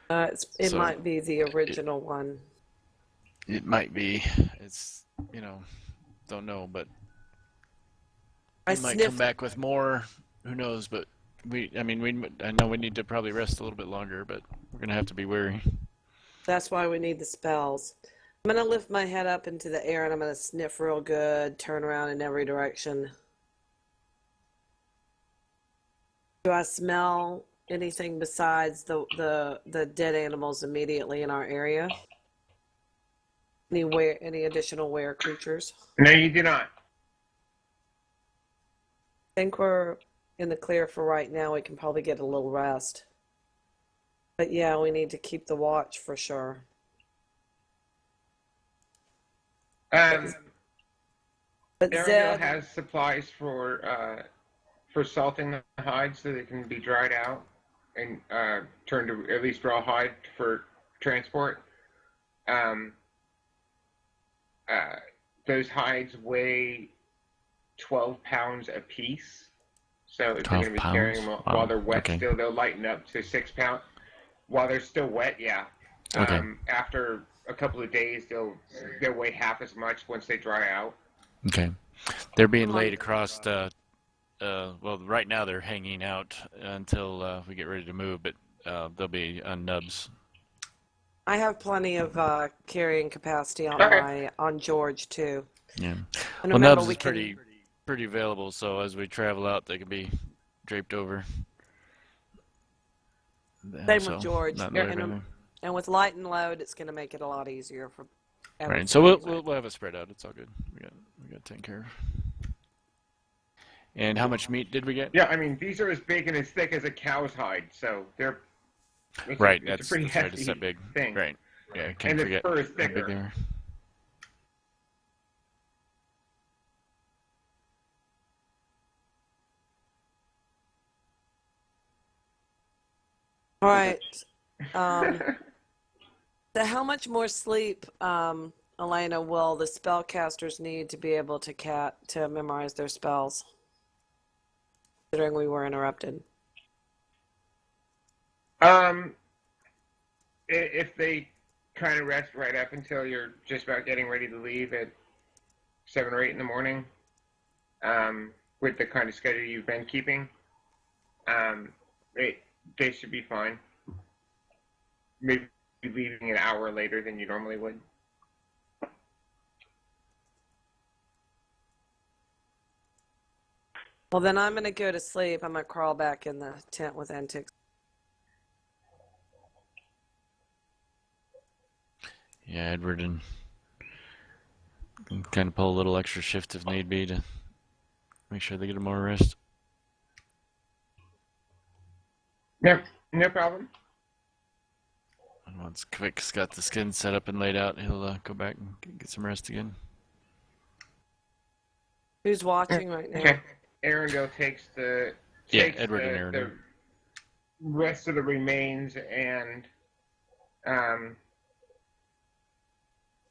It might be the original one. It might be. It's, don't know, but I we might come sniffed. back with more. Who knows? But I know we need to probably rest a little bit longer, but we're gonna have to be wary. That's why we need the spells. I'm going to lift my head up into the air and I'm going to sniff real good, turn around in every direction. Do I smell anything besides the dead animals immediately in our area? Any additional were creatures? No, you do not. I think we're in the clear for right now. We can probably get a little rest. But yeah, we need to keep the watch for sure. But Arundel Zed, has supplies for salting the hides so they can be dried out and turned to at least raw hide for transport. Those hides weigh 12 pounds a piece. So if you're going to be 12 carrying them pounds? while Wow. they're wet Okay. still, they'll lighten up to 6 pounds. While they're still wet, yeah. Okay. After a couple of days, they'll weigh half as much once they dry out. Okay. They're being laid across well, right now they're hanging out until we get ready to move, but they'll be on nubs. I have plenty of carrying capacity on Okay. on George too. Yeah. And Well, remember, nubs we is can pretty available, so as we travel out, they can be draped over. same So, with George, not in the way of and anything. and with light and load, it's going to make it a lot easier for everything. Right. So we'll have it spread out. It's all good. We got it taken care of. And how much meat did we get? Yeah, I mean, these are as big and as thick as a cow's hide, so they're Right, it's a that's pretty right. It's hefty that big. thing. Right. Yeah, I can't And the forget fur is how big they thicker. are. All right. So how much more sleep, Elena, will the spellcasters need to be able to memorize their spells? Considering we were interrupted. If they kind of rest right up until you're just about getting ready to leave at 7 or 8 in the morning, with the kind of schedule you've been keeping, they should be fine. Maybe leaving an hour later than you normally would. Well, then I'm going to go to sleep. I'm going to crawl back in the tent with Antix. Yeah, Edward and can kind of pull a little extra shift if need be to make sure they get more rest. Yep, no problem. And once Quick's got the skin set up and laid out, he'll go back and get some rest again. Who's watching right now? Okay. Arendelle takes Edward and the Arendelle. rest of the remains and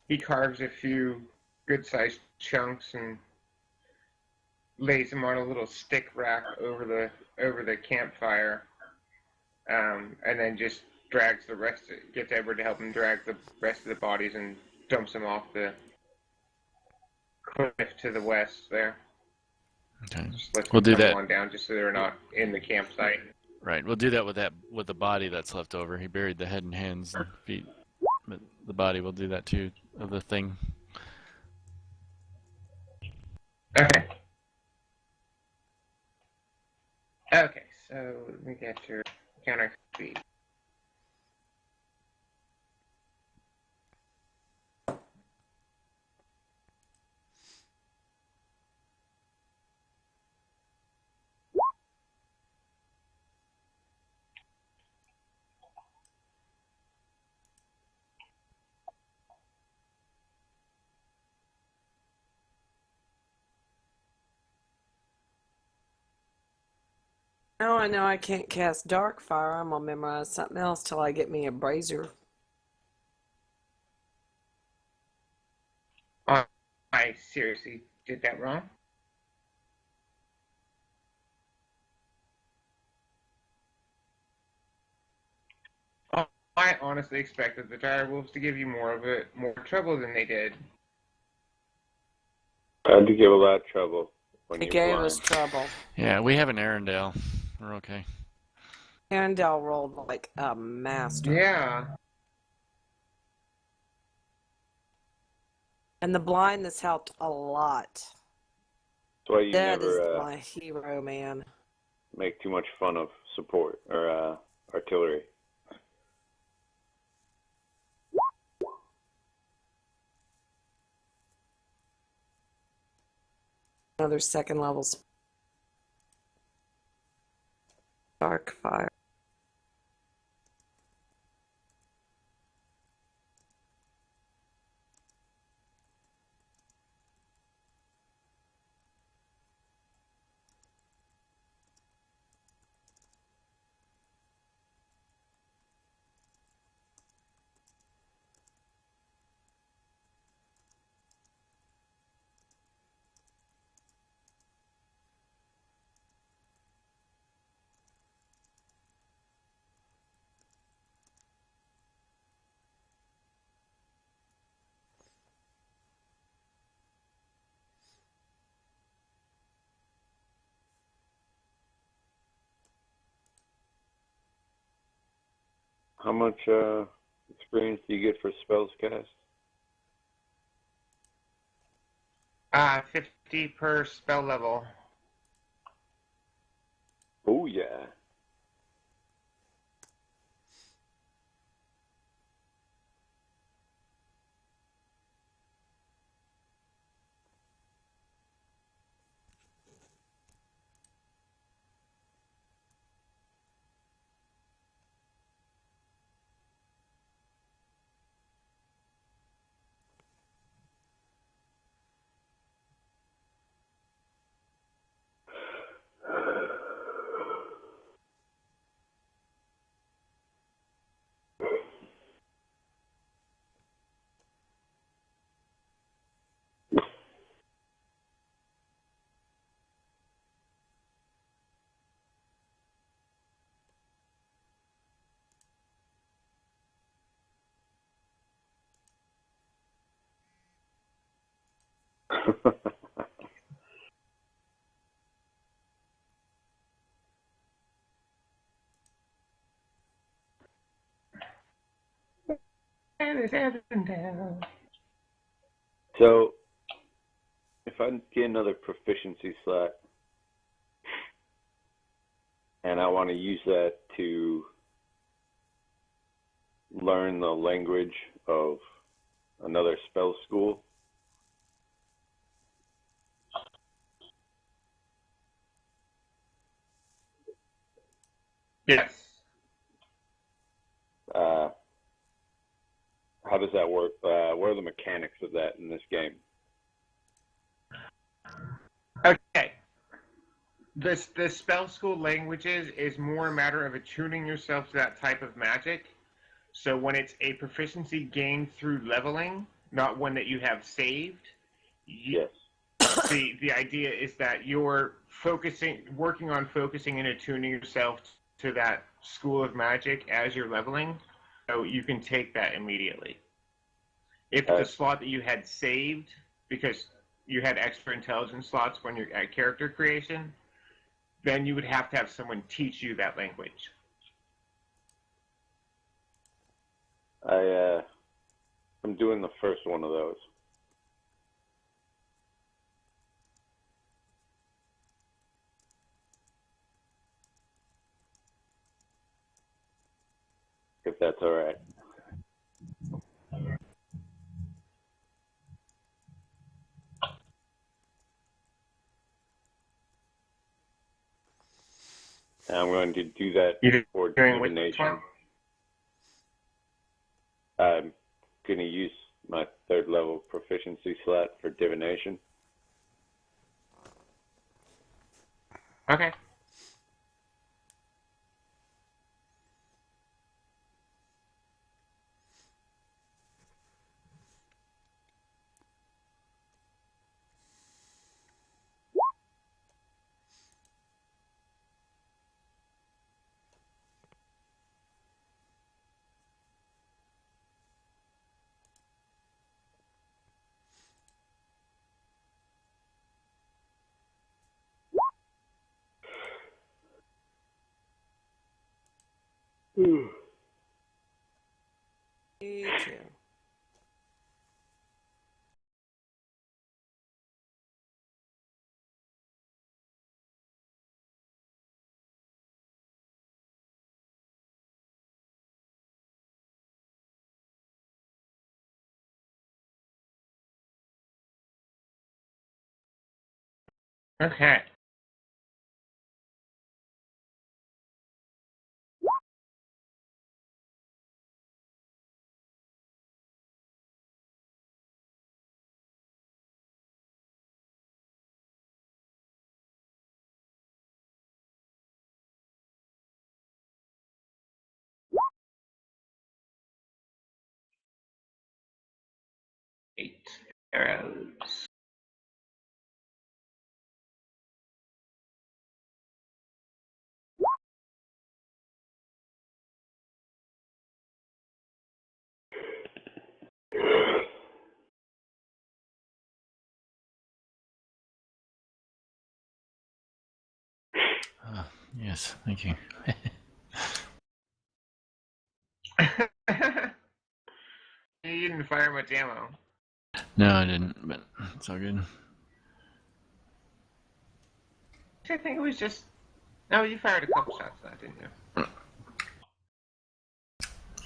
he carves a few good-sized chunks and lays them on a little stick rack over the campfire, and then just drags the rest. Gets Edward to help him drag the rest of the bodies and dumps them off the cliff to the west there. Okay. Just lets We'll them do come that. on down just so they're not in the campsite. Right, we'll do that with the body that's left over. He buried the head and hands and feet, but the body will do that too of the thing. Okay. Okay, so let me get your counter speed. Now I know I can't cast Dark Fire. I'm going to memorize something else till I get me a brazier. I seriously did that wrong? I honestly expected the dire wolves to give you more trouble than they did. I had to give a lot of trouble when It you're gave blind. us trouble. Yeah, we have an Arendelle. We're okay. Arendelle rolled like a master. Yeah. And the blindness helped a lot. That's why you That is never my hero, man. make too much fun of support or artillery. Another second level Dark Fire. How much experience do you get for spells cast? 50 per spell level. Oh yeah. So, if I get another proficiency slot and I want to use that to learn the language of another spell school, Yes. how does that work? What are the mechanics of that in this game? Okay. The spell school languages is more a matter of attuning yourself to that type of magic. So when it's a proficiency gained through leveling, not one that you have saved, Yes. the idea is that you're working on focusing and attuning yourself to that school of magic as you're leveling, so you can take that immediately. If it's a slot that you had saved because you had extra intelligence slots when you're at character creation, then you would have to have someone teach you that language. I'm doing the first one of those. If that's all right. And I'm going to do that You're for doing which divination. one? I'm going to use my third level proficiency slot for divination. Okay. Me too. Okay. Eight arrows. Yes, thank you. You didn't fire much ammo. No, I didn't, but it's all good. I think it was just. No, you fired a couple shots at that, didn't you?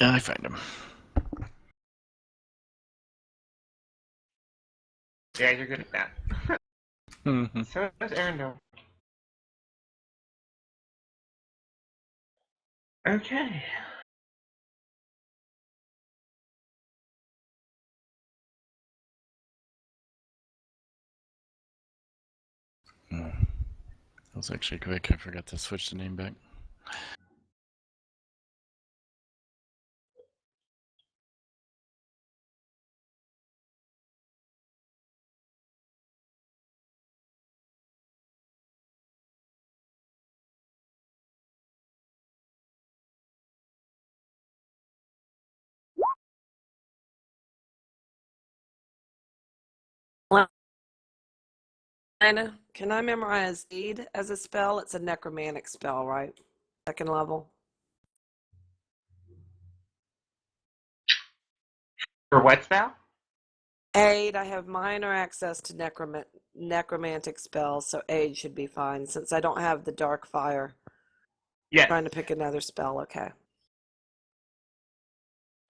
Yeah, I find him. Yeah, you're good at that. So does Arendelle. Okay. That was actually quick. I forgot to switch the name back. Anna, can I memorize Aid as a spell? It's a necromantic spell, right? Second level. For what spell? Aid, I have minor access to necromantic spells, so aid should be fine since I don't have the dark fire. Yes. Trying to pick another spell, okay.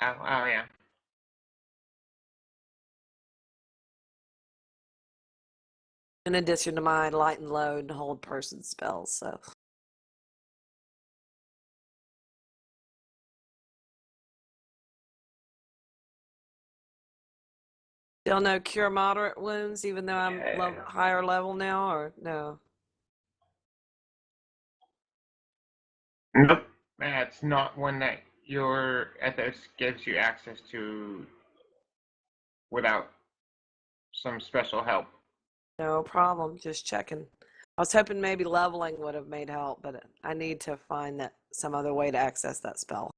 Oh yeah. In addition to my light and load and hold person spells, so. Still no cure moderate wounds, even though I'm higher level now, or no? Nope. That's not one that your ethos gives you access to without some special help. No problem, just checking. I was hoping maybe leveling would have made help, but I need to find that some other way to access that spell.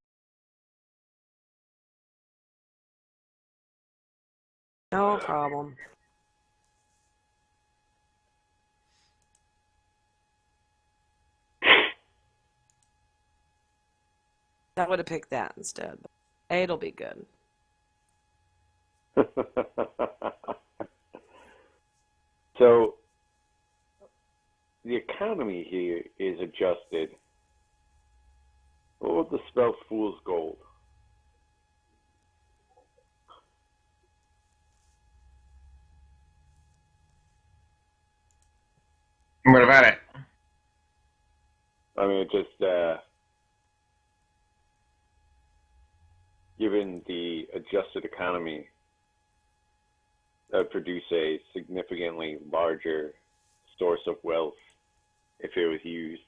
No problem. I would have picked that instead. But eight'll be good. So the economy here is adjusted. What would the spell Fool's Gold? What about it? I mean, it just given the adjusted economy, that would produce a significantly larger source of wealth if it was used.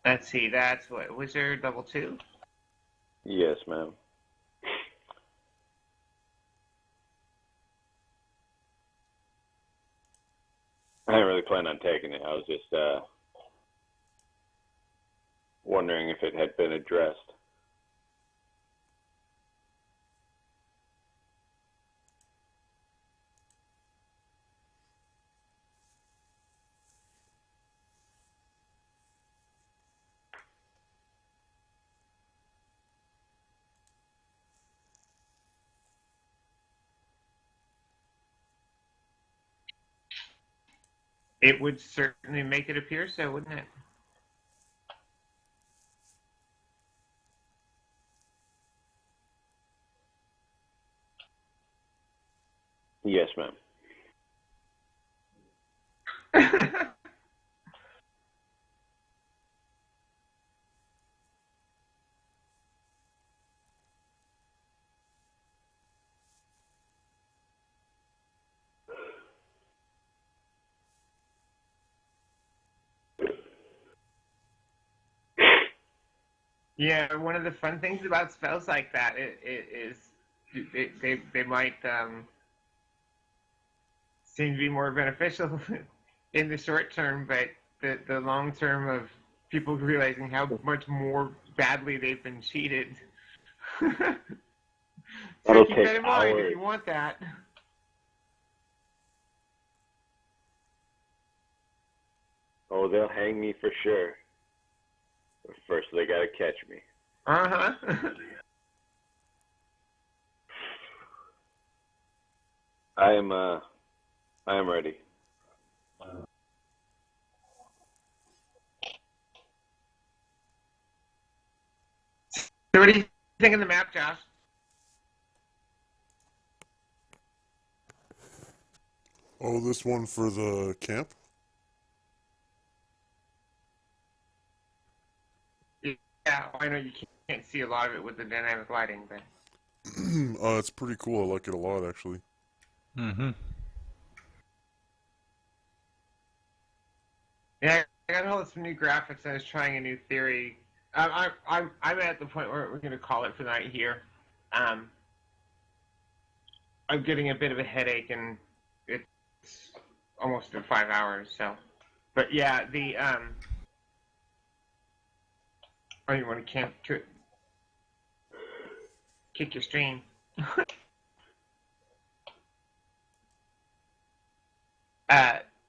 Let's see, that's what, Wizard level 2? Yes, ma'am. I didn't really plan on taking it. I was just wondering if it had been addressed. It would certainly make it appear so, wouldn't it? Yes, ma'am. Yeah, one of the fun things about spells like that is they might seem to be more beneficial in the short term, but the long term of people realizing how much more badly they've been cheated. So That'll keep take that in mind if hours. you want that. Oh, they'll hang me for sure. But first, they gotta catch me. Uh-huh. I am ready. So what do you think of the map, Josh? Oh, this one for the camp? Yeah, I know you can't see a lot of it with the dynamic lighting, but It's pretty cool. I like it a lot, actually. Mm-hmm. yeah, I got a hold of some new graphics. I was trying a new theory. I'm at the point where we're going to call it for the night here. I'm getting a bit of a headache, and it's almost in 5 hours. So, but yeah, the oh, you want to camp to it? kick your stream.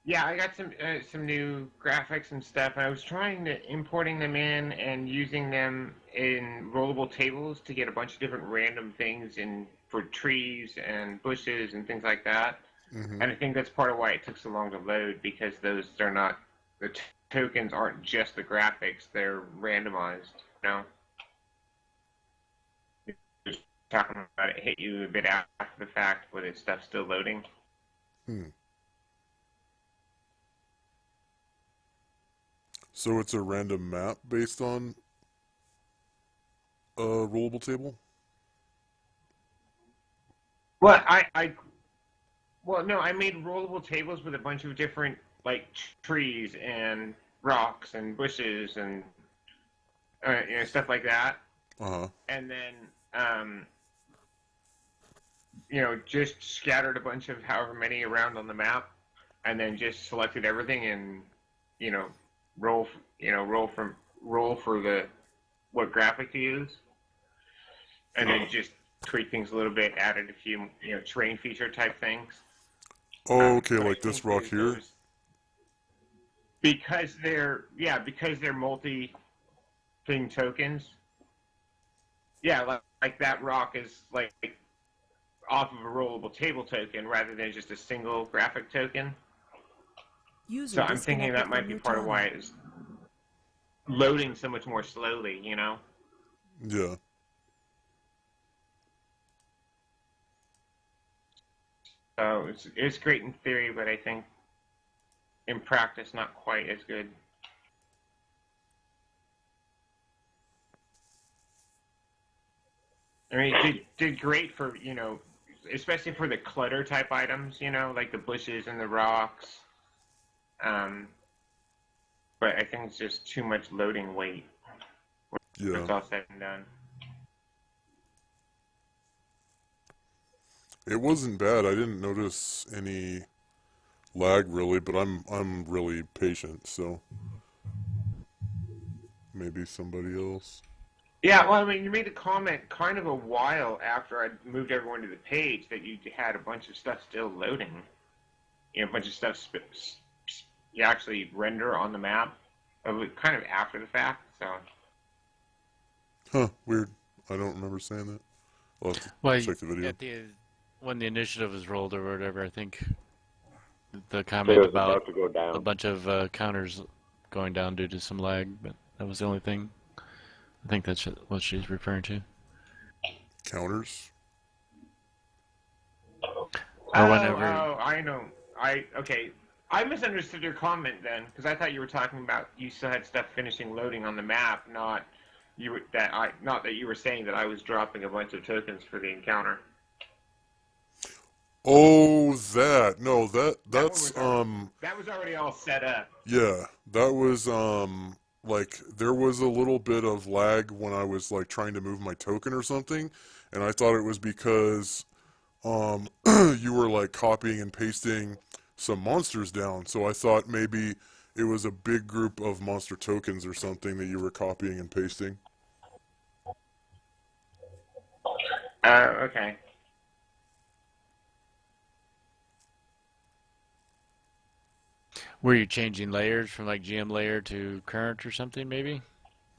Yeah, I got some new graphics and stuff, and I was trying to importing them in and using them in rollable tables to get a bunch of different random things in for trees and bushes and things like that. Mm-hmm. And I think that's part of why it took so long to load, because those are not the tokens aren't just the graphics; they're randomized. You know, just talking about it hit you a bit after the fact, but it's stuff still loading. So it's a random map based on a rollable table? Well, well, no, I made rollable tables with a bunch of different like trees and rocks and bushes and stuff like that. Uh-huh. And then just scattered a bunch of however many around on the map, and then just selected everything and you know roll roll for the what graphic to use, and then just tweak things a little bit, added a few terrain feature type things. Oh, okay, But I like this think rock here? because they're multi-thing tokens. Yeah, like that rock is like off of a rollable table token rather than just a single graphic token. User So I'm thinking that disconnected might from be your part of why channel. it's loading so much more slowly, Yeah. So it's great in theory, but I think in practice not quite as good. I mean, it did great for especially for the clutter type items, like the bushes and the rocks. Um, but I think it's just too much loading weight when Yeah. it's all said and done. It wasn't bad. I didn't notice any lag really, but I'm really patient, so maybe somebody else. Yeah, well, I mean, you made a comment kind of a while after I moved everyone to the page that you had a bunch of stuff still loading. A bunch of stuff you actually render on the map, kind of after the fact. So. Huh, weird. I don't remember saying that. I'll have to Well, check the video. when the initiative was rolled or whatever, I think the So it comment was about about to go a down. bunch of counters going down due to some lag, but that was the only thing. I think that's what she's referring to. Counters? Or whenever. Oh, I know. Okay. I misunderstood your comment then, because I thought you were talking about you still had stuff finishing loading on the map, not that you were saying that I was dropping a bunch of tokens for the encounter. Oh, that. No, that's that was already all set up. yeah, that was like there was a little bit of lag when I was like trying to move my token or something, and I thought it was because you were like copying and pasting some monsters down. So I thought maybe it was a big group of monster tokens or something that you were copying and pasting. Okay. Were you changing layers from like GM layer to current or something, maybe?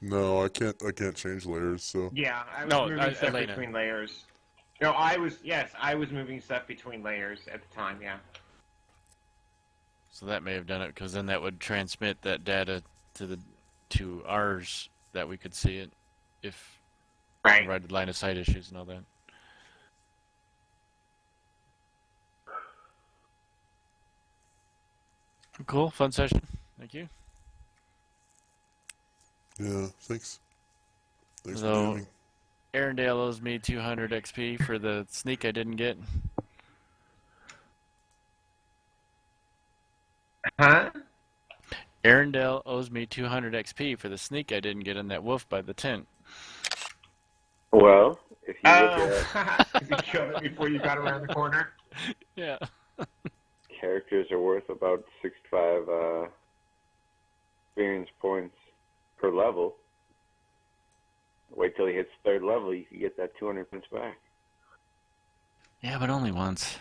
No, I can't change layers, so Yeah, I was No, moving stuff Elena. between layers. No, I was moving stuff between layers at the time, yeah. So that may have done it, because then that would transmit that data to ours that we could see it if Right. provided line of sight issues and all that. Cool, fun session. Thank you. yeah, thanks. Thanks for So, DMing. Arendelle owes me 200 XP for the sneak I didn't get. Huh? Arendelle owes me 200 XP for the sneak I didn't get in that wolf by the tent. Well, if you look at Because you killed it before you got around the corner. Yeah. characters are worth about 65 experience points per level. Wait till he hits third level, you can get that 200 points back. Yeah, but only once.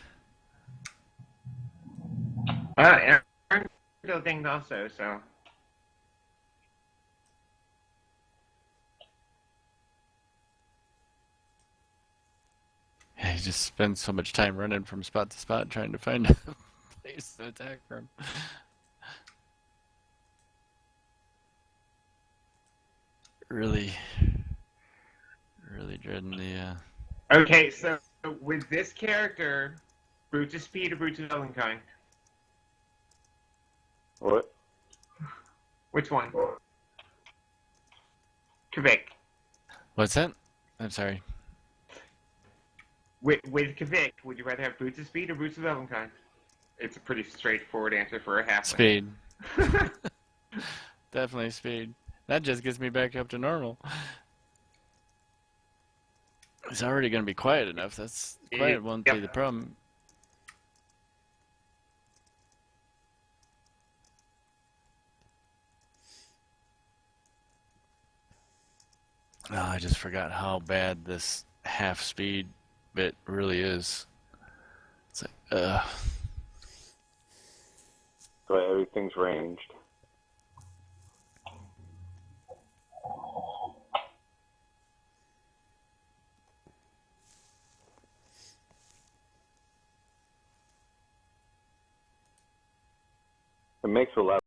And the thing also, so. Yeah, he just spends so much time running from spot to spot trying to find a place to attack from. Really, really dreading the. Okay, so with this character, brute to speed or brute to Valentine? What? Which one? Kvik. What's that? I'm sorry. With Kvik, would you rather have brute to speed or brute to Valentine? It's a pretty straightforward answer for a halfling. Speed. Definitely speed. That just gets me back up to normal. It's already going to be quiet enough. That's quiet won't be the problem. Oh, I just forgot how bad this half speed bit really is. It's like, So everything's ranged. It makes a lot